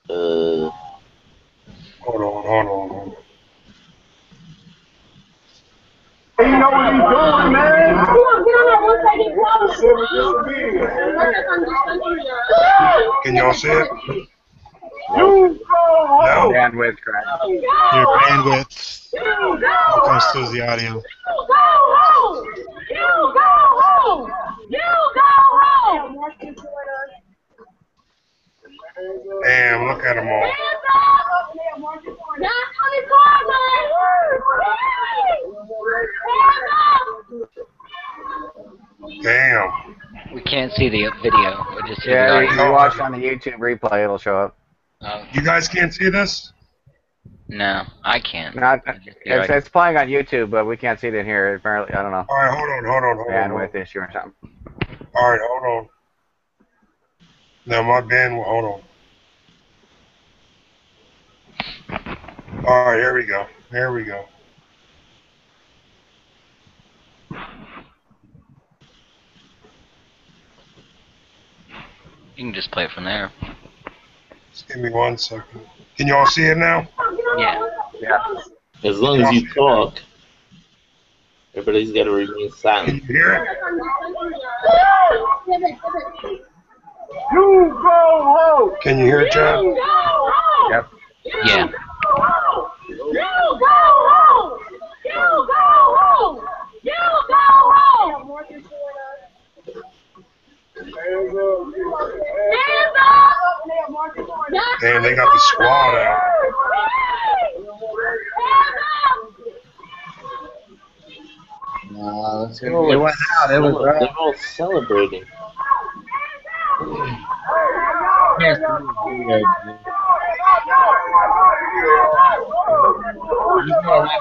Hold on. You know what he's doing, man. He gonna get on that once I get close. Can y'all see it? You go home. Bandwidth crash. Your bandwidth You go all comes home. through the audio. You go home. You go home. You go home. Damn, look at them all. Damn. We can't see the video. We just see the Yeah, audio. you watch on the YouTube replay, it'll show up. You guys can't see this? No, I can't. Not, I just see audio. it's playing on YouTube, but we can't see it in here. Apparently, I don't know. All right, hold on. Bandwidth issue or something. All right, hold on. No, my bandwidth, hold on. All right, here we go. Here we go. You can just play it from there. Just give me 1 second. Can you all see it now? Yeah. Yeah. As long as you talk, everybody's got to remain Can silent. you hear it? You go home. Can you hear it, Chad? Yep. Yeah. You go home. You go home. You go home. Damn, they got the squad out. No, it went out. It was They're right. all celebrating. Yes,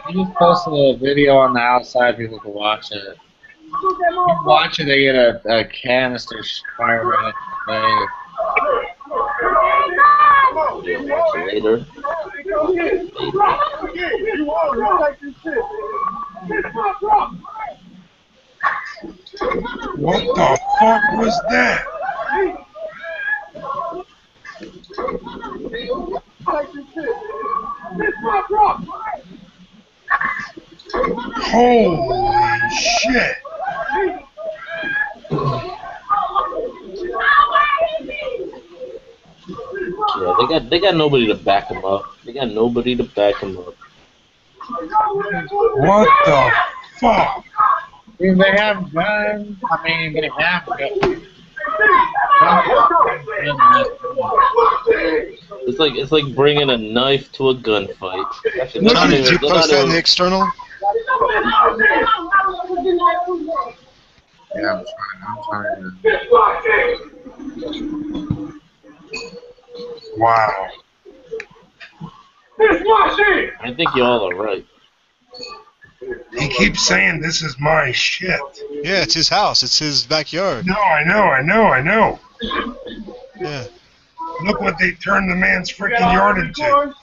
you just posted a video on the outside. People can watch it. You watch it, they get a canister fired right at the You'll watch it later. What the fuck was that? Holy shit. Yeah, they got nobody to back them up. They got nobody to back them up. What the fuck? If they have guns, I mean, they have guns. It's like bringing a knife to a gunfight. Actually, Johnny, did you post that in the external? Yeah, I'm trying to. Wow. I think y'all are right. He keeps saying this is my shit. Yeah, it's his house. It's his backyard. No, I know. Yeah. Look what they turned the man's freaking yard into.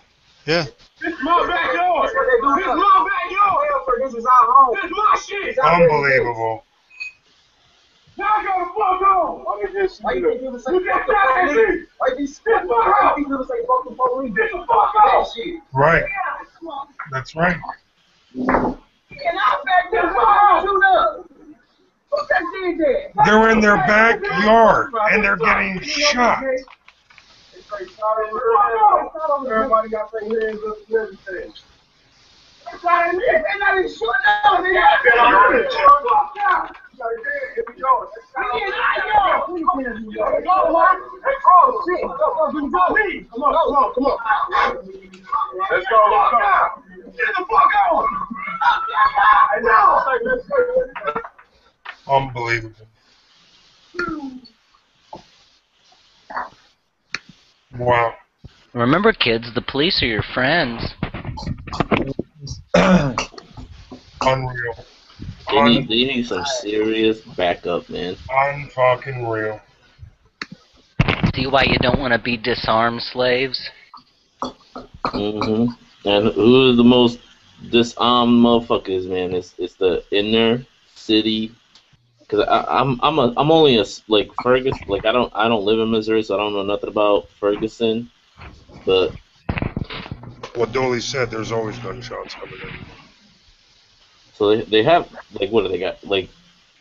Yeah. This is my backyard. This is my backyard. This is our home. This is my shit. Unbelievable. Now I gotta fuck on. Why you do the same? Why you do the same fucking police? Get the fuck out. Right. That's right. And I back this house. Shoot up. Fuck that DJ. They're in their backyard and they're getting shot. Everybody got their hands up and everything. They're not even shooting up. They're not even shooting up. Come on. Let's go. Get the fuck out. Unbelievable. Wow. Remember, kids, the police are your friends. Unreal. They need some serious backup, man. Unfucking real. See why you don't want to be disarmed slaves? And who are the most disarmed motherfuckers, man? It's the inner city. Cause I'm only a like Ferguson. Like I don't live in Missouri, so I don't know nothing about Ferguson. But What Dooley said, there's always gunshots coming in. so they have like what do they got? Like,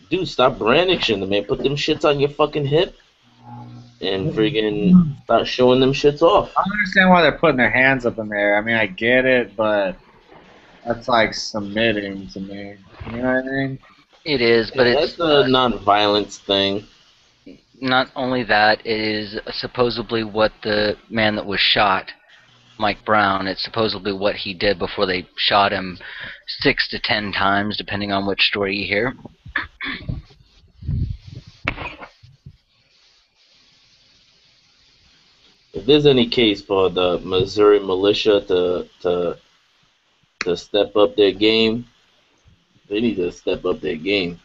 dude, stop brandishing them, man. Put them shits on your fucking hip. And friggin' start showing them shits off. I don't understand why they're putting their hands up in there. I mean, I get it, but that's like submitting to me. You know what I mean? It is, but That's it's the non-violence thing. not only that, it is supposedly what the man that was shot, Mike Brown, it's supposedly what he did before they shot him 6 to 10 times, depending on which story you hear. If there's any case for the Missouri militia to step up their game, they need to step up their game.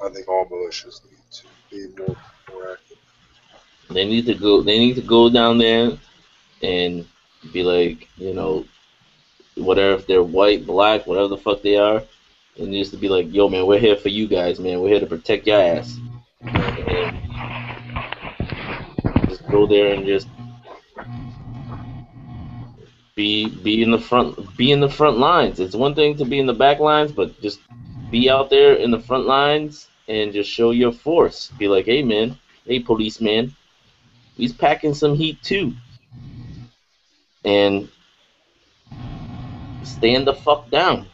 I think all militias need to be more active. They need to go. They need to go down there and be like, you know, whatever, if they're white, black, whatever the fuck they are, it needs to be like, yo, man, we're here for you guys, man. We're here to protect your ass. And just go there and just be in the front lines. It's one thing to be in the back lines, but just be out there in the front lines and just show your force. Be like, hey, man, hey, policeman, he's packing some heat too. And stand the fuck down.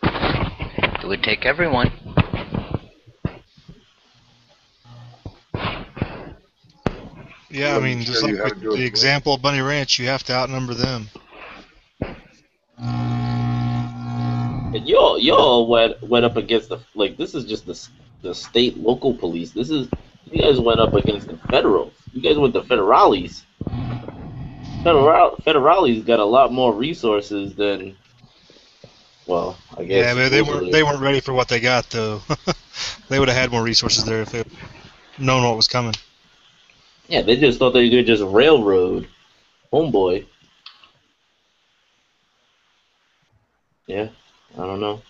It would take everyone. Yeah, I mean, just like with the example of Bunny Ranch, you have to outnumber them. And y'all went up against this is just the state local police. You guys went up against the federals. You guys went to federales. Federales got a lot more resources than, well, I guess. Yeah, but they weren't ready for what they got though. They would have had more resources there if they had known what was coming. Yeah, they just thought they could just railroad homeboy. Yeah, I don't know.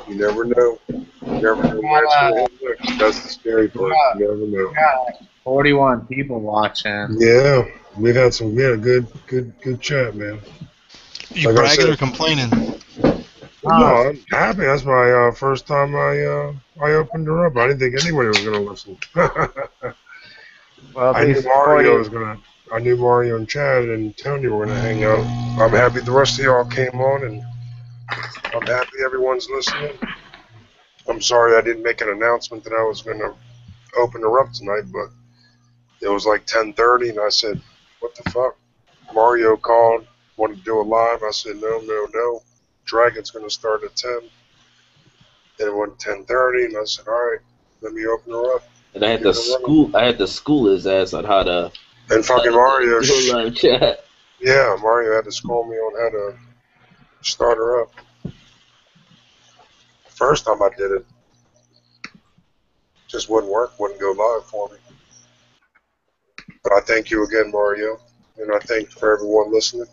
You never know. You never know where it's going to hit next. That's the scary part. You never know. We got 41 people watching. Yeah, we had a good chat, man. You Like I bragging said- or complaining? No, I'm happy. That's my first time I opened her up. I didn't think anybody was gonna listen. Well, I knew these Mario 40 was gonna. I knew Mario and Chad and Tony were gonna hang out. I'm happy the rest of y'all came on, and I'm happy everyone's listening. I'm sorry I didn't make an announcement that I was gonna open her up tonight, but it was like 10:30, and I said, "What the fuck?" Mario called, wanted to do a live. I said, "No. Dragon's gonna start at 10." Then it went 10:30, and I said, "All right, let me open her up." And I had to school his ass on how to. And fucking Mario, do a live chat. yeah, Mario had to school me on how to start her up. First time I did it, just wouldn't work, wouldn't go live for me. But I thank you again, Mario, and I thank for everyone listening.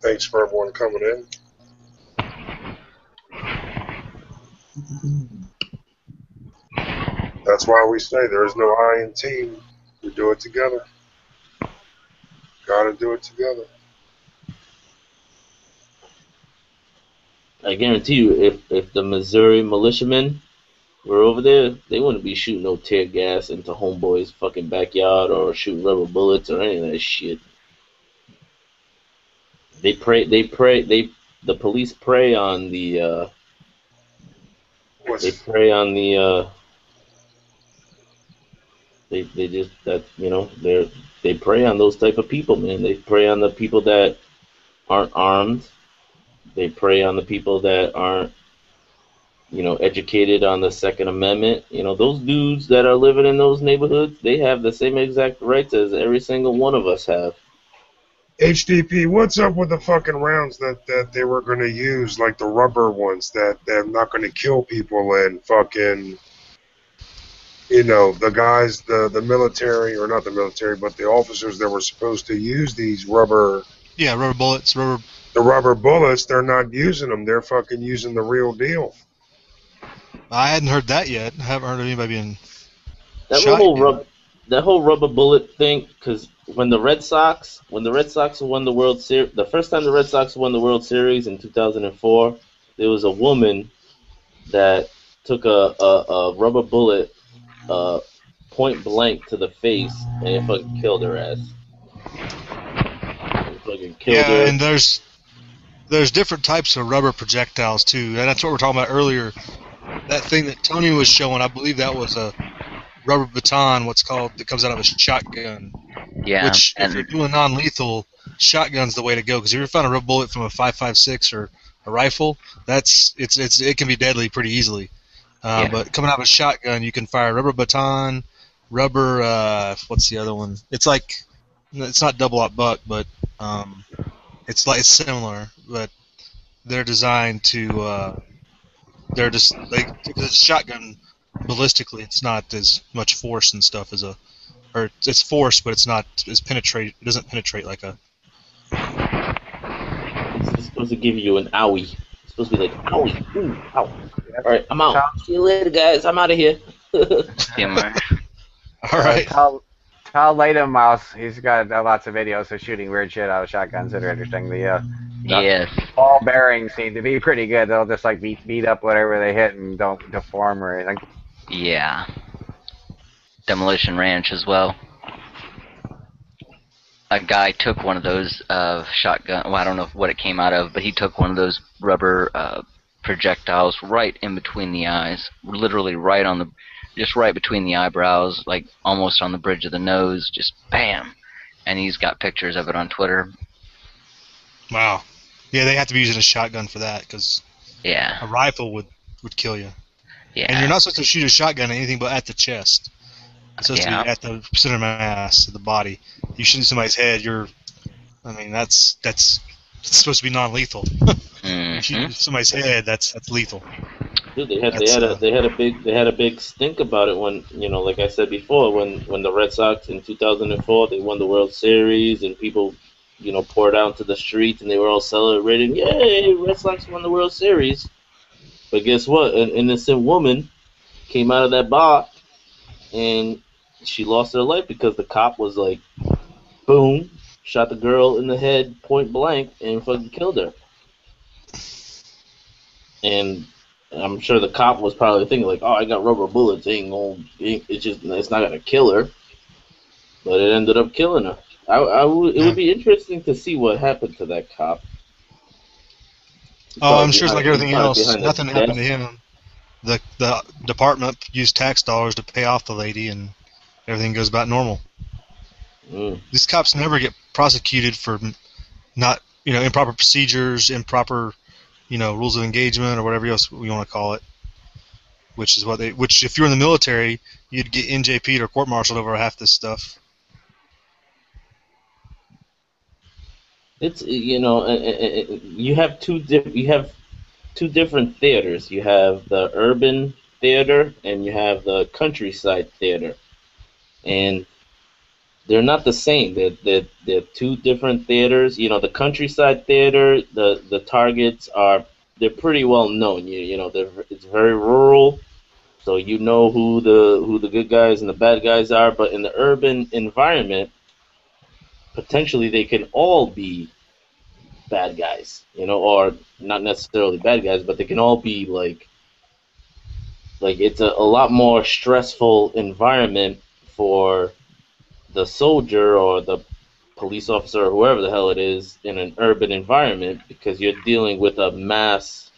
Thanks for everyone coming in. That's why we say there is no I in team. We do it together. Gotta do it together. I guarantee you, if the Missouri militiamen were over there, they wouldn't be shooting no tear gas into homeboy's fucking backyard or shooting rubber bullets or any of that shit. The police prey on the, they prey on the, they just, that, you know, they prey on those type of people, man. They prey on the people that aren't armed. They prey on the people that aren't, you know, educated on the Second Amendment. You know, those dudes that are living in those neighborhoods, they have the same exact rights as every single one of us have. HDP, what's up with the fucking rounds that they were going to use, like the rubber ones that they're not going to kill people and fucking, you know, the guys, the military, or not the military, but the officers that were supposed to use these rubber... Yeah, rubber bullets, The rubber bullets, they're not using them. They're fucking using the real deal. I hadn't heard that yet. I haven't heard of anybody being That shot yet. That whole rubber bullet thing, because when the Red Sox won the World Series, the first time the Red Sox won the World Series in 2004, there was a woman that took a rubber bullet point blank to the face, and it fucking killed her ass. fucking killed Yeah, her. and there's different types of rubber projectiles too, and that's what we were talking about earlier. That thing that Tony was showing, I believe that was a rubber baton, what's called, that comes out of a shotgun. Yeah, Which, if and you're doing non-lethal, shotgun's the way to go. Because if you're find a rubber bullet from a 5.56 or a rifle, it can be deadly pretty easily. Yeah. But coming out of a shotgun, you can fire rubber baton, rubber. What's the other one? It's not double-aught buck, but it's similar. But they're designed to. Because it's shotgun ballistically, it's not as much force and stuff as it's force, but it's not as penetrate. It doesn't penetrate like a. It's supposed to give you an owie. It's supposed to be like owie, ooh, ow. All right, I'm out. See you later, guys. I'm out of here. Timmer. All right. Tell Latham Mouse, he's got lots of videos of shooting weird shit out of shotguns that are interesting. The Yes. ball bearings seem to be pretty good. They'll just like beat up whatever they hit and don't deform or anything. Yeah. Demolition Ranch as well. A guy took one of those shotgun. Well, I don't know what it came out of, but he took one of those rubber projectiles right in between the eyes, literally just right between the eyebrows, like almost on the bridge of the nose. Just bam, and he's got pictures of it on Twitter. Wow. Yeah, they have to be using a shotgun for that because Yeah. a rifle would kill you. Yeah. And you're not supposed to shoot a shotgun at anything but at the chest. It's supposed to be at the center mass of the body. You shoot somebody's head, that's supposed to be non-lethal. You shoot somebody's head, that's lethal. Dude, they had a big stink about it when, like I said before, when the Red Sox in 2004 they won the World Series and people, poured out to the streets and they were all celebrating, yay, Red Sox won the World Series. But guess what? An innocent woman came out of that bar and she lost her life because the cop was like, boom, shot the girl in the head point blank and fucking killed her. And I'm sure the cop was probably thinking like, oh, I got rubber bullets, it's not gonna kill her. But it ended up killing her. It would be interesting to see what happened to that cop. Oh, I'm sure it's like everything else. Nothing happened to him. The department used tax dollars to pay off the lady, and everything goes about normal. These cops never get prosecuted for not, improper procedures, improper, rules of engagement, or whatever else we want to call it. Which if you're in the military, you'd get NJP'd or court-martialed over half this stuff. It's you have two different theaters. You have the urban theater and you have the countryside theater, and they're not the same. They're two different theaters. The countryside theater, the targets they're pretty well known. It's very rural, so you know who the good guys and the bad guys are. But in the urban environment, potentially they can all be bad guys, or not necessarily bad guys, but they can all be like it's a lot more stressful environment for the soldier or the police officer or whoever the hell it is in an urban environment, because you're dealing with a mass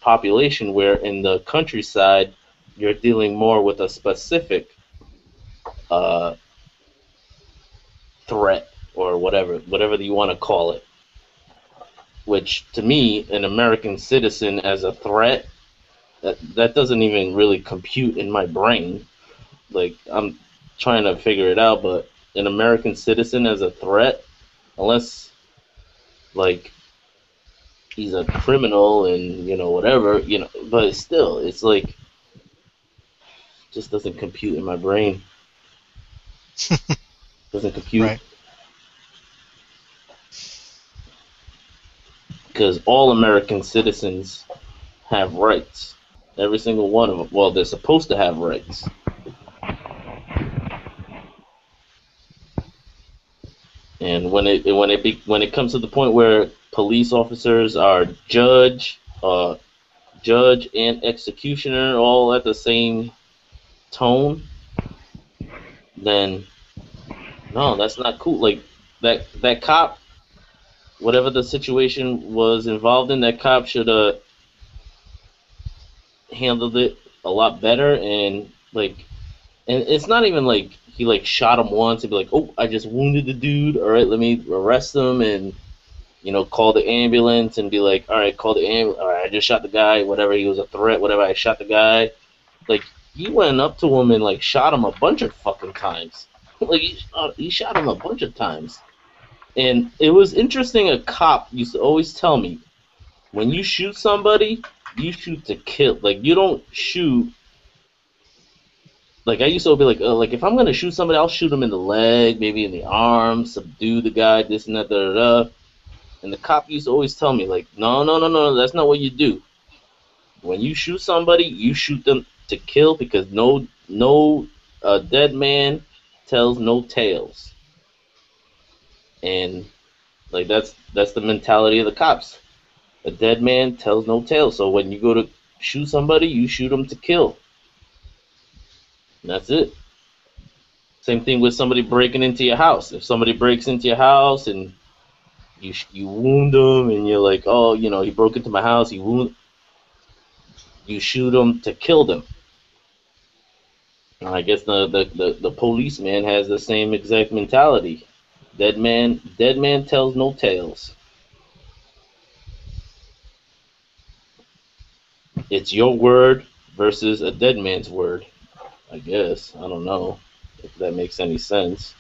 population, where in the countryside you're dealing more with a specific threat or whatever you want to call it, which to me, an American citizen as a threat, that doesn't even really compute in my brain. Like, I'm trying to figure it out, but an American citizen as a threat, unless like he's a criminal and whatever, but still, it's like just doesn't compute in my brain. Doesn't compute. Right. Because all American citizens have rights. Every single one of them. Well, they're supposed to have rights. And when it comes to the point where police officers are judge and executioner all at the same tone, then no, that's not cool. Like, that cop, whatever the situation was involved in, that cop should have handled it a lot better. And it's not even like he like shot him once and be like, oh, I just wounded the dude. All right, let me arrest him and call the ambulance and be like, all right, call the ambulance. All right, I just shot the guy. Whatever, he was a threat. Whatever, I shot the guy. Like he went up to him and like shot him a bunch of fucking times. Like he shot him a bunch of times. And it was interesting. A cop used to always tell me, when you shoot somebody, you shoot to kill. Like you don't shoot. Like I used to be like if I'm gonna shoot somebody, I'll shoot him in the leg, maybe in the arm, subdue the guy, this and that, da da da. And the cop used to always tell me like, no, that's not what you do. When you shoot somebody, you shoot them to kill, because no dead man tells no tales. And like that's the mentality of the cops. A dead man tells no tales. So when you go to shoot somebody, you shoot them to kill. And that's it. Same thing with somebody breaking into your house. If somebody breaks into your house and you wound them, and you're like, oh, he broke into my house, you shoot them to kill them. And I guess the policeman has the same exact mentality. Dead man tells no tales. It's your word versus a dead man's word, I guess. I don't know if that makes any sense.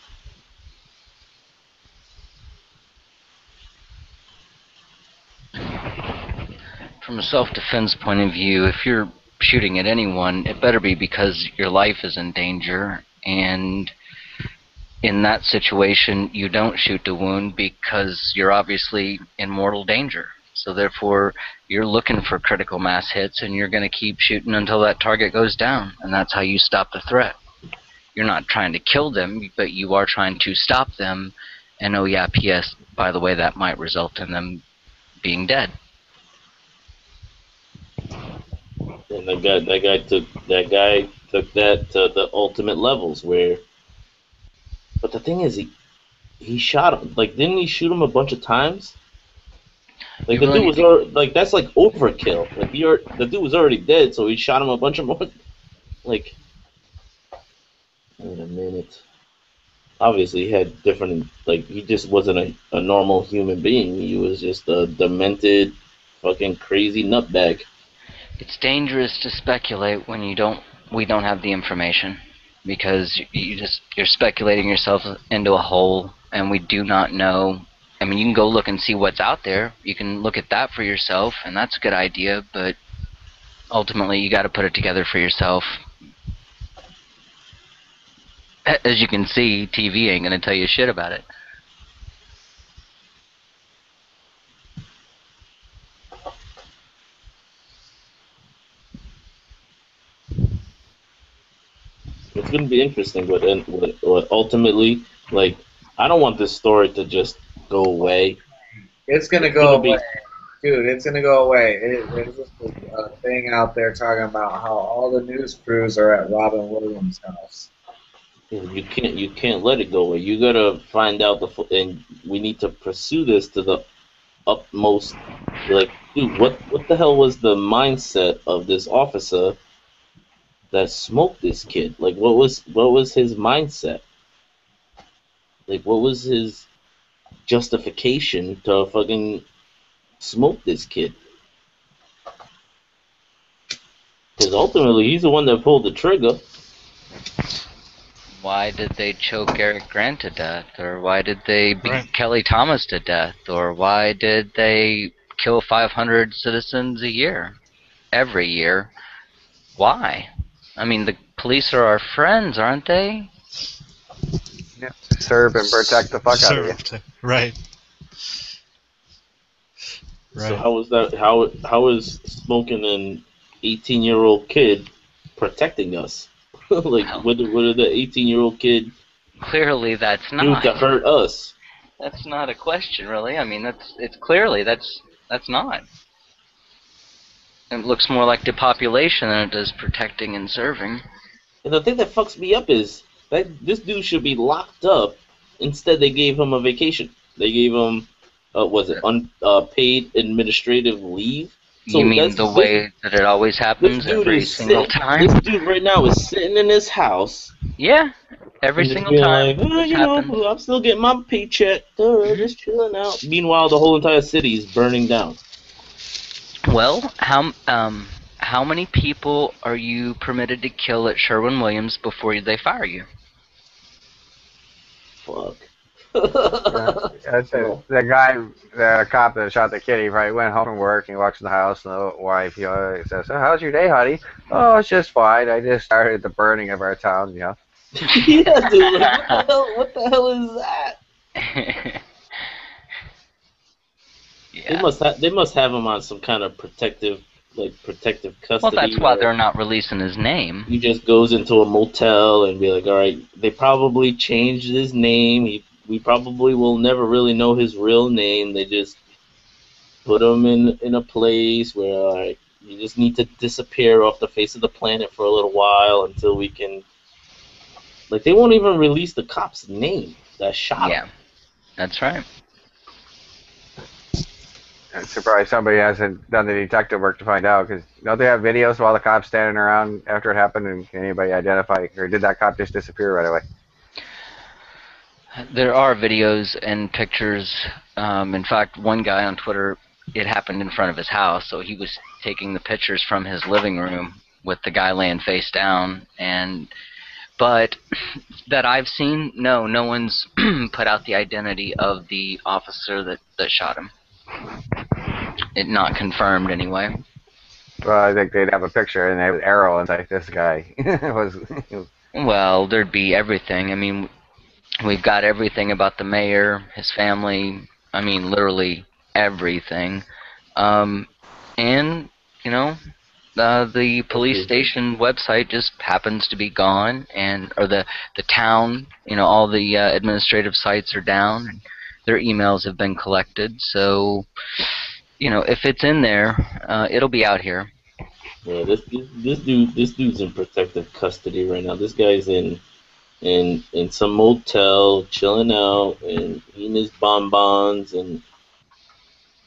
From a self-defense point of view, if you're shooting at anyone, it better be because your life is in danger, and in that situation, you don't shoot to wound because you're obviously in mortal danger. So therefore, you're looking for critical mass hits, and you're going to keep shooting until that target goes down, and that's how you stop the threat. You're not trying to kill them, but you are trying to stop them, and oh yeah, P.S., by the way, that might result in them being dead. And that guy took that to the ultimate levels where. But the thing is, he shot him. Like, didn't he shoot him a bunch of times? Like the dude was already, like, that's like overkill. Like the dude was already dead, so he shot him a bunch of more. Like, wait a minute. Obviously, he had different. Like, he just wasn't a normal human being. He was just a demented, fucking crazy nutbag. It's dangerous to speculate when we don't have the information, because you're speculating yourself into a hole, and we do not know. I mean, you can go look and see what's out there. You can look at that for yourself, and that's a good idea, but ultimately you got to put it together for yourself. As you can see, TV ain't going to tell you shit about it. It's going to be interesting, but ultimately, like, I don't want this story to just go away. It's gonna go away, dude. It's gonna go away. There's just a thing out there talking about how all the news crews are at Robin Williams' house. You can't let it go away. You gotta find out and we need to pursue this to the utmost. Like, dude, what the hell was the mindset of this officer that smoked this kid? Like, what was his mindset? Like, what was his justification to fucking smoke this kid? Because ultimately, he's the one that pulled the trigger. Why did they choke Eric Grant to death? Or why did they beat Kelly Thomas to death? Or why did they kill 500 citizens a year? Every year. Why? I mean, the police are our friends, aren't they? Yeah, serve and protect the fuck out of you. Right. So how is that? How is smoking an 18-year-old kid protecting us? Like, what did the 18-year-old kid clearly that's not do to hurt us? That's not a question, really. I mean, it's clearly that's not. It looks more like depopulation than it does protecting and serving. And the thing that fucks me up is that this dude should be locked up Instead, they gave him a vacation. They gave him, unpaid administrative leave. So You mean the way that it always happens every single time? This dude right now is sitting in his house. Yeah, every and just single being time. like, this you happens. know, I'm still getting my paycheck. Just chilling out. Meanwhile, the whole entire city is burning down. Well, how many people are you permitted to kill at Sherwin-Williams before they fire you? Fuck. That's it. The cop that shot the kid, he probably went home from work and he walks in the house and the wife, says, "So how's your day, honey?" "Oh, it's just fine. I just started the burning of our town, Yeah, dude. Like, what the hell is that? Yeah. They must have him on some kind of protective custody. Well, that's why they're not releasing his name. He just goes into a motel and be like, all right, they probably changed his name. We probably will never really know his real name. They just put him in a place where you just need to disappear off the face of the planet for a little while until we can. Like, they won't even release the cop's name that shot him. Yeah, that's right. I'm surprised somebody hasn't done the detective work to find out, because don't they have videos of all the cops standing around after it happened, and can anybody identify, or did that cop just disappear right away? There are videos and pictures. In fact, one guy on Twitter, it happened in front of his house, so he was taking the pictures from his living room with the guy laying face down. But that I've seen, no one's put out the identity of the officer that shot him. It not confirmed anyway. Well, I think they'd have a picture and they have an arrow and like, this guy was. Well, there'd be everything. I mean, we've got everything about the mayor, his family. I mean, literally everything. And you know, the police station website just happens to be gone, or the town. You know, all the administrative sites are down. And their emails have been collected, so you know, if it's in there, it'll be out here. Yeah, this dude's in protective custody right now. This guy's in some motel, chilling out and eating his bonbons, and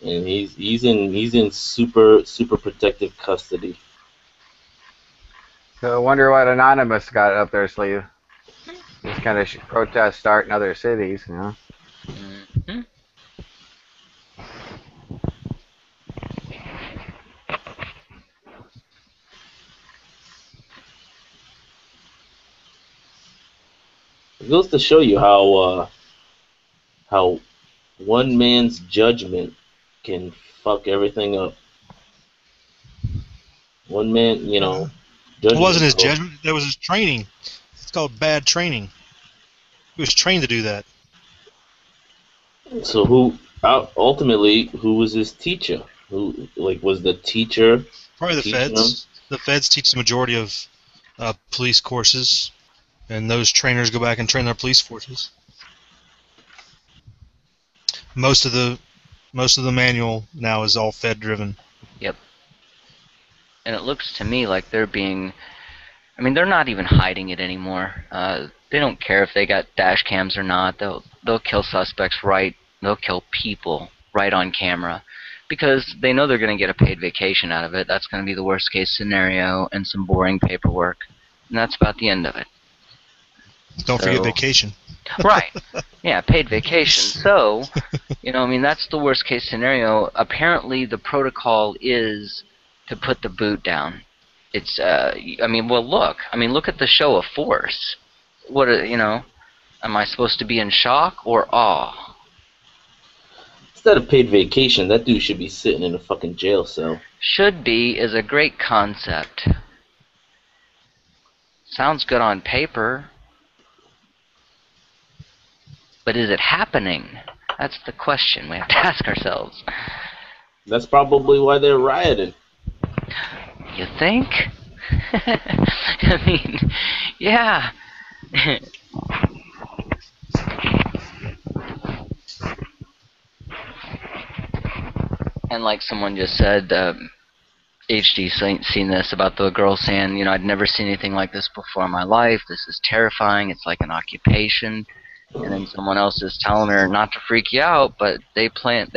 he's in super protective custody. So I wonder what Anonymous got up their sleeve. This kind of protests start in other cities, you know. Mm-hmm. It goes to show you how one man's judgment can fuck everything up. One man, you know. It wasn't his judgment. That was his training. It's called bad training. He was trained to do that. So ultimately, who was his teacher? Who, like, was the teacher? Probably the feds. The feds teach the majority of police courses, and those trainers go back and train their police forces. Most of the manual now is all Fed driven. Yep. And it looks to me like they're being, I mean, they're not even hiding it anymore. They don't care if they got dash cams or not. They'll kill suspects right. They'll kill people right on camera because they know they're going to get a paid vacation out of it. That's going to be the worst case scenario and some boring paperwork. And that's about the end of it. Don't forget vacation. Right. Yeah, paid vacation. So, you know, I mean, that's the worst case scenario. Apparently, the protocol is to put the boot down. It's, I mean, well, look. I mean, look at the show of force. What, you know, am I supposed to be in shock or awe? Instead of paid vacation, that dude should be sitting in a fucking jail cell. Should be is a great concept. Sounds good on paper. But is it happening? That's the question we have to ask ourselves. That's probably why they're rioting. You think? I mean, yeah. And like someone just said, HD seen this about the girl saying, you know, I'd never seen anything like this before in my life. This is terrifying. It's like an occupation. and then someone else is telling her not to freak you out, but they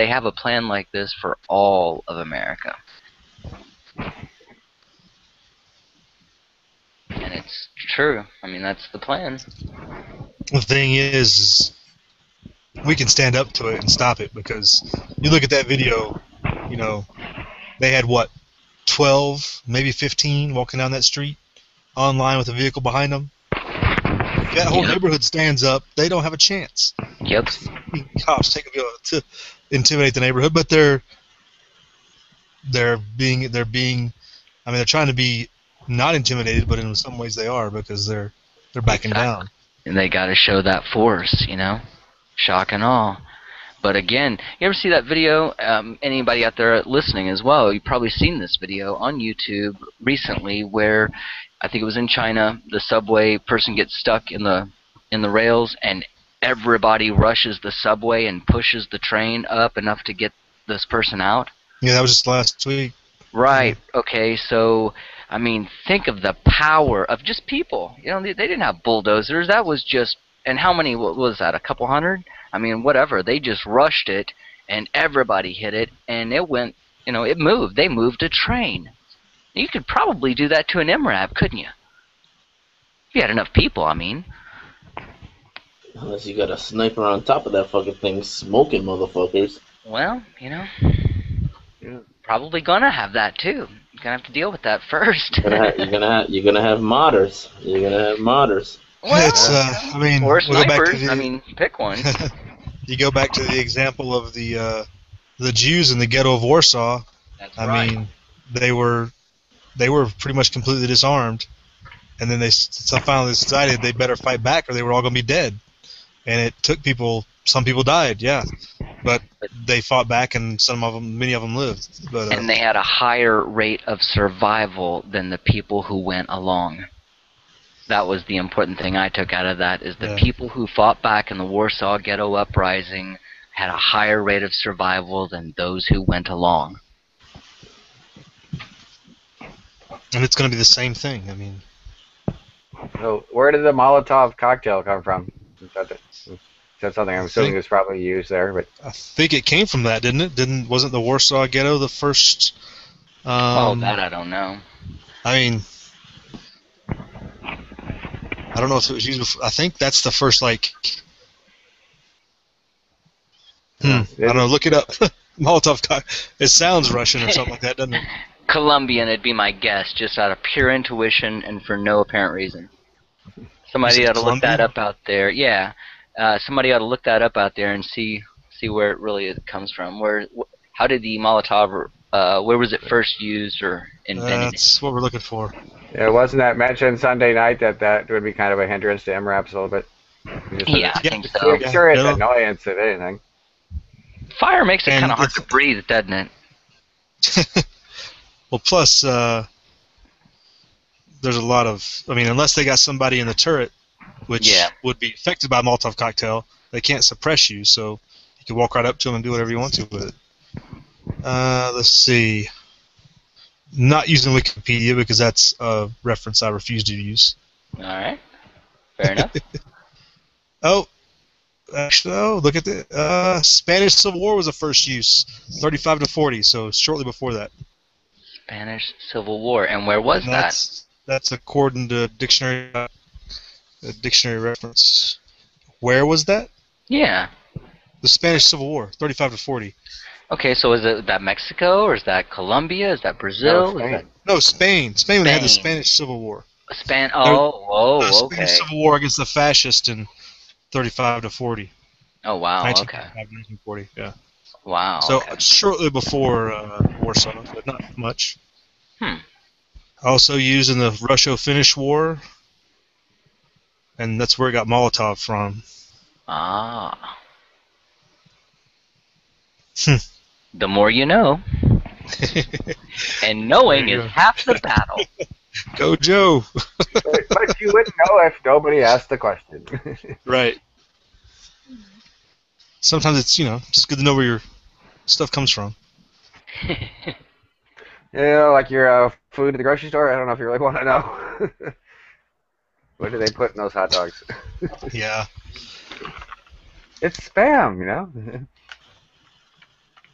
have a plan like this for all of America. And it's true. I mean, that's the plan. The thing is we can stand up to it and stop it, because you look at that video, you know, they had what, 12, maybe 15 walking down that street online with a vehicle behind them. If that whole neighborhood stands up, they don't have a chance. Yep. Cops take a while to intimidate the neighborhood, but they're being I mean, they're trying to be not intimidated, but in some ways they are, because they're backing down. And they got to show that force, you know, shock and awe. But again, you ever see that video? Anybody out there listening as well, you've probably seen this video on YouTube recently, where I think it was in China, the subway person gets stuck in the rails, and everybody rushes the subway and pushes the train up enough to get this person out. Yeah, that was just last week. Right. Okay. So, I mean, think of the power of just people. You know, they didn't have bulldozers. That was just, and how many, what was that, a couple hundred? I mean, whatever. They just rushed it, and everybody hit it, and it went, you know, it moved. They moved a train. You could probably do that to an MRAP, couldn't you? If you had enough people, I mean. Unless you got a sniper on top of that fucking thing smoking motherfuckers. Well, you know, you're probably gonna have that too. You're gonna have to deal with that first. You're gonna have modders. You're gonna have modders. Well, It's I mean, or we'll go back to snipers. the, I mean, pick one. you go back to the example of the Jews in the ghetto of Warsaw. That's I right. mean, they were pretty much completely disarmed, and then they finally decided they better fight back, or they were all going to be dead. And it took people. Some people died, yeah, but they fought back, and many of them lived. But And they had a higher rate of survival than the people who went along. That was the important thing I took out of that, is the people who fought back in the Warsaw Ghetto Uprising had a higher rate of survival than those who went along. and it's going to be the same thing. I mean, So where did the Molotov cocktail come from? That's something I'm assuming was probably used there, but I think it came from that, didn't it? Wasn't the Warsaw Ghetto the first? That I don't know. I mean, I don't know if it was used before. I think that's the first, like. I don't know. Look it up. Molotov cocktail. It sounds Russian or something like that, doesn't it? Colombian, it'd be my guess, just out of pure intuition and for no apparent reason. Somebody ought to look that up out there. Yeah, somebody ought to look that up out there and see where it really comes from. How did the Molotov? Where was it first used or invented? That's what we're looking for. yeah, wasn't that mentioned Sunday night that would be kind of a hindrance to MRAPs a little bit? Yeah, I think so. I'm sure it's annoyance if anything. Fire makes it kind of hard to breathe, doesn't it? Well, plus, there's a lot of. I mean, unless they got somebody in the turret, which would be affected by a Molotov cocktail, they can't suppress you, so you can walk right up to them and do whatever you want to with it. Let's see. Not using Wikipedia because that's a reference I refuse to use. All right. Fair enough. Actually, look at the Spanish Civil War was the first use, 35 to 40, so shortly before that. Spanish Civil War, and where was that? That's according to dictionary reference. Where was that? Yeah. The Spanish Civil War, 35 to 40. Okay, so is that Mexico, or is that Colombia? Is that Brazil? No, Spain. Spain when they had the Spanish Civil War. Okay. Spanish Civil War against the fascists in 35 to 40. Oh, wow, 1940, yeah. Wow. So shortly before Warsaw, but not much. Also used in the Russo-Finnish War, and that's where it got Molotov from. Ah. The more you know. And knowing is half the battle. Go Joe! But you wouldn't know if nobody asked the question. Right. Sometimes it's, just good to know where your stuff comes from. Like your food at the grocery store? I don't know if you really want to know. What do they put in those hot dogs? Yeah. It's spam, you know.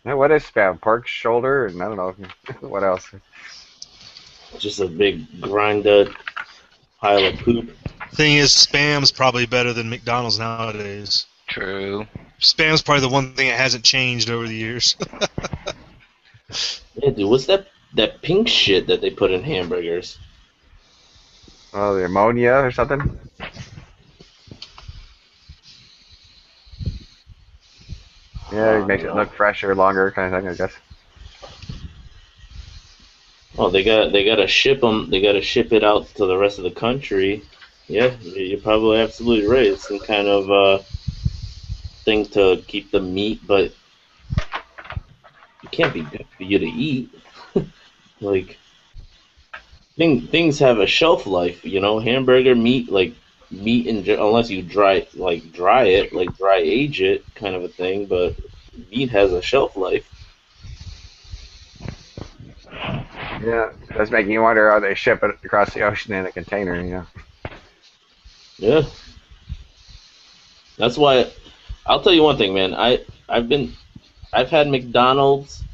Now, what is spam? Pork shoulder, and I don't know what else. Just a big grinded pile of poop. Thing is, spam's probably better than McDonald's nowadays. True. Spam's probably the one thing that hasn't changed over the years. Yeah, dude, what's that pink shit that they put in hamburgers? Oh, the ammonia or something. Yeah, it makes it look fresher, longer, kind of thing, I guess. Oh, they gotta ship them. They gotta ship it out to the rest of the country. Yeah, you're probably absolutely right. It's some kind of thing to keep the meat, but it can't be good for you to eat. Like things have a shelf life, you know. Hamburger meat, like meat unless you dry it, like dry age it, kind of a thing. But meat has a shelf life. Yeah, that's making you wonder how they ship it across the ocean in a container, you know. Yeah. That's why I'll tell you one thing, man. I've had McDonald's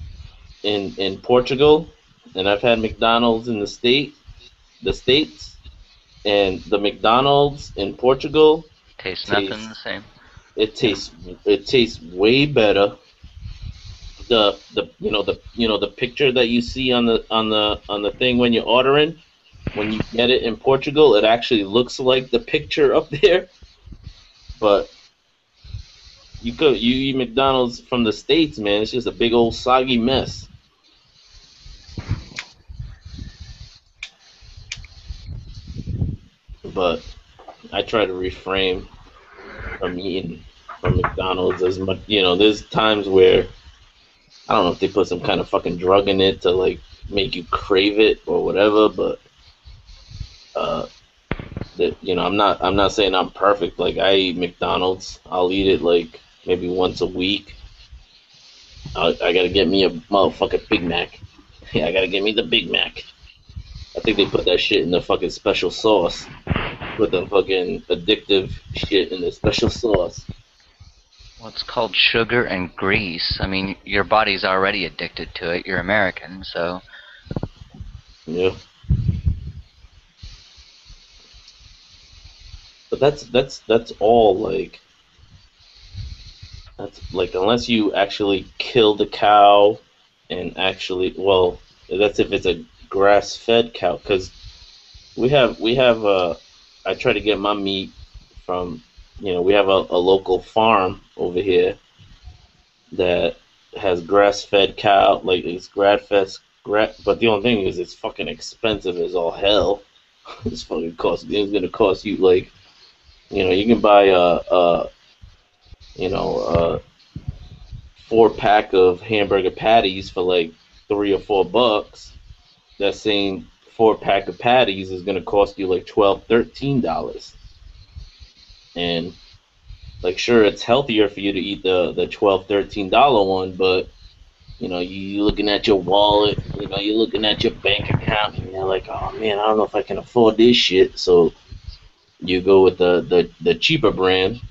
in Portugal, and I've had McDonald's in the States, and the McDonald's in Portugal Tastes nothing the same. It tastes way better. The picture that you see on the thing when you're ordering, when you get it in Portugal, it actually looks like the picture up there. But you eat McDonald's from the States, man, it's just a big old soggy mess. But I try to refrain from eating from McDonald's as much. You know, there's times where I don't know if they put some kind of fucking drug in it to like make you crave it or whatever, but I'm not saying I'm perfect. Like I eat McDonald's, I'll eat it like maybe once a week. I gotta get me a motherfucking Big Mac. Yeah, I gotta get me the Big Mac. I think they put that shit in the fucking special sauce. Put the fucking addictive shit in the special sauce. Well, it's called sugar and grease. I mean, your body's already addicted to it. You're American, so. Yeah. But that's all like. That's like unless you actually kill the cow, and actually, well, that's if it's a grass-fed cow. Because we have I try to get my meat from. We have a local farm over here that has grass-fed cow, like it's grass-fed, but the only thing is it's fucking expensive as all hell. It's gonna cost you like, you can buy a 4-pack of hamburger patties for like $3 or $4. That same 4-pack of patties is gonna cost you like $12, $13. And like, sure, it's healthier for you to eat the $12, $13 one, but you're looking at your wallet, you're looking at your bank account, and you're like, oh man, I don't know if I can afford this shit. So you go with the cheaper brand,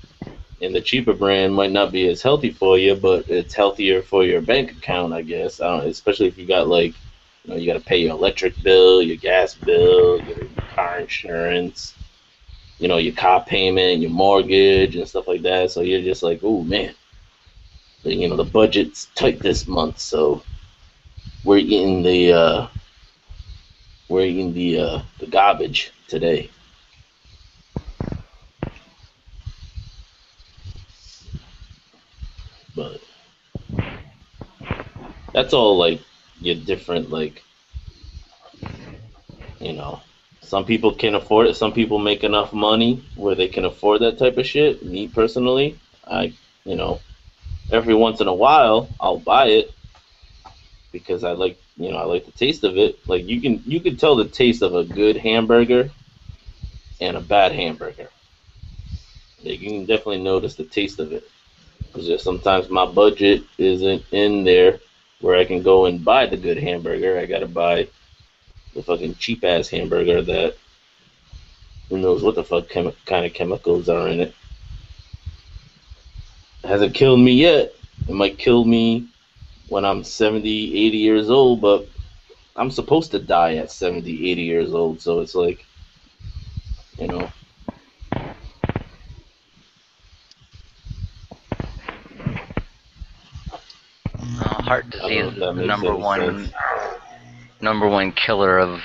and the cheaper brand might not be as healthy for you, but it's healthier for your bank account, I guess. Especially if you got like, you got to pay your electric bill, your gas bill, your car insurance. Your car payment, your mortgage, and stuff like that. So you're just like, oh man, the budget's tight this month, so we're eating the garbage today. But that's all like your different like, some people can afford it. Some people make enough money where they can afford that type of shit. Me personally, every once in a while I'll buy it because I like the taste of it. Like you can tell the taste of a good hamburger and a bad hamburger. Like, you can definitely notice the taste of it because there's sometimes my budget isn't in there where I can go and buy the good hamburger. I gotta buy the fucking cheap ass hamburger that who knows what the fuck kind of chemicals are in it. hasn't killed me yet. It might kill me when I'm 70, 80 years old, but I'm supposed to die at 70, 80 years old, so it's like, you know. Heart disease is the makes any sense. number one killer of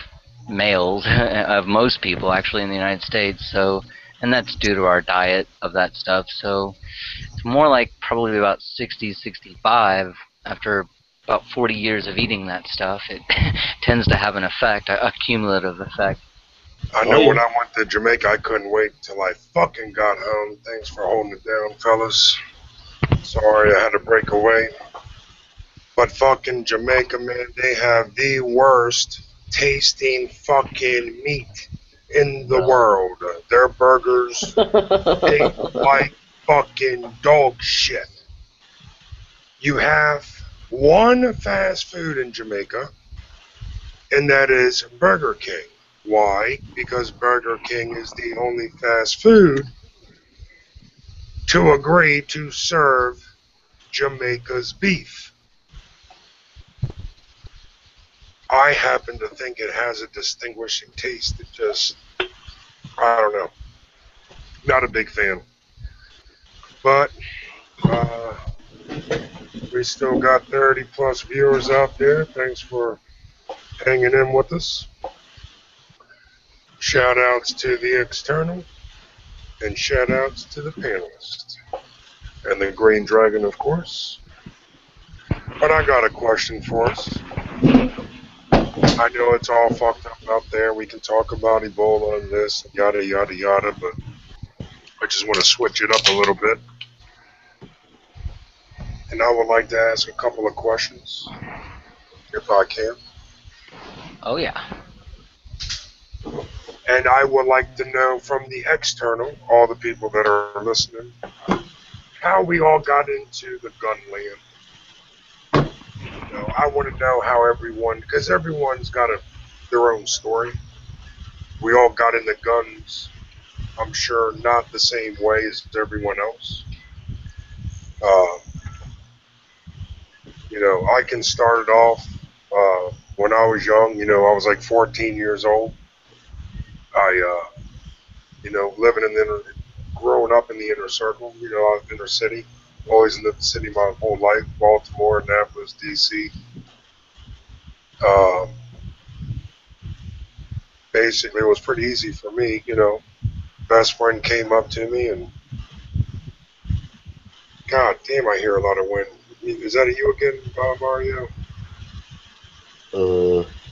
males, of most people actually in the United States. So, and that's due to our diet of that stuff. So it's more like probably about 60, 65 after about 40 years of eating that stuff. It tends to have an effect, a cumulative effect. I know when I went to Jamaica, I couldn't wait till I fucking got home. Thanks for holding it down, fellas. Sorry I had to break away. But fucking Jamaica, man, they have the worst tasting fucking meat in the world. Their burgers taste like fucking dog shit. You have one fast food in Jamaica, and that is Burger King. Why? Because Burger King is the only fast food to agree to serve Jamaica's beef. I happen to think it has a distinguishing taste. It just, I don't know. Not a big fan. But we still got 30 plus viewers out there. Thanks for hanging in with us. Shout outs to the external and shout outs to the panelists. And the Green Dragon, of course. But I got a question for us. I know it's all fucked up out there. We can talk about Ebola and this, yada, yada, yada, but I just want to switch it up a little bit. And I would like to ask a couple of questions, if I can. Oh, yeah. And I would like to know from the external, all the people that are listening, how we all got into the gun land. You know, I want to know how everyone, because everyone's got their own story. We all got into guns, I'm sure not the same way as everyone else. You know, I can start it off when I was young. You know, I was like 14 years old. You know, growing up in the inner circle, you know, inner city. Always in the city my whole life, Baltimore, Annapolis, D.C. Basically, it was pretty easy for me, you know. Best friend came up to me and, God damn, I hear a lot of wind. Is that you again, Mario?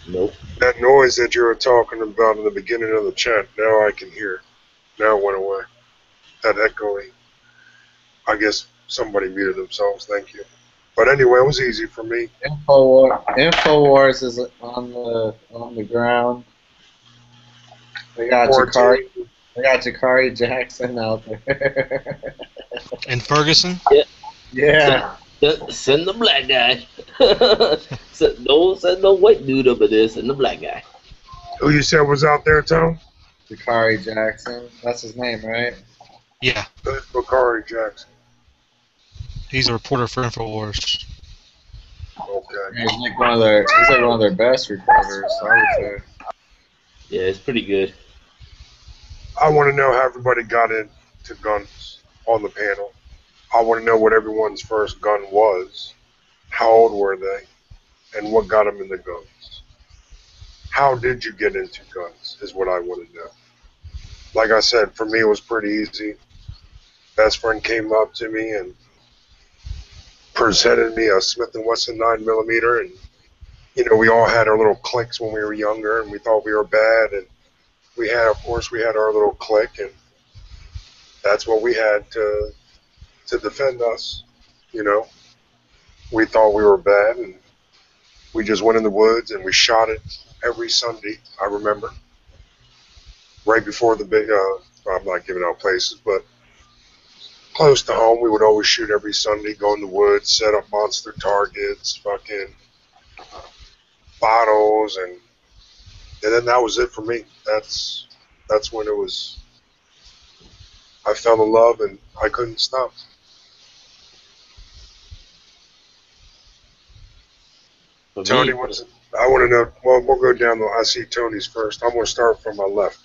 Nope. That noise that you were talking about in the beginning of the chat, now I can hear. Now it went away. That echoing. I guess somebody muted themselves, thank you. But anyway, it was easy for me. Infowars is on the ground. They got Jakari Jackson out there. In Ferguson? Yeah. Send the black guy. Don't send no white dude over there. Send the black guy. Who you said was out there, Tom? Jakari Jackson. That's his name, right? Yeah. Who's Bakari Jackson? He's a reporter for InfoWars. Okay. He's like one of their best reporters, I would say. Yeah, it's pretty good. I want to know how everybody got into guns on the panel. I want to know what everyone's first gun was, how old were they, and what got them into guns. How did you get into guns is what I want to know. Like I said, for me it was pretty easy. Best friend came up to me and presented me a Smith & Wesson 9mm, and you know, we all had our little cliques when we were younger, and we thought we were bad, and we had our little clique, and that's what we had to defend us. You know, we thought we were bad, and we just went in the woods and we shot it every Sunday. I remember right before the big. I'm not giving out places, but close to home, we would always shoot every Sunday. Go in the woods, set up monster targets, fucking bottles, and then that was it for me. That's when it was. I fell in love and I couldn't stop. For Tony, me, what's? I want to know. Well, we'll go down. I see Tony's first. I'm going to start from my left.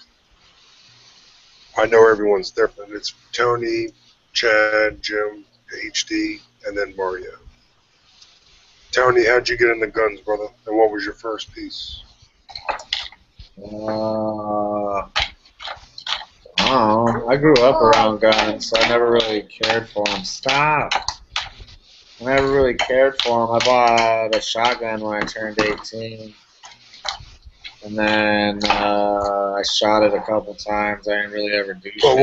I know everyone's different. It's Tony, Chad, Jim, HD, and then Mario. Tony, how'd you get into guns, brother? And what was your first piece? I don't know. I grew up around guns, so I never really cared for them. Stop. I never really cared for them. I bought a shotgun when I turned 18. And then I shot it a couple times. I didn't really ever do Well,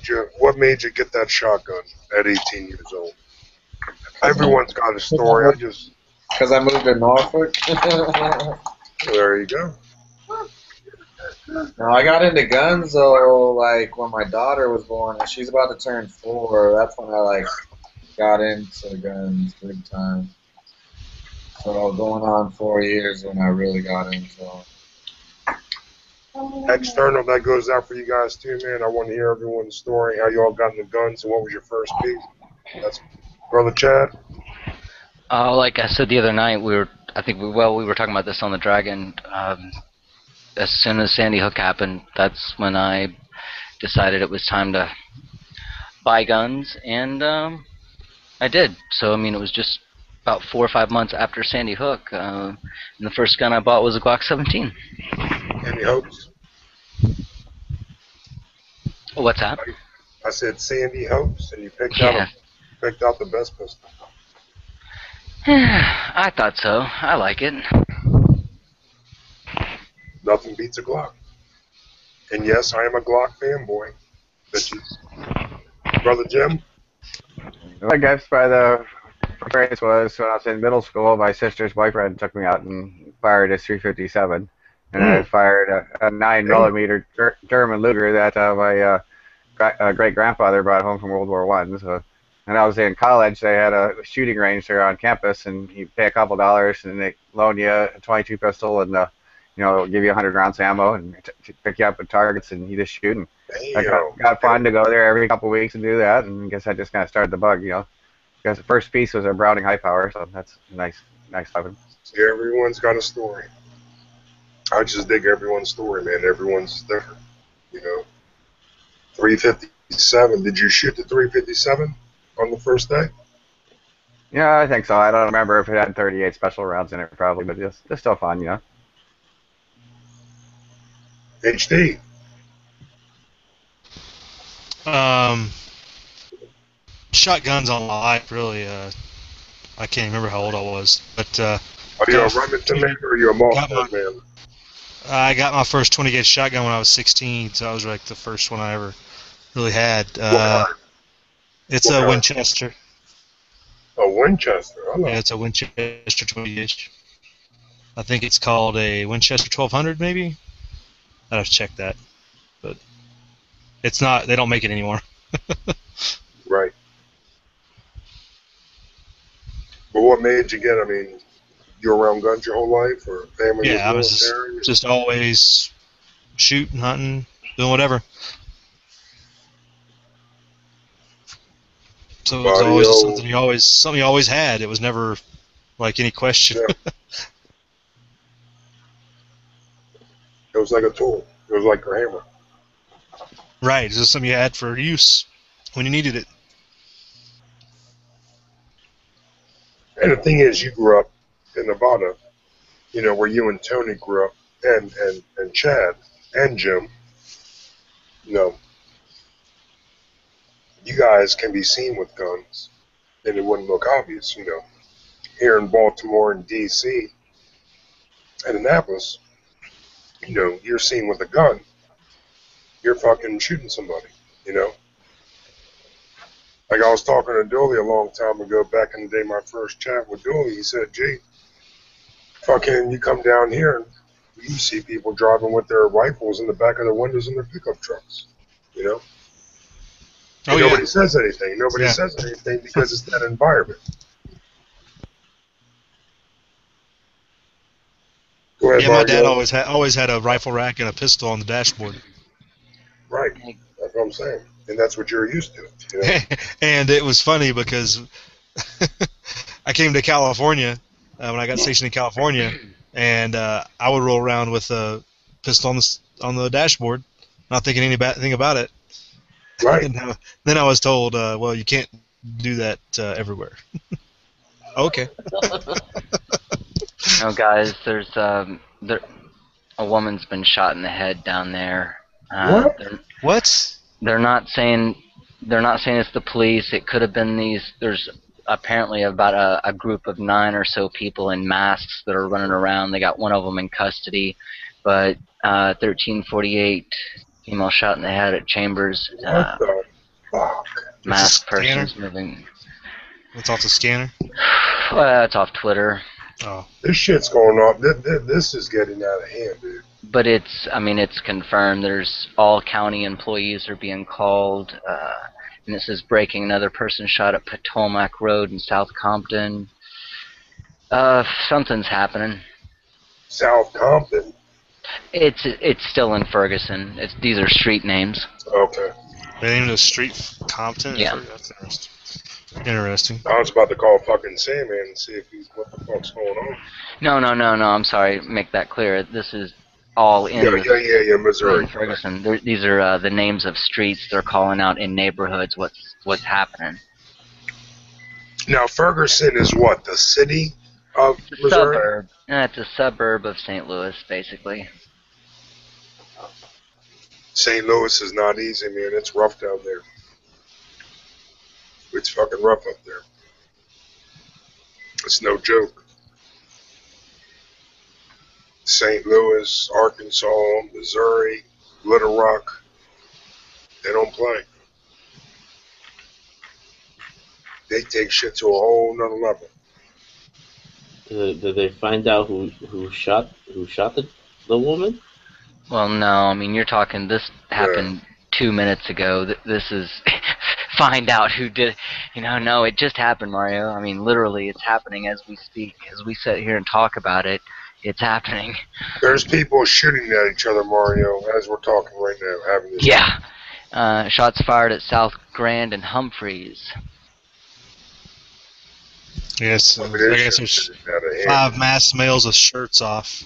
shit. what made you get that shotgun at 18 years old? Everyone's got a story. Because I moved to Norfolk. There you go. No, I got into guns though, like when my daughter was born, and she's about to turn 4. That's when I like got into guns big time. So going on 4 years when I really got into them. External, that goes out for you guys too, man. I want to hear everyone's story, how you all got into guns, and what was your first piece. That's Brother Chad. Like I said the other night, we were talking about this on the Dragon. As soon as Sandy Hook happened, that's when I decided it was time to buy guns, and I did. So I mean, it was just about 4 or 5 months after Sandy Hook, and the first gun I bought was a Glock 17. Sandy Hooks. What's that? I said Sandy Hooks, and you picked out the best pistol. I thought so. I like it. Nothing beats a Glock. And yes, I am a Glock fanboy. Bitches. Brother Jim? I guess by the phrase was when I was in middle school, my sister's boyfriend took me out and fired a 357. And I fired a 9mm German Luger that my great-grandfather brought home from World War I. So, and I was in college, they had a shooting range there on campus, and you pay a couple dollars, and they loan you a .22 pistol, and give you 100 rounds of ammo, and pick you up at targets, and you just shoot. And I got fun to go there every couple of weeks and do that, and I guess I just kind of started the bug, Because the first piece was a Browning high power, so that's a nice weapon. See, everyone's got a story. I just dig everyone's story, man. Everyone's different, 357. Did you shoot the 357 on the first day? Yeah, I think so. I don't remember if it had 38 special rounds in it, probably, but it's still fun, HD. Shotguns on my life, really. I can't remember how old I was, but. Are you a Remington man or are you a Mossberg man? I got my first 20 gauge shotgun when I was 16, so I was like the first one I ever really had. It's a Winchester. A Winchester? Yeah, it's a Winchester 20 gauge. I think it's called a Winchester 1200, maybe. I'd have to check that, but it's not. They don't make it anymore. Right. But what made you get? I mean, you were around guns your whole life, or family? Yeah, I was just always shooting, hunting, doing whatever. So it was always something you always had. It was never like any question. Yeah. It was like a tool. It was like your hammer. Right. It was something you had for use when you needed it. And the thing is, you grew up in Nevada, where you and Tony grew up, and Chad and Jim. You guys can be seen with guns, and it wouldn't look obvious, Here in Baltimore and D.C. and Annapolis, you're seen with a gun. You're fucking shooting somebody, Like I was talking to Dooley a long time ago, back in the day, my first chat with Dooley, he said, gee, fucking you come down here and you see people driving with their rifles in the back of their windows in their pickup trucks, Nobody says anything. Nobody says anything because it's that environment. Go ahead, my dad always had a rifle rack and a pistol on the dashboard. Right. That's what I'm saying. And that's what you're used to. And it was funny because I came to California when I got stationed in California, and I would roll around with a pistol on the dashboard, not thinking any bad thing about it. Right. And then I was told, well, you can't do that everywhere. Okay. No, guys, there's a woman's been shot in the head down there. What? What? They're not saying it's the police. It could have been these. There's apparently about a group of 9 or so people in masks that are running around. They got one of them in custody, but 1348 female shot in the head at Chambers. What the fuck? Masked It's a scanner? person's moving. It's off the scanner? Well, it's off Twitter. Oh. This shit's going on. This is getting out of hand, dude. But it's confirmed. There's all county employees are being called. And it says breaking, another person shot at Potomac Road in South Compton. Something's happening. South Compton. It's still in Ferguson. These are street names. Okay. They named a street Compton? Yeah. That's interesting. I was about to call fucking Sandman and see if he's what the fuck's going on. No. I'm sorry. Make that clear. This is all in Missouri. Ferguson. These are the names of streets. They're calling out in neighborhoods what's happening. Now Ferguson is what, the city of Missouri? Suburb. It's a suburb of St. Louis, basically. St. Louis is not easy, man. It's rough down there. It's fucking rough up there. It's no joke. St. Louis, Arkansas, Missouri, Little Rock, they don't play. They take shit to a whole nother level. Did they find out who shot the woman? Well, no. I mean, you're talking. This happened 2 minutes ago. This is find out who did. No, it just happened, Mario. I mean, literally, it's happening as we speak. As we sit here and talk about it, it's happening. There's people shooting at each other, Mario, as we're talking right now, having this. Yeah. Shots fired at South Grand and Humphreys. Yes, I I mean, guess there's 5 masked males with shirts off.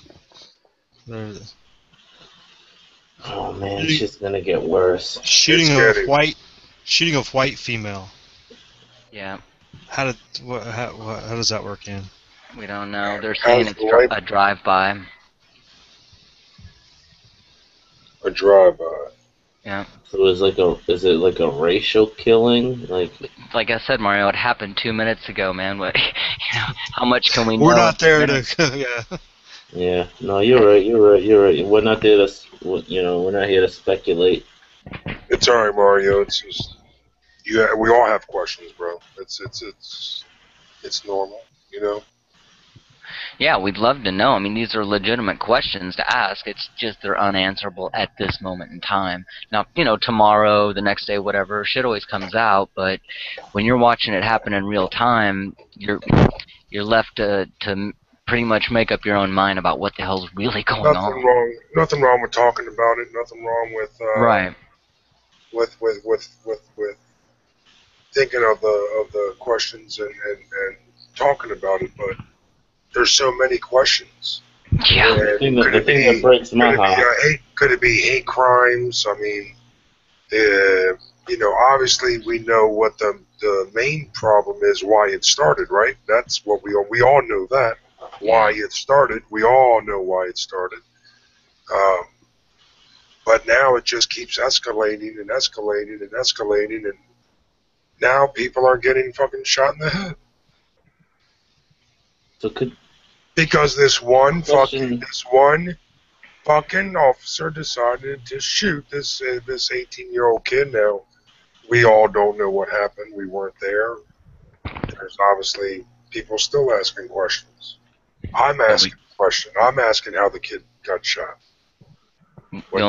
Oh man, it's just gonna get worse. Shooting of white female. Yeah. How does that work in? We don't know. They're saying it's a drive-by. A drive-by. Yeah. So is it like a racial killing? Like I said, Mario, it happened 2 minutes ago, man. What, how much can we know? We're not there to, yeah. Yeah. No, you're right. We're not there to, we're not here to speculate. It's alright, Mario. It's just, we all have questions, bro. It's normal, Yeah, we'd love to know. I mean, these are legitimate questions to ask. It's just they're unanswerable at this moment in time. Now, tomorrow, the next day, whatever, shit always comes out. But when you're watching it happen in real time, you're left to pretty much make up your own mind about what the hell's really going on. Nothing wrong with talking about it. Nothing wrong with right. With thinking of the questions and talking about it, but there's so many questions. Yeah. The thing that breaks my heart. Could it be hate crimes? I mean, obviously we know what the main problem is, why it started, right? That's what we all know that. Why it started. We all know why it started. But now it just keeps escalating and escalating and escalating, and now people are getting fucking shot in the head. So because this one fucking officer decided to shoot this 18-year-old kid. Now, we all don't know what happened. We weren't there. There's obviously people still asking questions. I'm asking a question. I'm asking how the kid got shot. The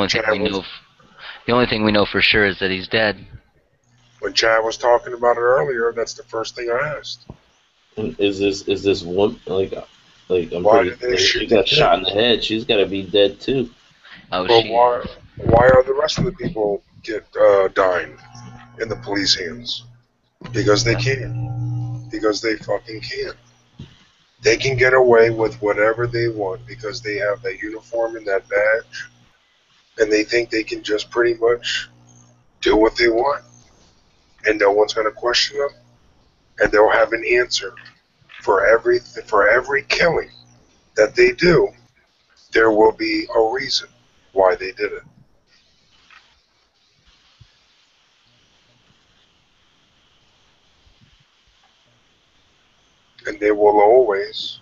only thing we know for sure is that he's dead. When Chad was talking about it earlier, that's the first thing I asked. Is this one I'm pretty sure she got shot in the head? She's got to be dead too. Oh, well, why are the rest of the people dying in the police hands? Because they can. Because they fucking can. They can get away with whatever they want because they have that uniform and that badge, and they think they can just pretty much do what they want, and no one's going to question them, and they'll have an answer for every killing that they do. There will be a reason why they did it. And they will always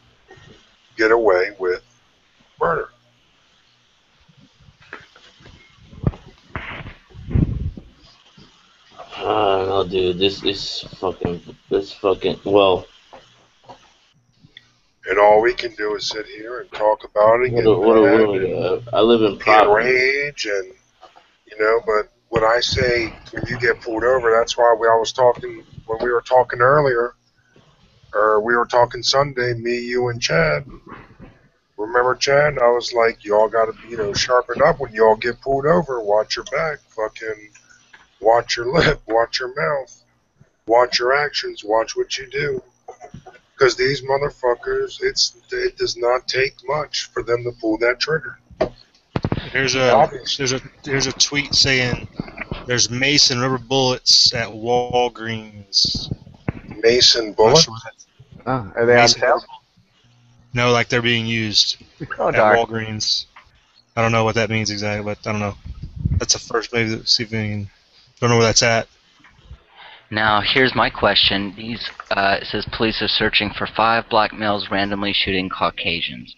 get away with murder. I don't know, dude. This fucking. Well, And all we can do is sit here and talk about it, what get do, what do, what do mad, we and got? I live in get Providence. rage, and but when I say when you get pulled over, that's why I was talking when we were talking earlier, or we were talking Sunday, me, you, and Chad. Remember, Chad? I was like, y'all got to, sharpen up when y'all get pulled over. Watch your back, fucking watch your lip, watch your mouth, watch your actions, watch what you do. Because these motherfuckers, it does not take much for them to pull that trigger. Here's Obviously. a tweet saying there's mace and rubber bullets at Walgreens. Mason Not bullet. sure what that- Oh, are they on mace and sale? rubber- No, like they're being used Oh, at darn. Walgreens. I don't know what that means exactly, but I don't know. That's the first. Maybe see if we can. Don't know where that's at. Now, here's my question. It says police are searching for 5 black males randomly shooting Caucasians.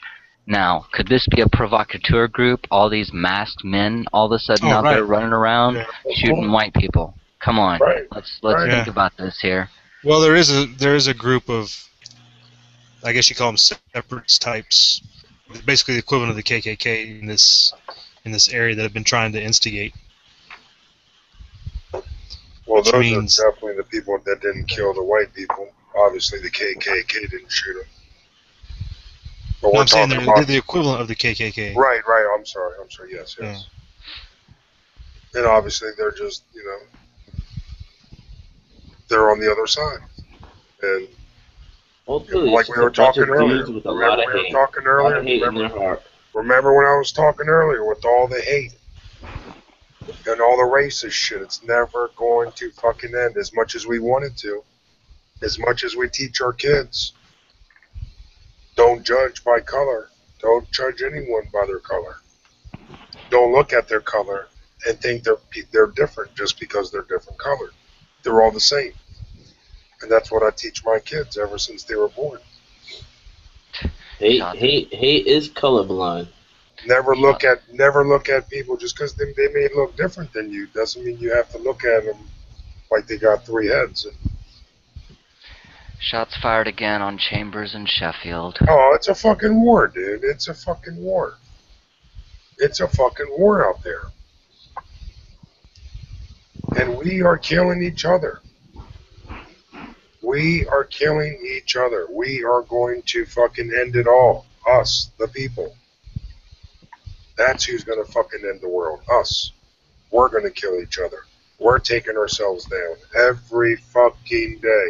Now, could this be a provocateur group? All these masked men all of a sudden Oh, out there right. running around Yeah. shooting white people? Come on, Right. let's Right. think Yeah. about this here. Well, there is a group of, I guess you call them separatists types, basically the equivalent of the KKK in this area that have been trying to instigate. Well, Which those means- are definitely the people that didn't kill the white people. Obviously, the KKK didn't shoot them. But No, we're I'm saying talking they're about the equivalent of the KKK. right. I'm sorry. Yes. And obviously, they're just they're on the other side. And Ultimately, like it's we were just a bunch talking of earlier. dudes with a Remember lot of we were hate. talking A lot earlier. of hate in their heart. Remember when I was talking earlier with all the hate and all the racist shit? It's never going to fucking end as much as we want it to. As much as we teach our kids. Don't judge by color. Don't judge anyone by their color. Don't look at their color and think they're different just because they're different color. They're all the same. And that's what I teach my kids ever since they were born. Hate is colorblind. Never look at people just because they may look different than you. Doesn't mean you have to look at them like they got 3 heads. Shots fired again on Chambers and Sheffield. Oh, it's a fucking war, dude. It's a fucking war. It's a fucking war out there. And we are killing each other. We are killing each other. We are going to fucking end it all. Us, the people. That's who's going to fucking end the world. Us. We're going to kill each other. We're taking ourselves down every fucking day.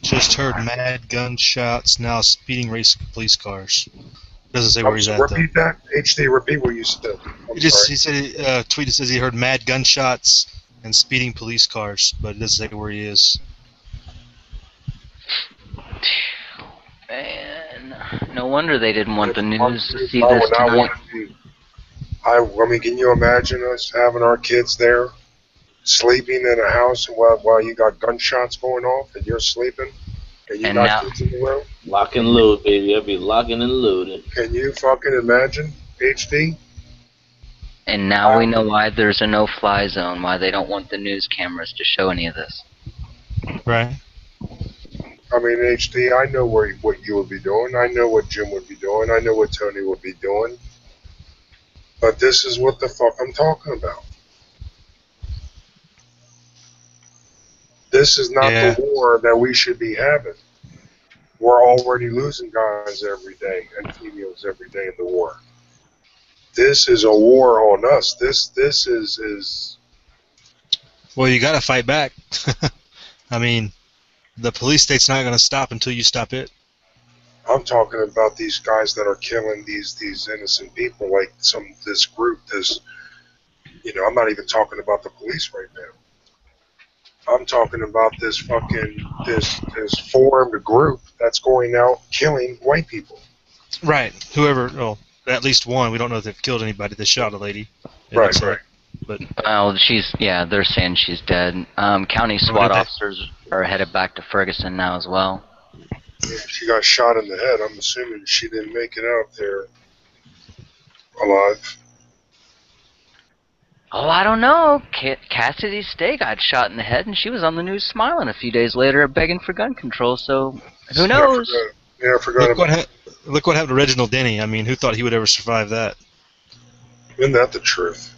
Just heard mad gunshots, now speeding race police cars. Doesn't say where he's at though. Repeat that. HD, repeat what you said. He said tweet that says he heard mad gunshots and speeding police cars, but it doesn't say where he is. Man, no wonder they didn't want the news to see this I tonight. mean, can you imagine us having our kids there, sleeping in a house while you got gunshots going off and you're sleeping, and you got kids in the room? Lock and load, baby. I'll be locking and loading. Can you fucking imagine, HD? And now we know why there's a no-fly zone, why they don't want the news cameras to show any of this. Right. I mean, HD, I know what you would be doing. I know what Jim would be doing. I know what Tony would be doing. But this is what the fuck I'm talking about. This is not the war that we should be having. We're already losing guys every day and females every day in the war. This is a war on us. This is. Well, you got to fight back. I mean, The police state's not going to stop until you stop it. I'm talking about these guys that are killing these innocent people, like this group. I'm not even talking about the police right now. I'm talking about this formed group that's going out killing white people. Right. Whoever, well, at least one. We don't know if they've killed anybody. They shot a lady. Right. But they're saying she's dead. County SWAT officers are headed back to Ferguson now as well. Yeah, she got shot in the head. I'm assuming she didn't make it out there alive. Oh, I don't know. Cassidy Stay got shot in the head, and she was on the news smiling a few days later, begging for gun control. So who knows? I forgot Look what happened to Reginald Denny. I mean, who thought he would ever survive that? Isn't that the truth?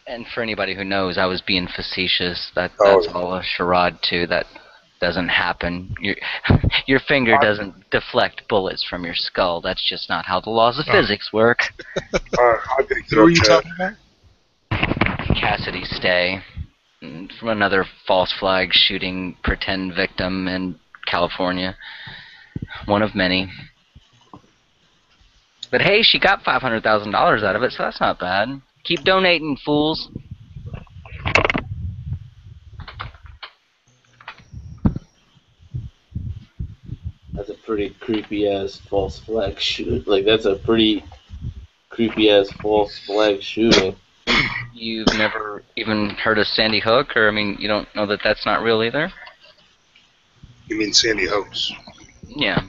And for anybody who knows, I was being facetious. That's all a charade too. That doesn't happen. Your finger doesn't deflect bullets from your skull. That's just not how the laws of physics work. I picked it Who up, are you Chad. talking about? Cassidy Stay, from another false flag shooting pretend victim in California. One of many. But hey, she got $500,000 out of it, so that's not bad. Keep donating, fools. That's a pretty creepy ass false flag shoot. Like, that's a pretty creepy ass false flag shooting. You've never even heard of Sandy Hook, or I mean, you don't know that that's not real either? You mean Sandy Hook's? Yeah.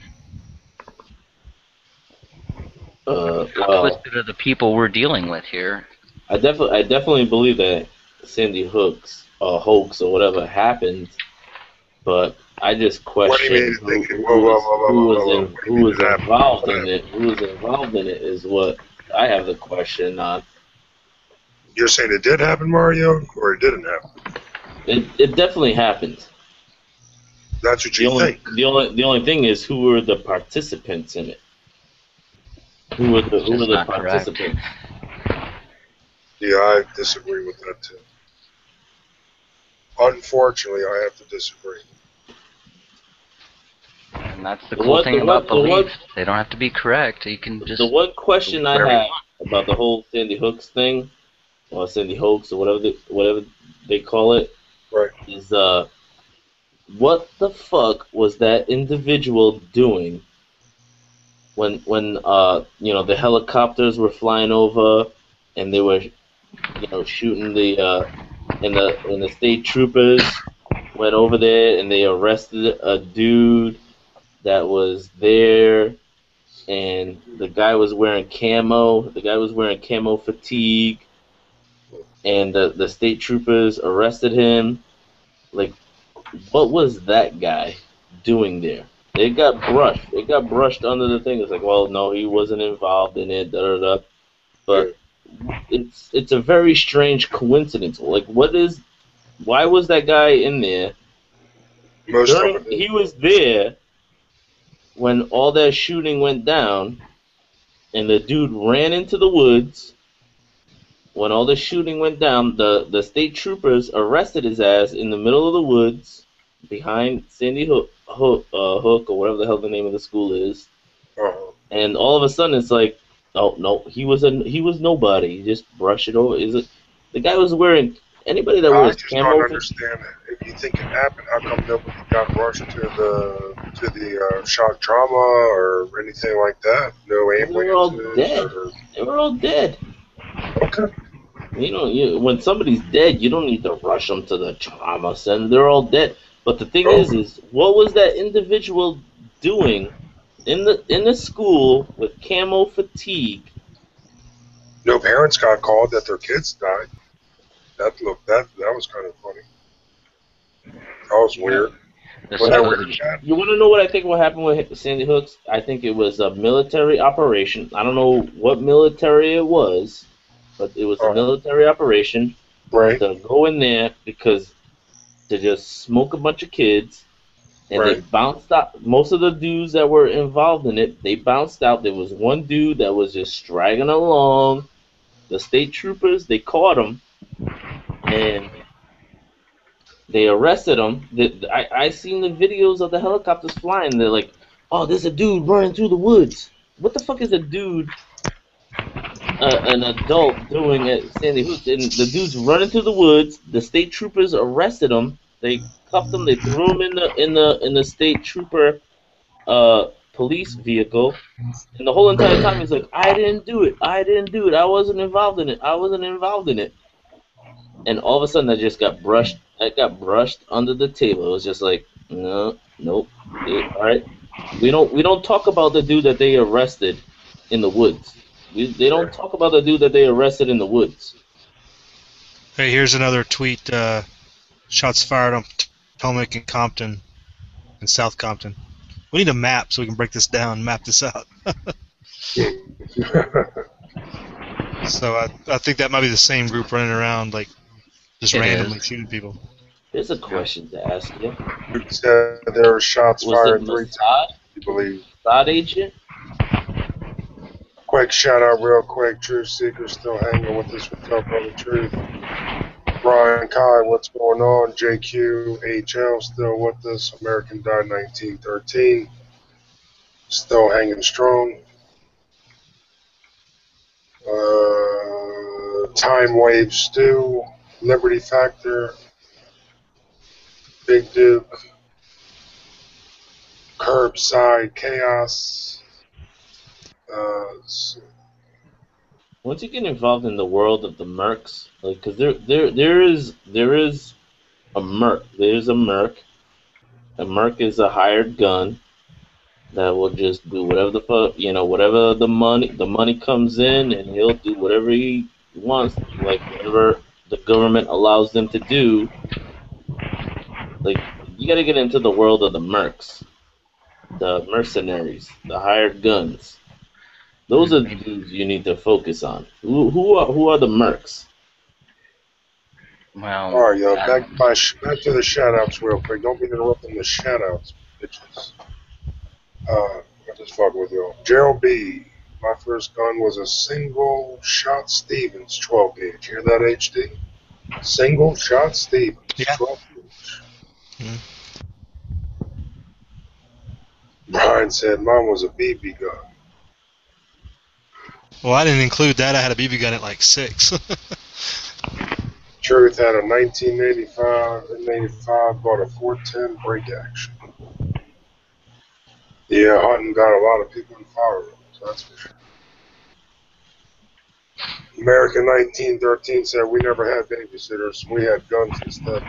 Well, Opposite of the people we're dealing with here. I definitely believe that Sandy Hook's hoax or whatever happened, but I just question who was involved in it. Who was involved in it is what I have the question on. You're saying it did happen, Mario, or it didn't happen? It definitely happened. That's what you think. The only thing is, who were the participants in it? Who were the participants? Yeah, I disagree with that too. Unfortunately, I have to disagree. And that's the cool thing about beliefs. They don't have to be correct. You can just. The one question I have about the whole Sandy Hook's thing, or Sandy Hoax, or whatever they call it, right, is what the fuck was that individual doing when the helicopters were flying over and they were shooting and the state troopers went over there and they arrested a dude that was there, and the guy was wearing camo. The guy was wearing camo fatigue, and the state troopers arrested him. Like, what was that guy doing there? It got brushed. It got brushed under the thing. It's like, well, no, he wasn't involved in it. Da da da. But it's a very strange coincidence. Like, why was that guy in there? He was there when all that shooting went down, and the dude ran into the woods. When all the shooting went down, the state troopers arrested his ass in the middle of the woods behind Sandy Hook or whatever the hell the name of the school is. And all of a sudden it's like, oh no, he was nobody. You just brush it over. The guy was wearing, anybody that wears camo? I just don't understand it. If you think it happened, how come nobody got rushed to the shock trauma or anything like that? No ambulance. They were all dead. They were all dead. Okay. When somebody's dead, you don't need to rush them to the trauma center. They're all dead. But the thing is what was that individual doing in the school with camo fatigue? No parents got called that their kids died. That was kind of funny. That was weird. You want to know what I think what happened with Sandy Hooks? I think it was a military operation. I don't know what military it was, but it was a military operation to go in there to just smoke a bunch of kids, and they bounced out. Most of the dudes that were involved in it, they bounced out. There was one dude that was just straggling along. The state troopers, they caught him, and They arrested him. I seen the videos of the helicopters flying. They're like, oh, there's a dude running through the woods. What the fuck is a dude, an adult, doing at Sandy Hook? And the dude's running through the woods. The state troopers arrested him. They cuffed him. They threw him in the state trooper police vehicle. And the whole entire time he's like, I didn't do it. I didn't do it. I wasn't involved in it. I wasn't involved in it. And all of a sudden, that got brushed under the table. It was just like, no, nope. All right, we don't talk about the dude that they arrested in the woods. They don't talk about the dude that they arrested in the woods. Hey, here's another tweet. Shots fired on Potomac and Compton, and South Compton. We need a map so we can break this down, map this out. So I think that might be the same group running around like just randomly shooting people. There's a question to ask you. There were shots fired 3 Mossad? times, you believe. Mossad agent? Quick shout out real quick. Truth Seeker still hanging with us with Tell Brother Truth. Brian Kai, what's going on? JQHL still with us. American died 1913. Still hanging strong. Time Wave Stew. Liberty Factor. Big Duke. Curbside Chaos. Once you get involved in the world of the mercs, like, cause there is a merc. There's a merc. A merc is a hired gun that will just do whatever the fuck, whatever the money comes in, and he'll do whatever he wants, like whatever the government allows them to do. Like, you gotta get into the world of the mercs, the mercenaries, the hired guns. Those are the dudes you need to focus on. Who are the mercs? Well, all right, yo, back to the shout-outs real quick. Don't be interrupting the shout-outs, bitches. I'm just fucking with you. Gerald B. My first gun was a single-shot Stevens 12-gauge. Hear that, HD? Single-shot Stevens 12-gauge. Mm. Brian said mine was a BB gun. Well, I didn't include that. I had a BB gun at like 6. Truth had a 1985, bought a 410 break action. Yeah, hunting got a lot of people in firearms, that's for sure. American 1913 said we never had babysitters, we had guns instead.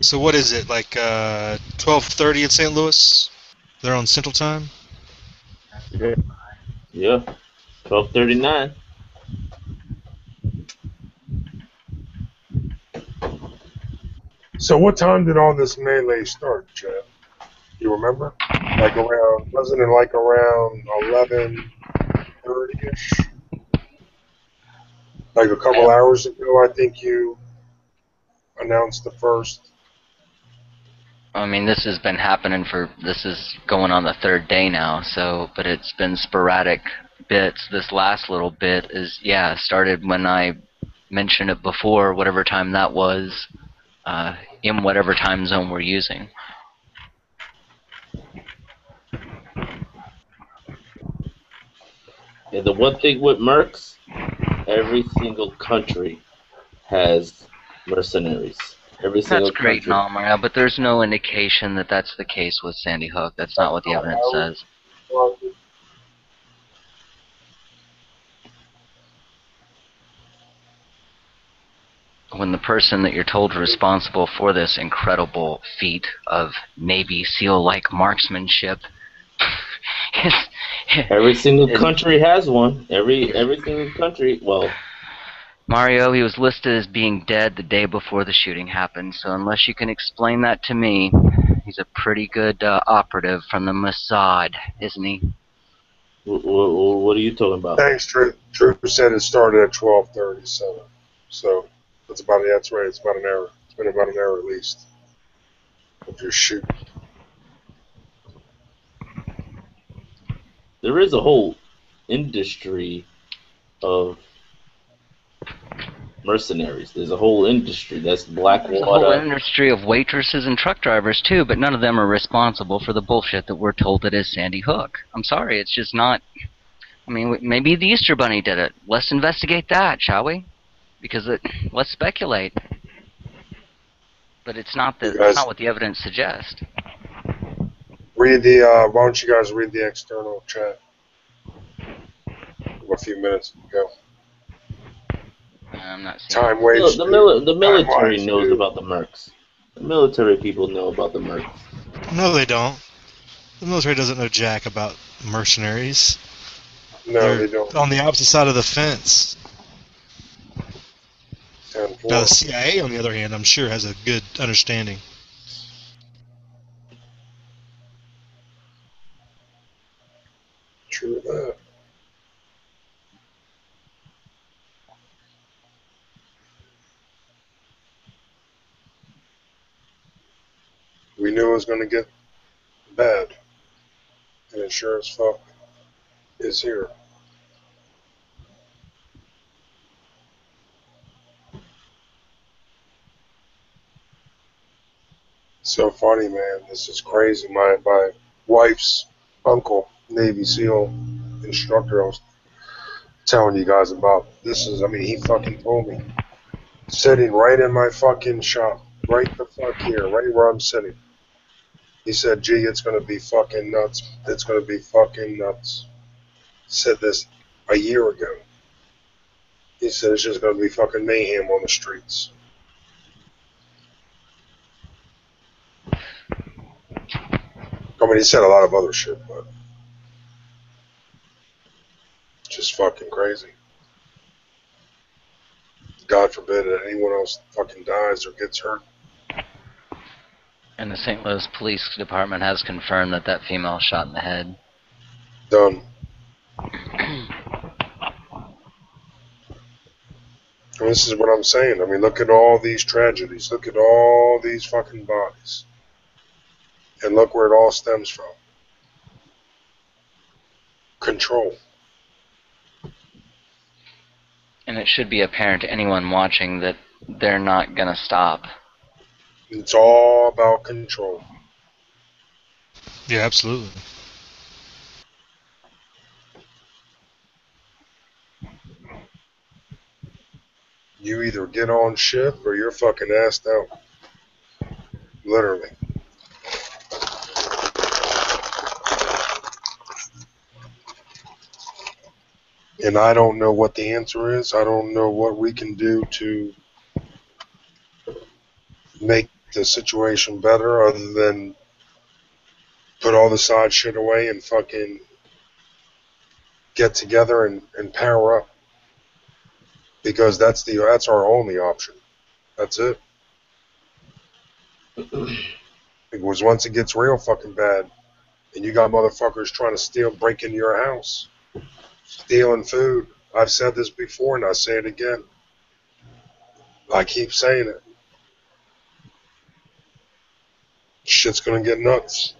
So what is it, like 12:30 in St. Louis? They're on Central Time? Yeah, 12:39. So what time did all this melee start, Chad? You remember? Like wasn't it like around 11:30-ish? Like a couple hours ago, I think you announced the first. I mean, this has been happening this is going on the 3rd day now, but it's been sporadic bits. This last little bit started when I mentioned it before, whatever time that was, in whatever time zone we're using. And the one thing with mercs, every single country has mercenaries. Every single That's great country. and all, Mario, but there's no indication that that's the case with Sandy Hook. That's not what the evidence says. When the person that you're told is responsible for this incredible feat of Navy SEAL-like marksmanship every single country has one. Every single country. Well, Mario, he was listed as being dead the day before the shooting happened, so unless you can explain that to me, he's a pretty good operative from the Mossad, isn't he? What are you talking about? Thanks, Truth. Truth said it started at 12:37. So that's right. It's about an hour. It's been about an hour at least. Of just shooting. There is a whole industry of mercenaries. There's a whole industry. That's There's a whole Blackwater. industry of waitresses and truck drivers too, but none of them are responsible for the bullshit that we're told that is Sandy Hook. I'm sorry, it's just not. I mean, maybe the Easter Bunny did it. Let's investigate that, shall we? Because let's speculate. But it's not that's not what the evidence suggests. Read the. Why don't you guys read the external chat? A few minutes ago. I'm not seeing Time waits. The military knows about the mercs. The military people know about the mercs. No, they don't. The military doesn't know jack about mercenaries. No, they don't. On the opposite side of the fence. 10-4. Now, the CIA, on the other hand, I'm sure has a good understanding. True that. We knew it was going to get bad, and it sure as fuck is here. So funny, man. This is crazy. My wife's uncle, Navy SEAL instructor, I was telling you guys about. This is, I mean, he fucking told me. Sitting right in my fucking shop. Right the fuck here. Right where I'm sitting. He said, gee, it's going to be fucking nuts. It's going to be fucking nuts. Said this a year ago. He said it's just going to be fucking mayhem on the streets. I mean, he said a lot of other shit, but just fucking crazy. God forbid that anyone else fucking dies or gets hurt. And the St. Louis Police Department has confirmed that that female shot in the head. Done. And this is what I'm saying. I mean, look at all these tragedies. Look at all these fucking bodies. And look where it all stems from. Control. And it should be apparent to anyone watching that they're not going to stop. It's all about control. Yeah, absolutely. You either get on ship or you're fucking assed out. Literally. And I don't know what the answer is. I don't know what we can do to make the situation better other than put all the side shit away and fucking get together and power up. Because that's our only option. That's it. Because once it gets real fucking bad and you got motherfuckers trying to break into your house, stealing food. I've said this before and I say it again. I keep saying it. Shit's gonna get nuts.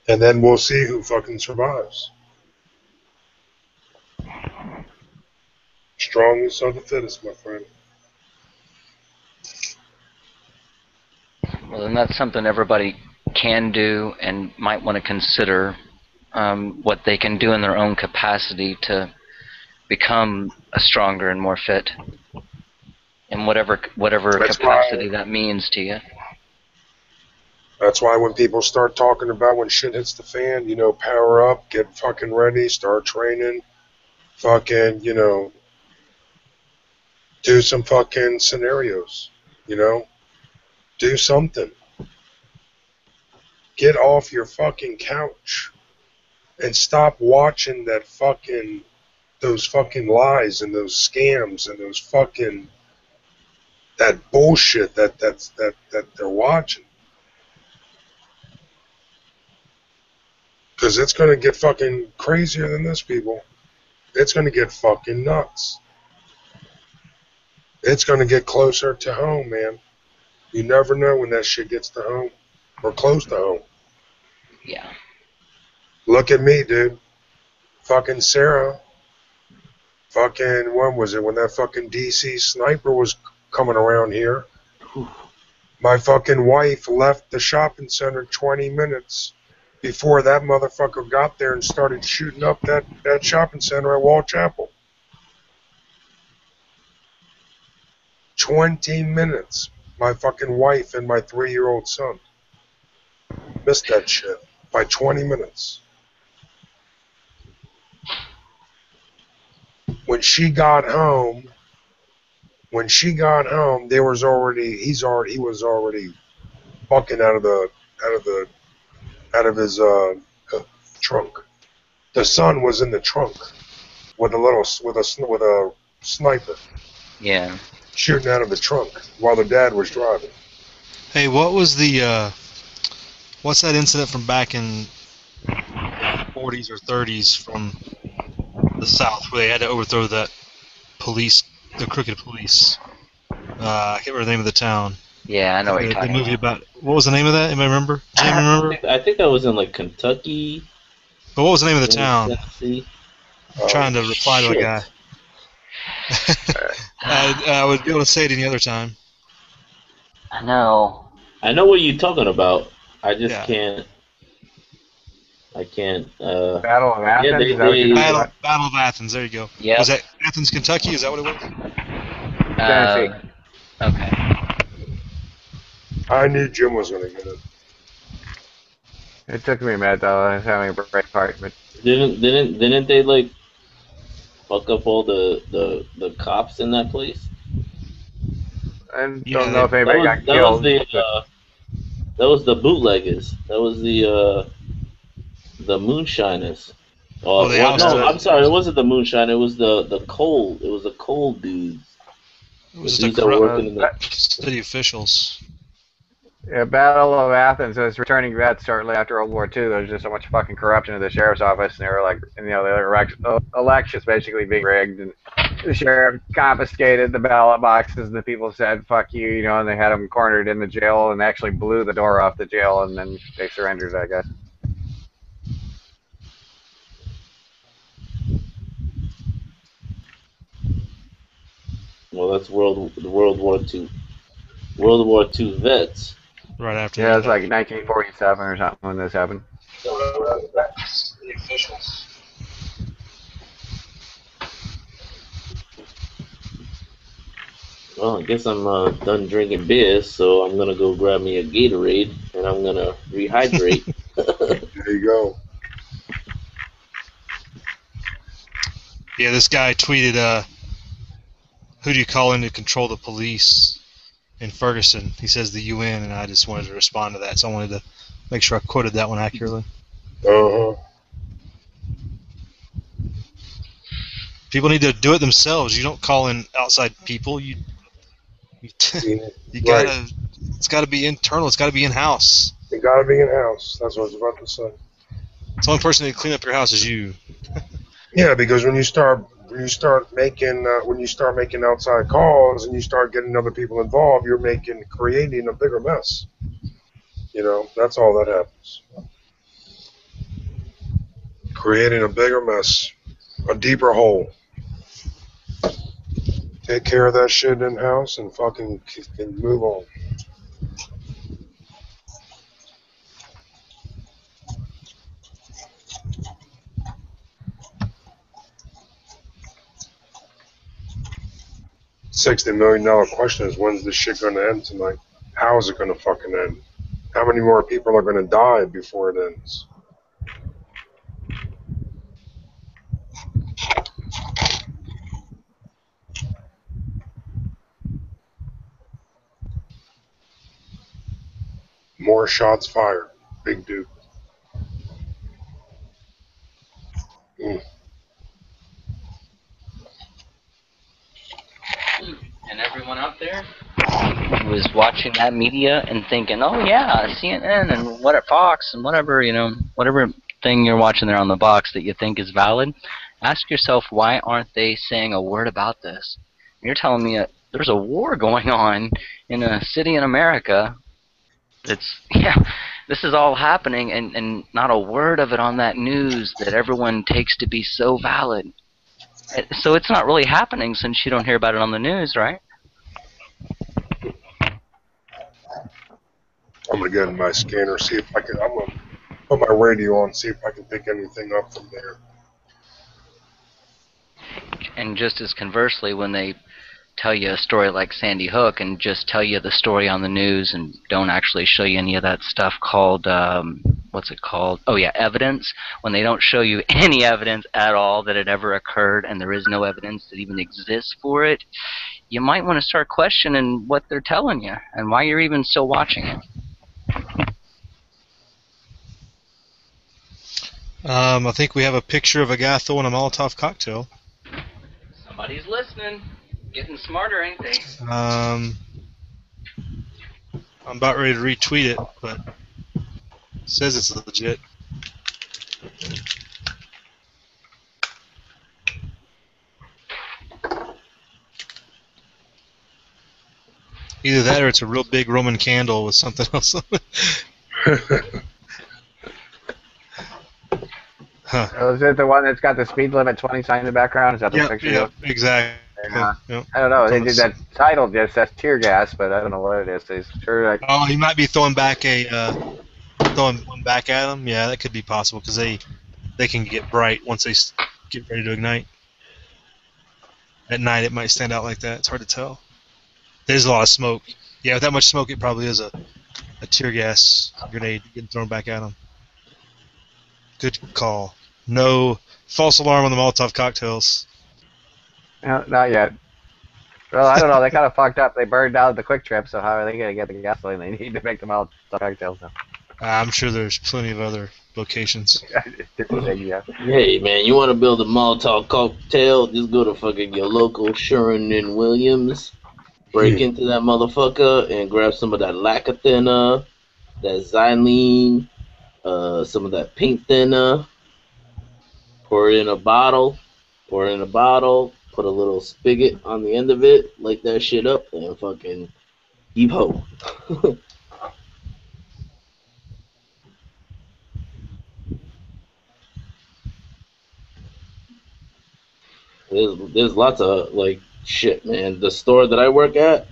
And then we'll see who fucking survives. Strongest of the fittest, my friend. Well, then that's something everybody can do and might want to consider what they can do in their own capacity to become a stronger and more fit in whatever capacity that means to you. That's why when people start talking about when shit hits the fan, you know, power up, get fucking ready, start training, fucking, you know, do some fucking scenarios, you know, do something. Get off your fucking couch and stop watching those fucking lies and those scams and those fucking, that bullshit that they're watching. Because it's going to get fucking crazier than this, people. It's going to get fucking nuts. It's going to get closer to home, man. You never know when that shit gets to home. Or close to home. Yeah. Look at me, dude. Fucking Sarah Fucking, when was it? When that fucking DC sniper was coming around here. My fucking wife left the shopping center 20 minutes before that motherfucker got there and started shooting up that shopping center at Wall Chapel. 20 minutes. My fucking wife and my 3-year-old son missed that shit by 20 minutes. When she got home, he was already bucking out of his trunk. The son was in the trunk with a sniper. Yeah. Shooting out of the trunk while the dad was driving. Hey, what was the what's that incident from back in 40s or 30s from the South where they had to overthrow that police, the crooked police? I can't remember the name of the town. Yeah, I know what you're The talking movie about. what was the name of that? Anybody remember? Jamie, remember? I think that was in like Kentucky. But what was the name of the town? Tennessee. I'm trying to reply to a guy. I would be able to say it any other time. I know. I know what you're talking about. I just Yeah. can't. I can't. Battle of Athens. Yeah, is that what you're talking about? Battle of Athens. There you go. Yep. Was that Athens, Kentucky? Is that what it was? Tennessee. Okay. I knew Jim was going to get it. It took me a minute though. I was having a break part, but Didn't they like fuck up all the cops in that place? I don't Yeah, know if anybody got That killed. that was the bootleggers. That was the moonshiners. Oh, they well, ousted no, it. I'm sorry. It wasn't the moonshine. It was the coal. It was the coal dudes. It was The just dudes the that were corrupt working in the. city officials. Yeah, Battle of Athens was returning vets shortly after World War II. There was just so much fucking corruption in the sheriff's office, and they were like, and, you know, the elections basically being rigged, and the sheriff confiscated the ballot boxes, and the people said, fuck you, you know, and they had them cornered in the jail, and actually blew the door off the jail, and then they surrendered, I guess. Well, that's World War II. World War II vets. Right after Yeah, that. it was like 1947 or something when this happened. The officials. Well, I guess I'm done drinking beer, so I'm gonna go grab me a Gatorade and I'm gonna rehydrate. There you go. Yeah, this guy tweeted, who do you call in to control the police in Ferguson? He says the UN, and I just wanted to respond to that, so I wanted to make sure I quoted that one accurately. Uh-huh. People need to do it themselves. You don't call in outside people. You gotta. Right. It's got to be internal. It's got to be in house. You gotta be in-house. That's what I was about to say. The only person that can clean up your house is you. Yeah, because when you start making outside calls and you start getting other people involved, you're creating a bigger mess. You know, that's all that happens. Creating a bigger mess, a deeper hole. Take care of that shit in house and fucking move on. $60 million question is, when's this shit going to end tonight? How is it going to fucking end? How many more people are going to die before it ends? More shots fired. Big dude. And everyone out there was watching that media and thinking, oh yeah, CNN and whatever, Fox and whatever, you know, whatever thing you're watching there on the box that you think is valid. Ask yourself, why aren't they saying a word about this? You're telling me there's a war going on in a city in America. This is all happening, and not a word of it on that news that everyone takes to be so valid. So it's not really happening since you don't hear about it on the news, right? I'm gonna get in my scanner, see if I can. I'm gonna put my radio on, see if I can pick anything up from there. And just as conversely, when they tell you a story like Sandy Hook and just tell you the story on the news and don't actually show you any of that stuff called, what's it called? Oh yeah, evidence. When they don't show you any evidence at all that it ever occurred and there is no evidence that even exists for it, you might want to start questioning what they're telling you and why you're even still watching it. I think we have a picture of a guy throwing a Molotov cocktail. Somebody's listening. Getting smarter, ain't they? I'm about ready to retweet it, but it says it's legit. Either that or it's a real big Roman candle with something else on it. Huh. So is it the one that's got the speed limit 20 sign in the background? Is that the Yeah, picture? yeah, exactly. Yep. I don't know. They did that title just says tear gas, but I don't know what it is. It's sure like, Oh, he might be throwing back throwing one back at him. Yeah, that could be possible because they can get bright once they get ready to ignite. At night, it might stand out like that. It's hard to tell. There's a lot of smoke. Yeah, with that much smoke, it probably is a tear gas grenade getting thrown back at him. Good call. No false alarm on the Molotov cocktails. no, not yet. Well, I don't know. They kind of fucked up. They burned down the Quick Trip, so how are they going to get the gasoline they need to make them out cocktails now? I'm sure there's plenty of other locations. Yeah. Hey man, you want to build a Molotov cocktail? Just go to fucking your local Sherwin and Williams, break into that motherfucker, and grab some of that lacquer thinner, that xylene, some of that paint thinner. Pour it in a bottle. Put a little spigot on the end of it, light that shit up, and fucking heave ho. There's lots of like shit, man. The store that I work at,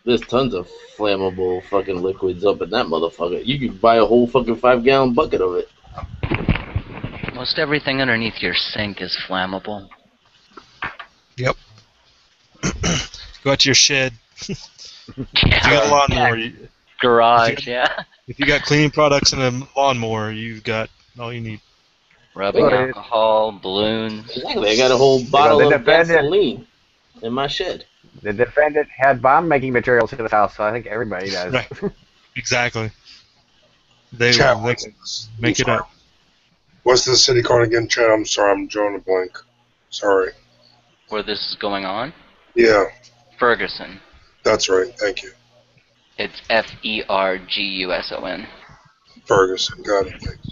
there's tons of flammable fucking liquids up in that motherfucker. You could buy a whole fucking 5-gallon bucket of it. Most everything underneath your sink is flammable. Yep. Go out to your shed. Yeah. If you got a lawnmower, Garage, yeah. if you got cleaning products and a lawnmower, you've got all you need. Rubbing alcohol, balloons. Exactly. I got a whole bottle of gasoline in my shed. The defendant had bomb-making materials in his house, so I think everybody does. Right. Exactly. They Chat, will make it up. What's the city called again, Chad? I'm sorry, I'm drawing a blank. Sorry. Where this is going on? Yeah, Ferguson. that's right. Thank you. It's Ferguson. Ferguson. Got it. Thanks.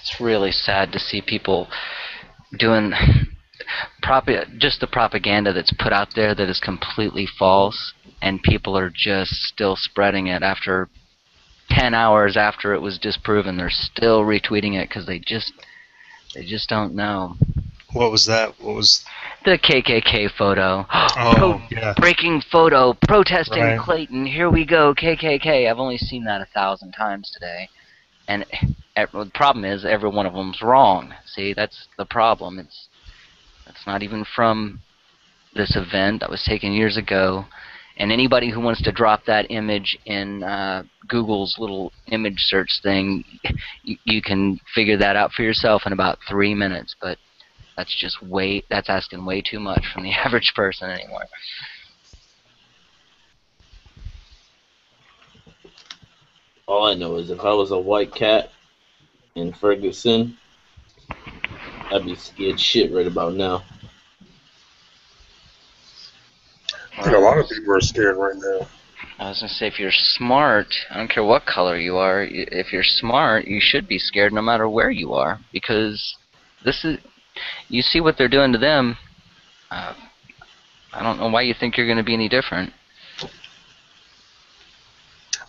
It's really sad to see people doing just the propaganda that's put out there that is completely false, and people are just still spreading it after 10 hours after it was disproven. They're still retweeting it because they just don't know. What was that? What was the KKK photo? Oh, yeah. Breaking photo, protesting Right. Clayton. Here we go, KKK. I've only seen that 1,000 times today, and the problem is every one of them's wrong. See, that's the problem. It's not even from this event that was taken years ago. And anybody who wants to drop that image in Google's little image search thing, you can figure that out for yourself in about 3 minutes. But that's asking way too much from the average person anymore. All I know is if I was a white cat in Ferguson, I'd be scared shit right about now. I think a lot of people are scared right now. I was going to say, if you're smart, I don't care what color you are, if you're smart, you should be scared no matter where you are, because you see what they're doing to them. I don't know why you think you're going to be any different.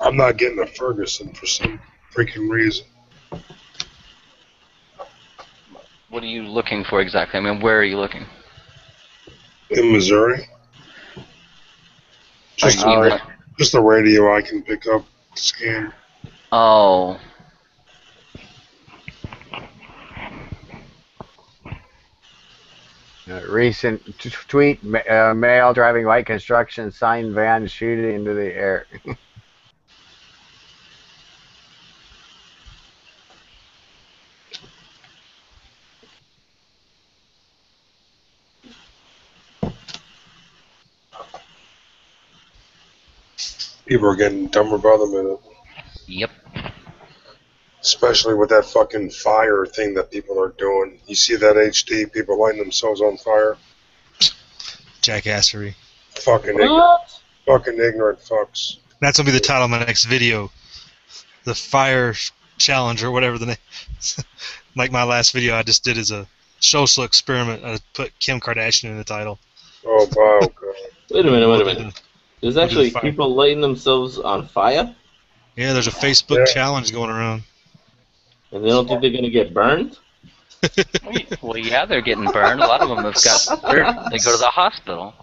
I'm not getting a Ferguson for some freaking reason. What are you looking for exactly? I mean, where are you looking? In Missouri. Just Are you just a radio I can pick up, scan. Oh. Recent tweet: male driving light construction sign van shooting into the air. People are getting dumber by the minute. Yep. Especially with that fucking fire thing that people are doing. You see that HD, people lighting themselves on fire? Jackassery. Fucking ignorant fucks. That's going to be the title of my next video. The Fire Challenge, or whatever the name. Like my last video I just did as a social experiment. I put Kim Kardashian in the title. Oh, wow, God. Wait a minute. There's actually people lighting themselves on fire? Yeah, there's a Facebook challenge going around. And they don't think they're going to get burned? Well, yeah, they're getting burned. A lot of them have got burned. They go to the hospital.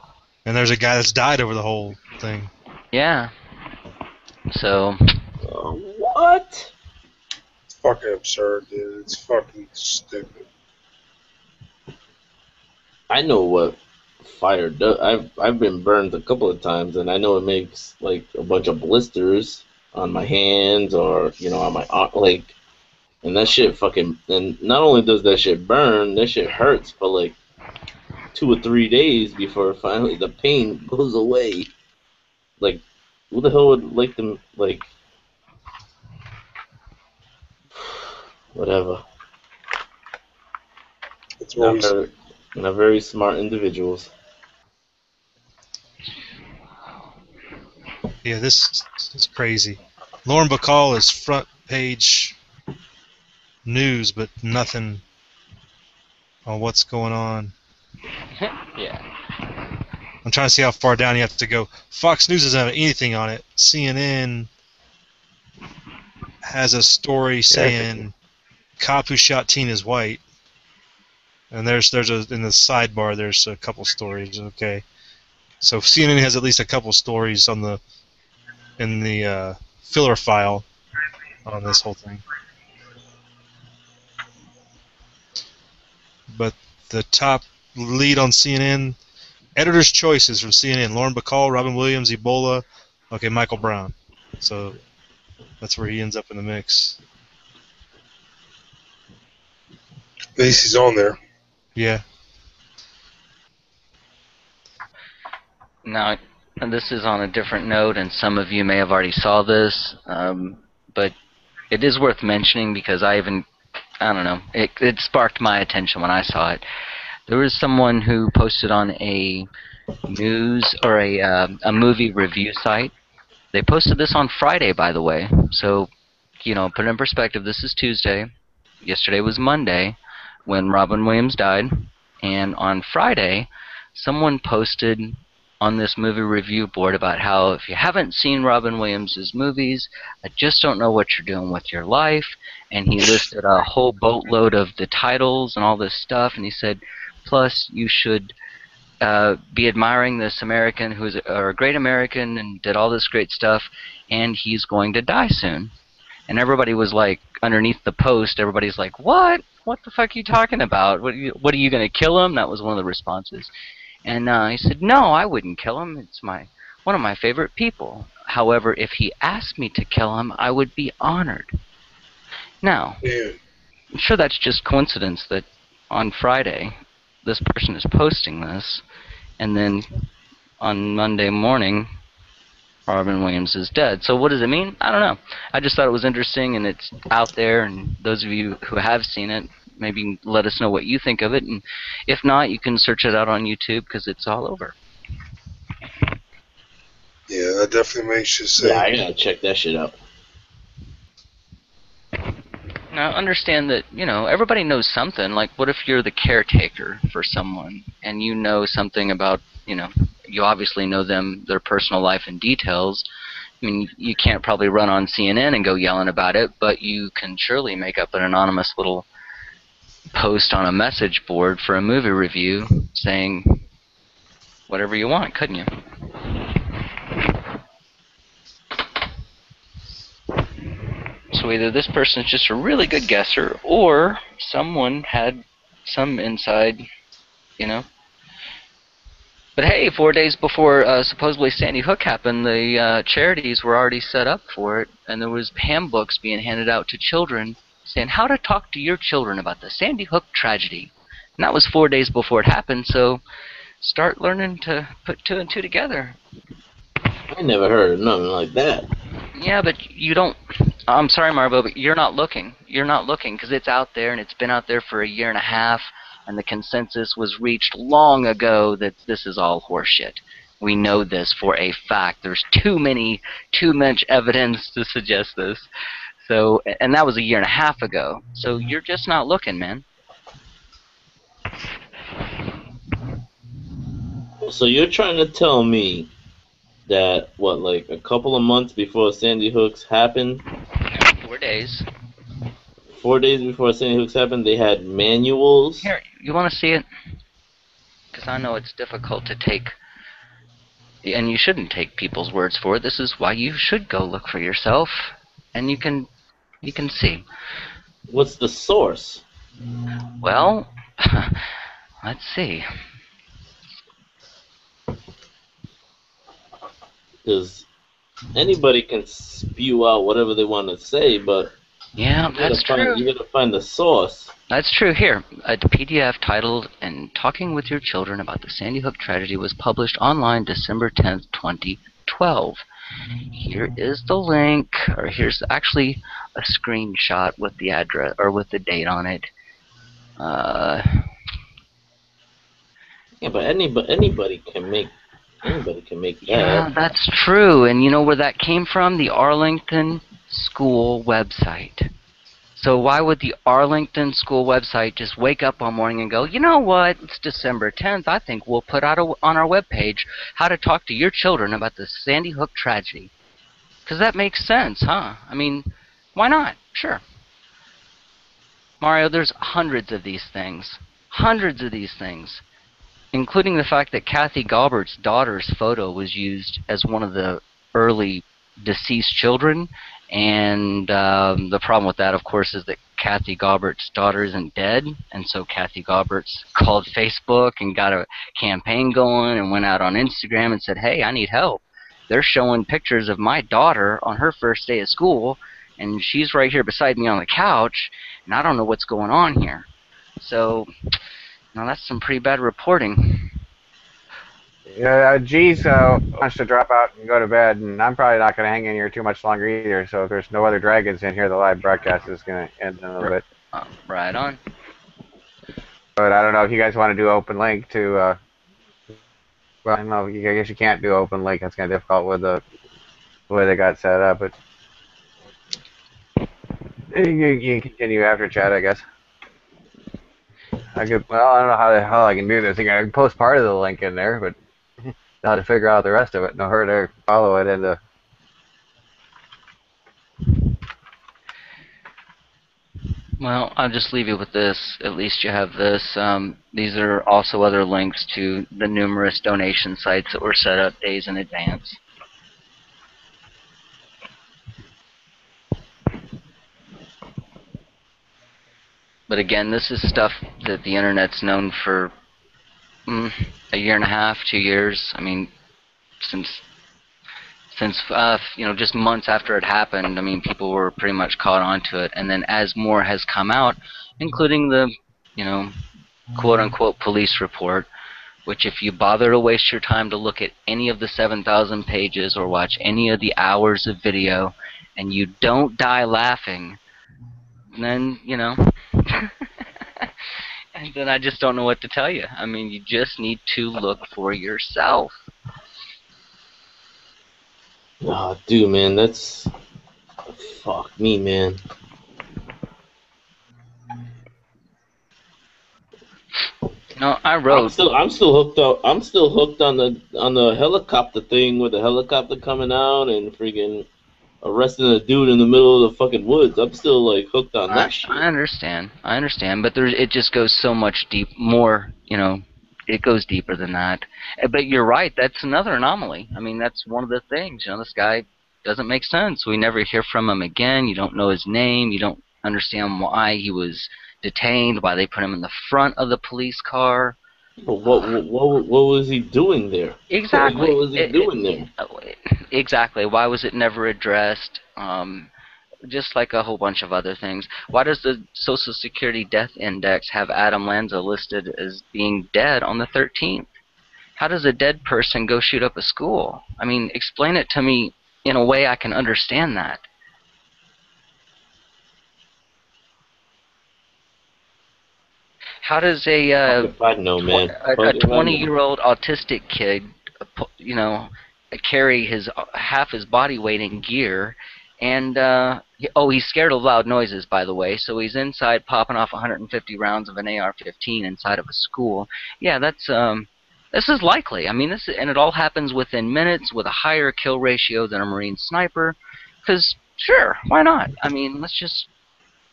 And there's a guy that's died over the whole thing. Yeah. So. What? It's fucking absurd, dude. It's fucking stupid. I know what fire does. I've been burned a couple of times, and I know it makes like a bunch of blisters on my hands or on my arm, like, and that shit fucking. And not only does that shit burn, that shit hurts for like 2 or 3 days before finally the pain goes away. Like, who the hell would like them like? Whatever. It's always... Not very smart individuals. Yeah, this is crazy. Lauren Bacall is front page news, but nothing on what's going on. Yeah. I'm trying to see how far down you have to go. Fox News doesn't have anything on it. CNN has a story saying cop who shot teen is white. And there's in the sidebar there's a couple stories. Okay, so CNN has at least a couple stories in the filler file on this whole thing. But the top lead on CNN, editor's choices from CNN: Lauren Bacall, Robin Williams, Ebola. Okay, Michael Brown. So that's where he ends up in the mix. At least he's on there. Yeah. Now, and this is on a different note, and some of you may have already saw this, but it is worth mentioning because I don't know, it sparked my attention when I saw it. There was someone who posted on a news or a movie review site. They posted this on Friday, by the way. So, put it in perspective. This is Tuesday. Yesterday was Monday when Robin Williams died. And on Friday, someone posted on this movie review board about how if you haven't seen Robin Williams' movies, I just don't know what you're doing with your life. And he listed a whole boatload of the titles and all this stuff. And he said, plus you should be admiring this American who's a great American and did all this great stuff, and he's going to die soon. And everybody was like, underneath the post, everybody's like, what? What the fuck are you talking about? What are you going to kill him? That was one of the responses. And he said, no, I wouldn't kill him. It's one of my favorite people. However, if he asked me to kill him, I would be honored. Now, I'm sure that's just coincidence that on Friday, this person is posting this, and then on Monday morning, Robin Williams is dead. So what does it mean? I don't know. I just thought it was interesting, and it's out there, and those of you who have seen it, maybe let us know what you think of it, and if not, you can search it out on YouTube because it's all over. Yeah, that definitely makes you say. Yeah, I gotta check that shit out. Now, understand that, everybody knows something. Like, what if you're the caretaker for someone, and you know something about, you obviously know their personal life in details, I mean, you can't probably run on CNN and go yelling about it, but you can surely make up an anonymous little post on a message board for a movie review saying whatever you want, couldn't you? So either this person's just a really good guesser, or someone had some inside, you know. But hey, 4 days before supposedly Sandy Hook happened, the charities were already set up for it, and there was handbooks being handed out to children saying how to talk to your children about the Sandy Hook tragedy. And that was 4 days before it happened, so start learning to put 2 and 2 together. I never heard of nothing like that. Yeah, but you don't... I'm sorry, Marbo, but you're not looking. You're not looking, because it's out there, and it's been out there for a year and a half, and the consensus was reached long ago that this is all horseshit. We know this for a fact. There's too much evidence to suggest this. So, and that was a year and a half ago. So you're just not looking, man. So you're trying to tell me that, what, like a couple of months before Sandy Hook's happened? 4 days. 4 days before Sandy Hook's happened, they had manuals? Here, you want to see it? Because I know it's difficult to take, and you shouldn't take people's words for it. This is why you should go look for yourself, and you can see. What's the source? Well, let's see. Because anybody can spew out whatever they want to say, but yeah, that's true. You gotta find the source. That's true. Here, a PDF titled "And Talking with Your Children About the Sandy Hook Tragedy" was published online December 10th, 2012. Here is the link, or here's actually a screenshot with the address or with the date on it. Yeah, but anybody can make that. Yeah, that's true. And you know where that came from? The Arlington School website. So why would the Arlington School website just wake up one morning and go, you know what, it's December 10th, I think we'll put out on our webpage how to talk to your children about the Sandy Hook tragedy? Because that makes sense, huh? I mean, why not? Sure. Mario, there's hundreds of these things. Hundreds of these things. Including the fact that Kathy Galbert's daughter's photo was used as one of the early deceased children. And the problem with that, of course, is that Kathy Galbert's daughter isn't dead. And so Kathy Galbert's called Facebook and got a campaign going and went out on Instagram and said, hey, I need help. They're showing pictures of my daughter on her first day of school, and she's right here beside me on the couch, and I don't know what's going on here. So, now that's some pretty bad reporting. Yeah, G's wants to drop out and go to bed, and I'm probably not going to hang in here too much longer either, so if there's no other dragons in here, the live broadcast is going to end in a little bit. Right on. But I don't know if you guys want to do open link to, well, I don't know, I guess you can't do open link, that's kind of difficult with the way they got set up, but you can continue after chat, I guess. Well, I don't know how the hell I can do this thing. I can post part of the link in there, but how to figure out the rest of it. No hurt to follow it into. Well, I'll just leave you with this. At least you have this. These are also other links to the numerous donation sites that were set up days in advance. But again, this is stuff that the internet's known for a year and a half, 2 years. I mean, since you know, just months after it happened. I mean, people were pretty much caught onto it. And then as more has come out, including the, you know, quote-unquote police report, which if you bother to waste your time to look at any of the 7,000 pages or watch any of the hours of video, and you don't die laughing, then, you know, and then I just don't know what to tell you. I mean, you just need to look for yourself. Oh, dude, man, that's... Fuck me, man. No, I wrote. I'm still hooked up. I'm still hooked on the helicopter thing with the helicopter coming out and freaking arresting a dude in the middle of the fucking woods. I'm still like hooked on that shit. I understand, but it just goes so much more, it goes deeper than that. But you're right, that's another anomaly. I mean, that's one of the things, this guy doesn't make sense. We never hear from him again. You don't know his name. You don't understand why he was detained, why they put him in the front of the police car. But what was he doing there? Exactly. What was he doing there? Exactly. Why was it never addressed? Just like a whole bunch of other things. Why does the Social Security Death Index have Adam Lanza listed as being dead on the 13th? How does a dead person go shoot up a school? I mean, explain it to me in a way I can understand that. How does a 20-year-old autistic kid, carry half his body weight in gear, and he's scared of loud noises, by the way, so he's inside popping off 150 rounds of an AR-15 inside of a school. Yeah, this is likely. I mean, and it all happens within minutes with a higher kill ratio than a Marine sniper. Because sure, why not? I mean, let's just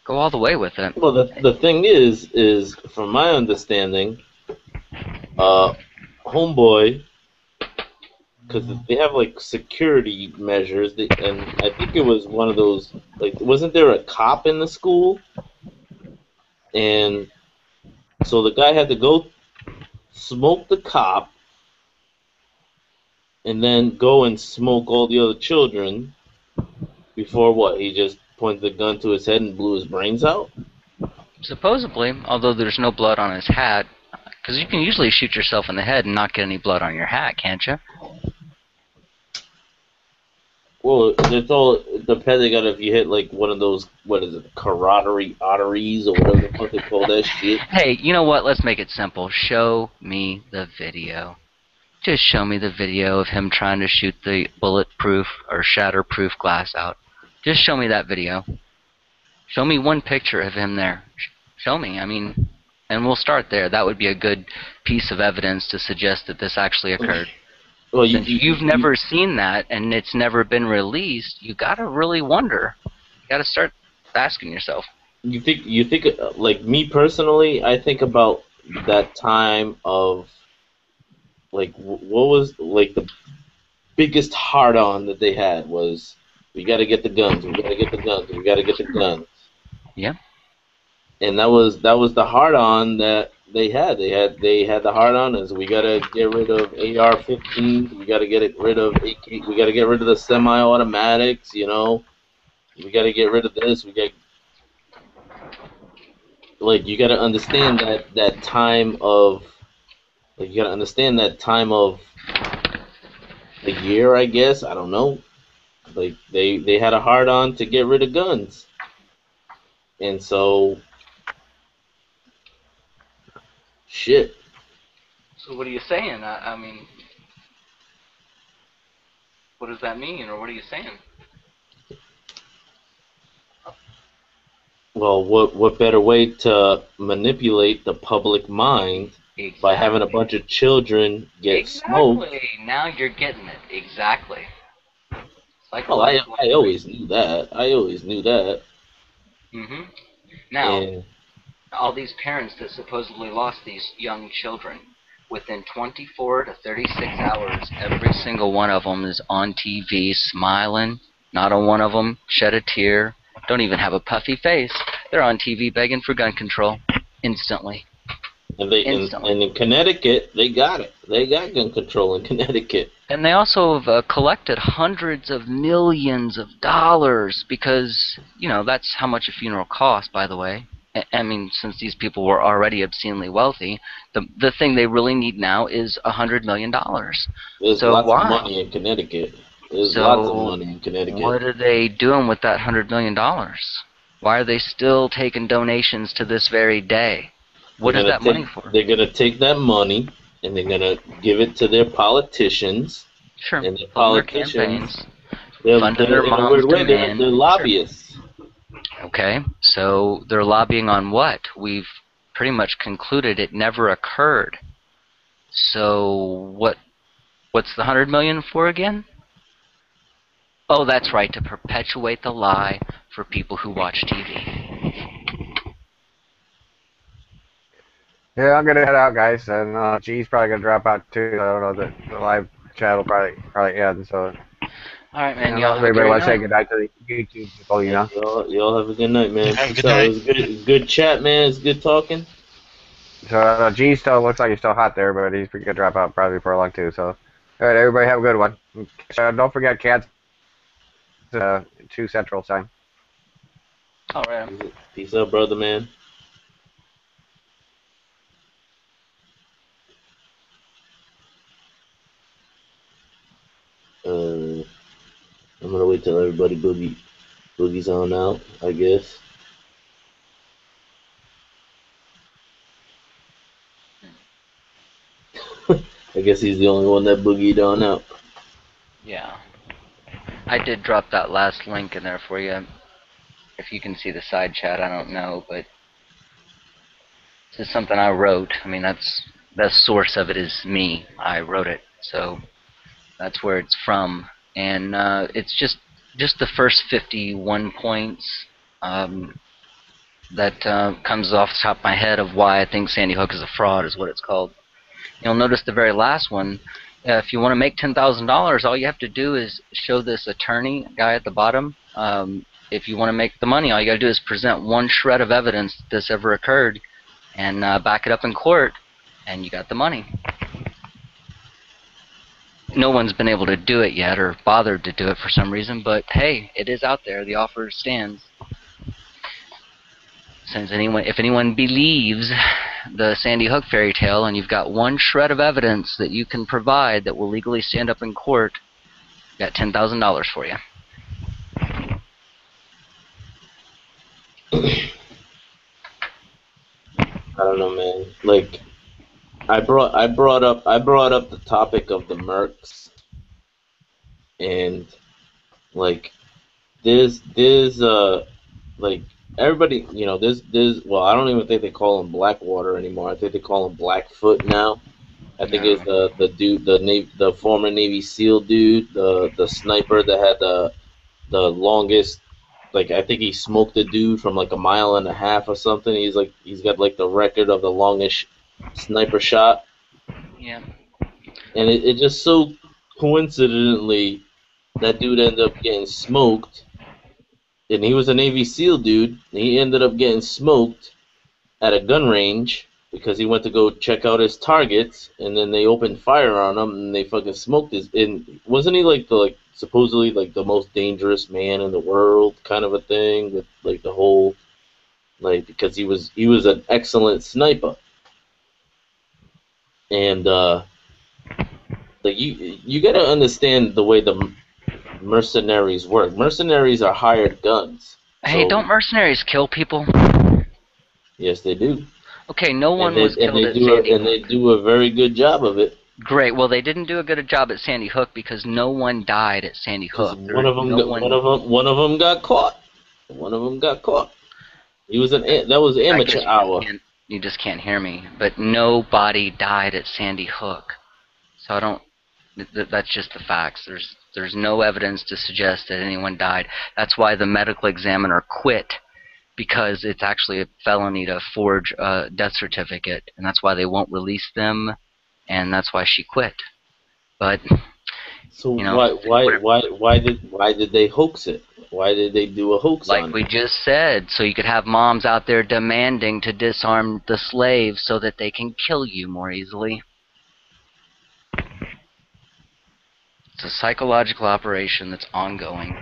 go all the way with it. Well, the thing is from my understanding, Homeboy, because they have like security measures, and I think it was one of those, like, wasn't there a cop in the school? And so the guy had to go smoke the cop and then go and smoke all the other children before what? He just pointed the gun to his head and blew his brains out? Supposedly, although there's no blood on his hat, because you can usually shoot yourself in the head and not get any blood on your hat, can't you? Well, it's all depending on if you hit like one of those, what is it, carotid arteries or whatever the fuck they call that shit. Hey, you know what? Let's make it simple. Show me the video. Just show me the video of him trying to shoot the bulletproof or shatterproof glass out. Just show me that video. Show me one picture of him there. Show me. I mean, and we'll start there. That would be a good piece of evidence to suggest that this actually occurred. Well, you've never seen that, and it's never been released. You gotta really wonder. You gotta start asking yourself. You think like me personally, I think about that time of like what was like the biggest hard-on that they had was, we got to get the guns, we got to get the guns, we got to get the guns. Yeah. And that was the hard-on that they had. They had the hard-on as, we got to get rid of AR-15s, we got to get rid of AK, we got to get rid of the semi-automatics, we got to get rid of this, like, you got to understand that time of, like, you got to understand that time of the year, I guess, I don't know. Like, they had a hard-on to get rid of guns. And so, shit. So what are you saying? I mean, what does that mean, or what are you saying? Well, what better way to manipulate the public mind by having a bunch of children get smoked? Now you're getting it. Exactly. Like, oh, I always knew that. Mm-hmm. Now, all these parents that supposedly lost these young children, within 24 to 36 hours, every single one of them is on TV smiling. Not a one of them shed a tear. Don't even have a puffy face. They're on TV begging for gun control instantly. And in Connecticut, they got it. They got gun control in Connecticut. And they also have collected hundreds of millions of dollars because, that's how much a funeral costs, by the way. I mean, since these people were already obscenely wealthy, the thing they really need now is $100 million. There's lots of money in Connecticut. Lots of money in Connecticut. What are they doing with that $100 million? Why are they still taking donations to this very day? What is that money for? They're going to take that money and they're going to give it to their politicians. Sure. And the politicians, they're lobbyists. Okay, so they're lobbying on what? We've pretty much concluded it never occurred. So what's the $100 million for again? Oh, that's right, to perpetuate the lie for people who watch TV. Yeah, I'm gonna head out, guys, and G's probably gonna drop out too. I don't know, the live chat will probably end. So, All right, man. and Y'all have a everybody great want to say night. goodnight to the YouTube people, you know. Y'all have a good night, man. Have a Peace good out. night. It was good chat, man. It's good talking. So G still looks like he's still hot there, but he's gonna drop out probably for long too. So, all right, everybody have a good one. So don't forget, cats. 2 Central time. All right. Peace out, brother, man. I'm gonna wait till everybody boogies on out, I guess. I guess he's the only one that boogied on out. Yeah. I did drop that last link in there for you. If you can see the side chat, I don't know, but this is something I wrote. I mean, the source of it is me. I wrote it, so that's where it's from. And it's just the first 51 points that comes off the top of my head of why I think Sandy Hook is a fraud, is what it's called. You'll notice the very last one. If you want to make $10,000, all you have to do is show this attorney guy at the bottom. If you want to make the money, all you got to do is present one shred of evidence that this ever occurred and back it up in court, and you got the money. No one's been able to do it yet or bothered to do it for some reason, but hey, it is out there. The offer stands. Since if anyone believes the Sandy Hook fairy tale and you've got one shred of evidence that you can provide that will legally stand up in court, got $10,000 for you. I don't know, man. Like, I brought up the topic of the Mercs, and like, there's like, everybody, you know, well, I don't even think they call him Blackwater anymore. I think they call him Blackfoot now. I think it's the dude, the former Navy SEAL dude, the sniper that had the longest. Like, I think he smoked a dude from like 1.5 miles or something. He's got like the record of the longest sniper shot. Yeah. And it just so coincidentally, that dude ended up getting smoked. And he was a Navy SEAL dude. And he ended up getting smoked at a gun range because he went to go check out his targets, and then they opened fire on him, and they fucking smoked his. And wasn't he like supposedly like the most dangerous man in the world, kind of a thing, with like the whole, like, because he was an excellent sniper. And like, you got to understand the way the mercenaries work. Mercenaries are hired guns. Hey, So, don't mercenaries kill people? yes, they do. Okay, no one And they, was and killed they at do Sandy and they Hook. do a very good job of it. Great. Well, they didn't do a good job at Sandy Hook because no one died at Sandy Hook. One of them got caught. One of them got caught. He was that was amateur hour. You just can't hear me. But nobody died at Sandy Hook. So I don't. That's just the facts. There's no evidence to suggest that anyone died. That's why the medical examiner quit, because it's actually a felony to forge a death certificate, and that's why they won't release them, and that's why she quit. But So you know, why did they hoax it? Why did they do a hoax on like it? we just said, so you could have moms out there demanding to disarm the slaves so that they can kill you more easily. It's a psychological operation that's ongoing.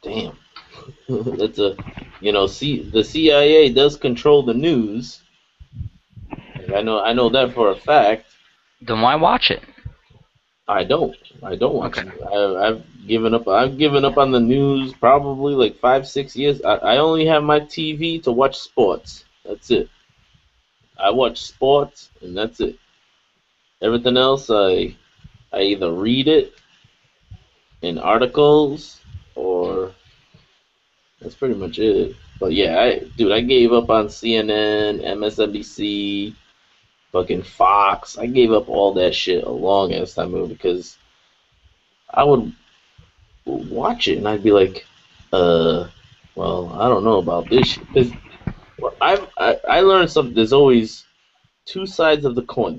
Damn. That's the CIA does control the news. And I know that for a fact. Then why watch it? I don't watch it. I've given up on the news probably like 5-6 years. I only have my TV to watch sports. That's it. I watch sports and that's it. Everything else I either read it in articles or That's pretty much it. But yeah, dude, I gave up on CNN, MSNBC, fucking Fox. I gave up all that shit a long ass time ago because I would watch it and I'd be like, well, I don't know about this shit. 'Cause I learned something. There's always two sides of the coin.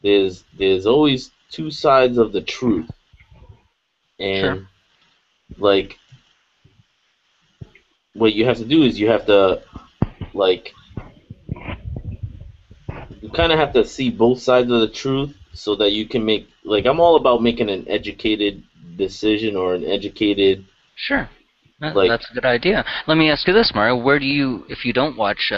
There's always two sides of the truth, and Sure. like what you have to do is you have to like you kind of have to see both sides of the truth so that you can make like I'm all about making an educated decision or an educated Sure. like That's a good idea. Let me ask you this, Mario. Where do you, if you don't watch,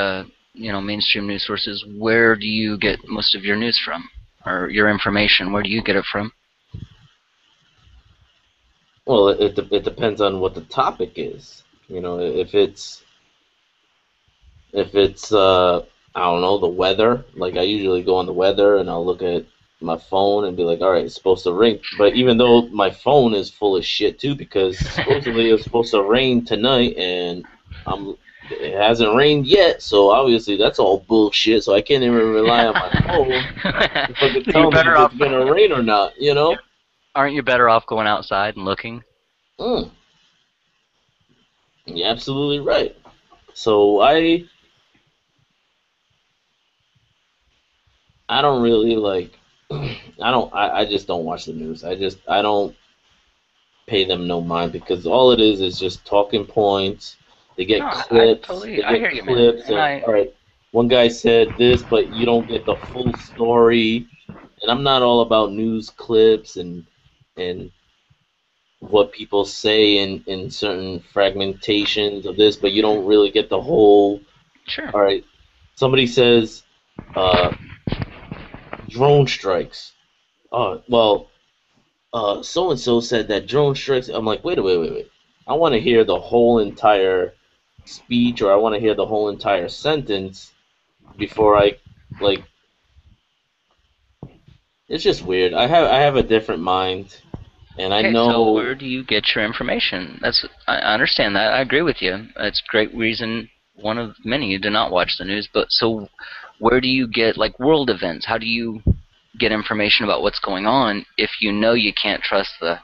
mainstream news sources, where do you get most of your news from, or your information? Where do you get it from? well it depends on what the topic is. You know, if it's I don't know, the weather, like I usually go on the weather and I'll look at my phone and be like, all right, it's supposed to rain. But even though my phone is full of shit too, because supposedly it's supposed to rain tonight and it hasn't rained yet, so obviously that's all bullshit. So I can't even rely on my phone to fucking tell You're me better if off. it's gonna rain or not. You know? Aren't you better off going outside and looking? Mm. You're absolutely right. So I don't really like I just don't watch the news. I don't pay them no mind because all it is just talking points. They get No, clips. They I get hear you, man. clips And of all right, one guy said this, but you don't get the full story. And I'm not all about news clips and what people say in certain fragmentations of this, but you don't really get the whole. Sure. All right, somebody says drone strikes. Well, so and so said that drone strikes. I'm like, wait. I want to hear the whole entire speech, or I want to hear the whole entire sentence before I like. It's just weird. I have a different mind, and I Okay, so know. where do you get your information? I understand that. I agree with you. It's a great reason, one of many, to not watch the news. But so, where do you get like world events? How do you get information about what's going on if you know you can't trust the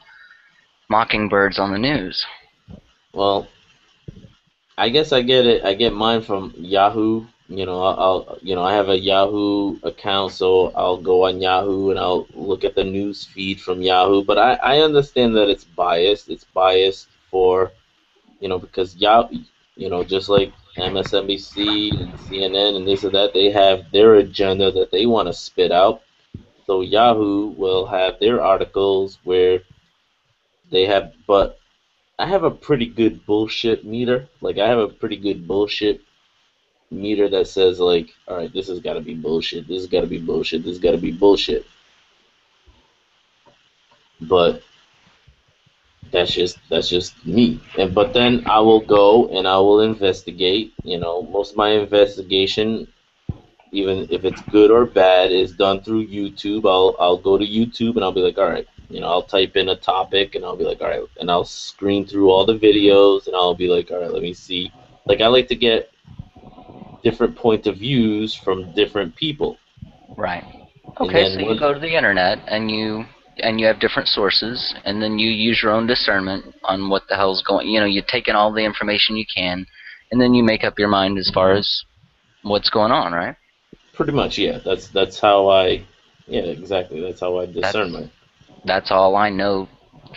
mockingbirds on the news? Well, I guess I get it. I get mine from Yahoo. You know, I have a Yahoo account, so I'll go on Yahoo and I'll look at the news feed from Yahoo. But I understand that it's biased. It's biased for, because Yahoo, just like MSNBC and CNN and this and that, they have their agenda that they want to spit out. So Yahoo will have their articles where they have, but I have a pretty good bullshit meter. Like I have a pretty good bullshit meter that says like, all right, this has got to be bullshit. This has got to be bullshit. This has got to be bullshit. But that's just me. But then I will go and I will investigate. Most of my investigation, even if it's good or bad, is done through YouTube. I'll go to YouTube and I'll be like, all right, I'll type in a topic and I'll be like, all right, and I'll screen through all the videos and I'll be like, all right, let me see. Like I like to get different point of views from different people. Right. And Okay, then so you once, go to the internet and you have different sources, and then you use your own discernment on what the hell's going. You take in all the information you can, and then you make up your mind as far as what's going on, right? pretty much, yeah. That's how I, yeah, exactly. That's how I discern my. That's all I know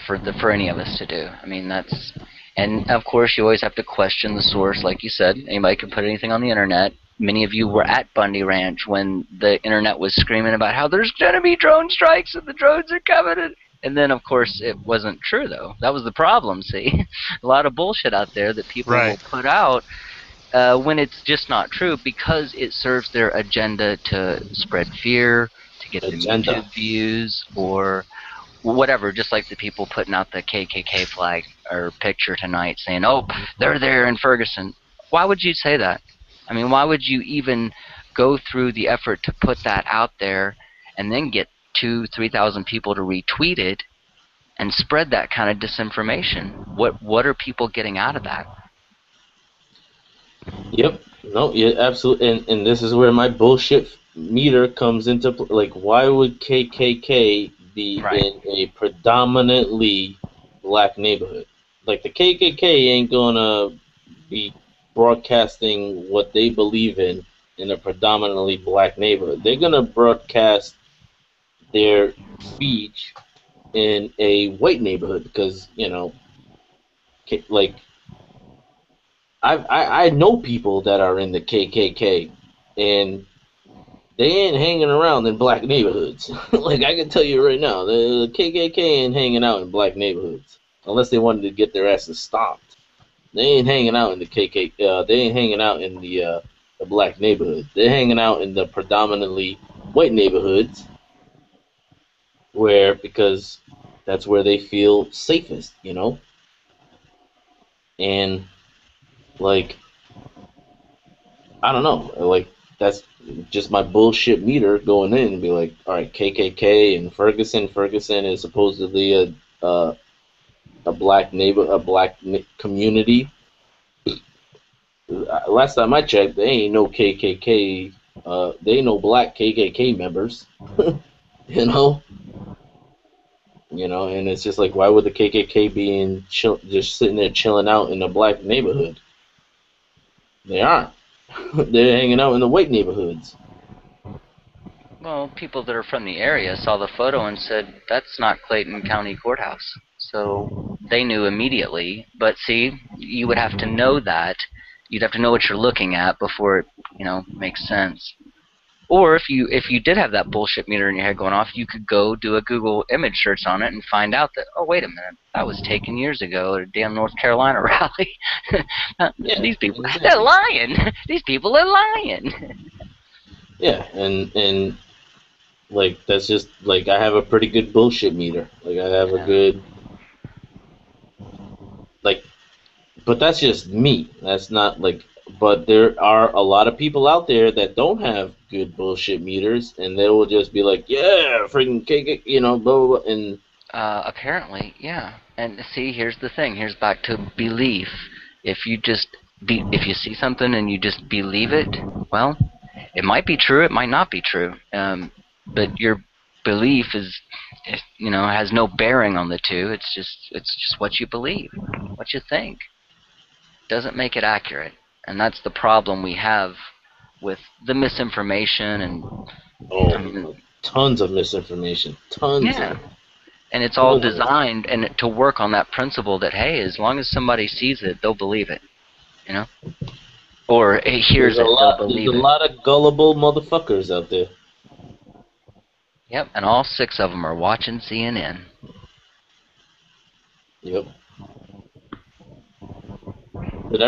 for any of us to do. I mean, and of course you always have to question the source, like you said. Anybody can put anything on the internet. Many of you were at Bundy Ranch when the internet was screaming about how there's going to be drone strikes and the drones are coming. And then, of course, it wasn't true, though. That was the problem, see? A lot of bullshit out there that people will put out when it's just not true because it serves their agenda to spread fear, to get the YouTube views, or whatever, just like the people putting out the KKK flag or picture tonight saying, oh, they're there in Ferguson. Why would you say that? I mean, why would you even go through the effort to put that out there and then get 2,000-3,000 people to retweet it and spread that kind of disinformation? What are people getting out of that? Yep. No, yeah, absolutely. And this is where my bullshit meter comes into like, why would KKK be Right. in a predominantly black neighborhood? Like the KKK ain't gonna be broadcasting what they believe in a predominantly black neighborhood. They're gonna broadcast their speech in a white neighborhood because like I know people that are in the KKK, and they ain't hanging around in black neighborhoods. Like I can tell you right now, the KKK ain't hanging out in black neighborhoods unless they wanted to get their asses stomped. They ain't hanging out in the KKK. They ain't hanging out in the black neighborhood. They're hanging out in the predominantly white neighborhoods, because that's where they feel safest, and like I don't know, like that's just my bullshit meter going in and be like, all right, KKK and Ferguson. Ferguson is supposedly a black community. Last time I checked, they ain't no KKK. They ain't no black KKK members. you know, and it's just like, why would the KKK be just sitting there chilling out in a black neighborhood? They aren't. They're hanging out in the white neighborhoods. Well, people that are from the area saw the photo and said, that's not Clayton County Courthouse. So they knew immediately. But see, you would have to know that. You'd have to know what you're looking at before it, makes sense. Or if you did have that bullshit meter in your head going off, you could go do a Google image search on it and find out that, oh, wait a minute, that was taken years ago at a damn North Carolina rally. Yeah, these people, exactly. they're lying. These people are lying. Yeah, and like that's just like I have a pretty good bullshit meter. Like I have a good but that's just me. That's not like but there are a lot of people out there that don't have good bullshit meters, and they will just be like, yeah, freaking KK, blah, blah, blah, and apparently, yeah. And see, here's the thing. Here's back to belief. If you see something and you just believe it, well, it might be true. It might not be true. But your belief has no bearing on the two. It's just what you believe, what you think. Doesn't make it accurate, and that's the problem we have with the misinformation and tons of misinformation, tons. Yeah. And it's all designed to work on that principle that, hey, as long as somebody sees it, they'll believe it, or hears it, they'll believe it. There's a lot of gullible motherfuckers out there. Yep, and all 6 of them are watching CNN. Yep. But I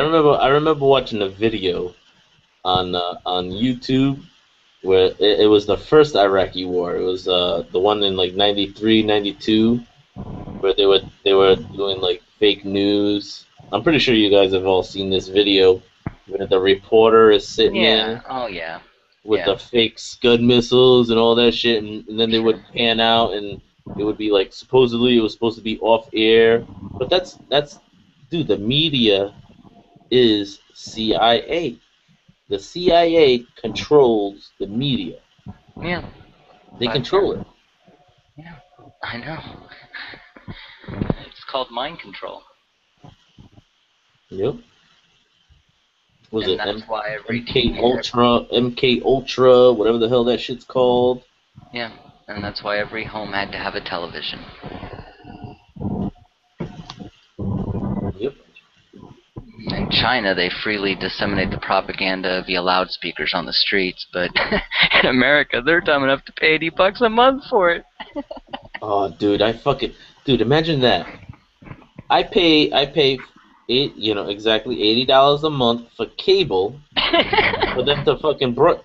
remember watching a video on YouTube where it was the first Iraqi war. It was the one in like 93, 92, where they were doing like fake news. I'm pretty sure you guys have all seen this video where the reporter is sitting there. Oh yeah. With the fake Scud missiles and all that shit, and then they would pan out, and it would be like supposedly it was supposed to be off air, but that's dude, the media is CIA. The CIA controls the media. Yeah. They control it. Yeah, I know. It's called mind control. Yep. Was and it that's why every MK Ultra, whatever the hell that shit's called? Yeah, and that's why every home had to have a television. Yep. In China, they freely disseminate the propaganda via loudspeakers on the streets, but in America, they're dumb enough to pay $80 a month for it. Oh, dude, imagine that. I pay exactly $80 a month for cable for them to fucking but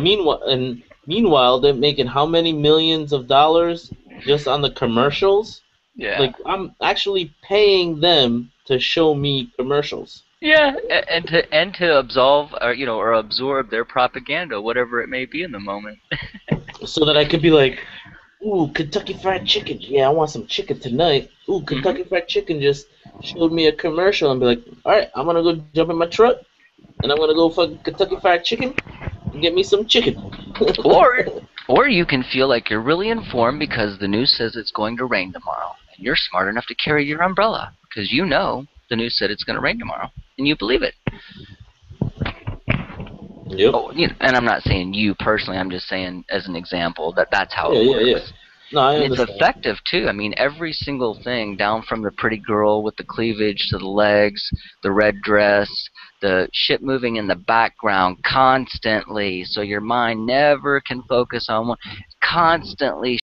meanwhile they're making how many millions of dollars just on the commercials? Yeah. Like I'm actually paying them to show me commercials. Yeah, and to absolve or absorb their propaganda, whatever it may be in the moment. So that I could be like, ooh, Kentucky Fried Chicken. Yeah, I want some chicken tonight. Ooh, Kentucky Fried Chicken just showed me a commercial, and be like, all right, I'm gonna go jump in my truck, and I'm gonna go fucking Kentucky Fried Chicken and get me some chicken. Or you can feel like you're really informed because the news says it's going to rain tomorrow, and you're smart enough to carry your umbrella because you know the news said it's going to rain tomorrow, and you believe it. Yep. Oh, and I'm not saying you personally. I'm just saying as an example that's how it works. Yeah. No, I And understand. it's effective too. I mean, every single thing, down from the pretty girl with the cleavage to the legs, the red dress, the shit moving in the background constantly, so your mind never can focus on one. Constantly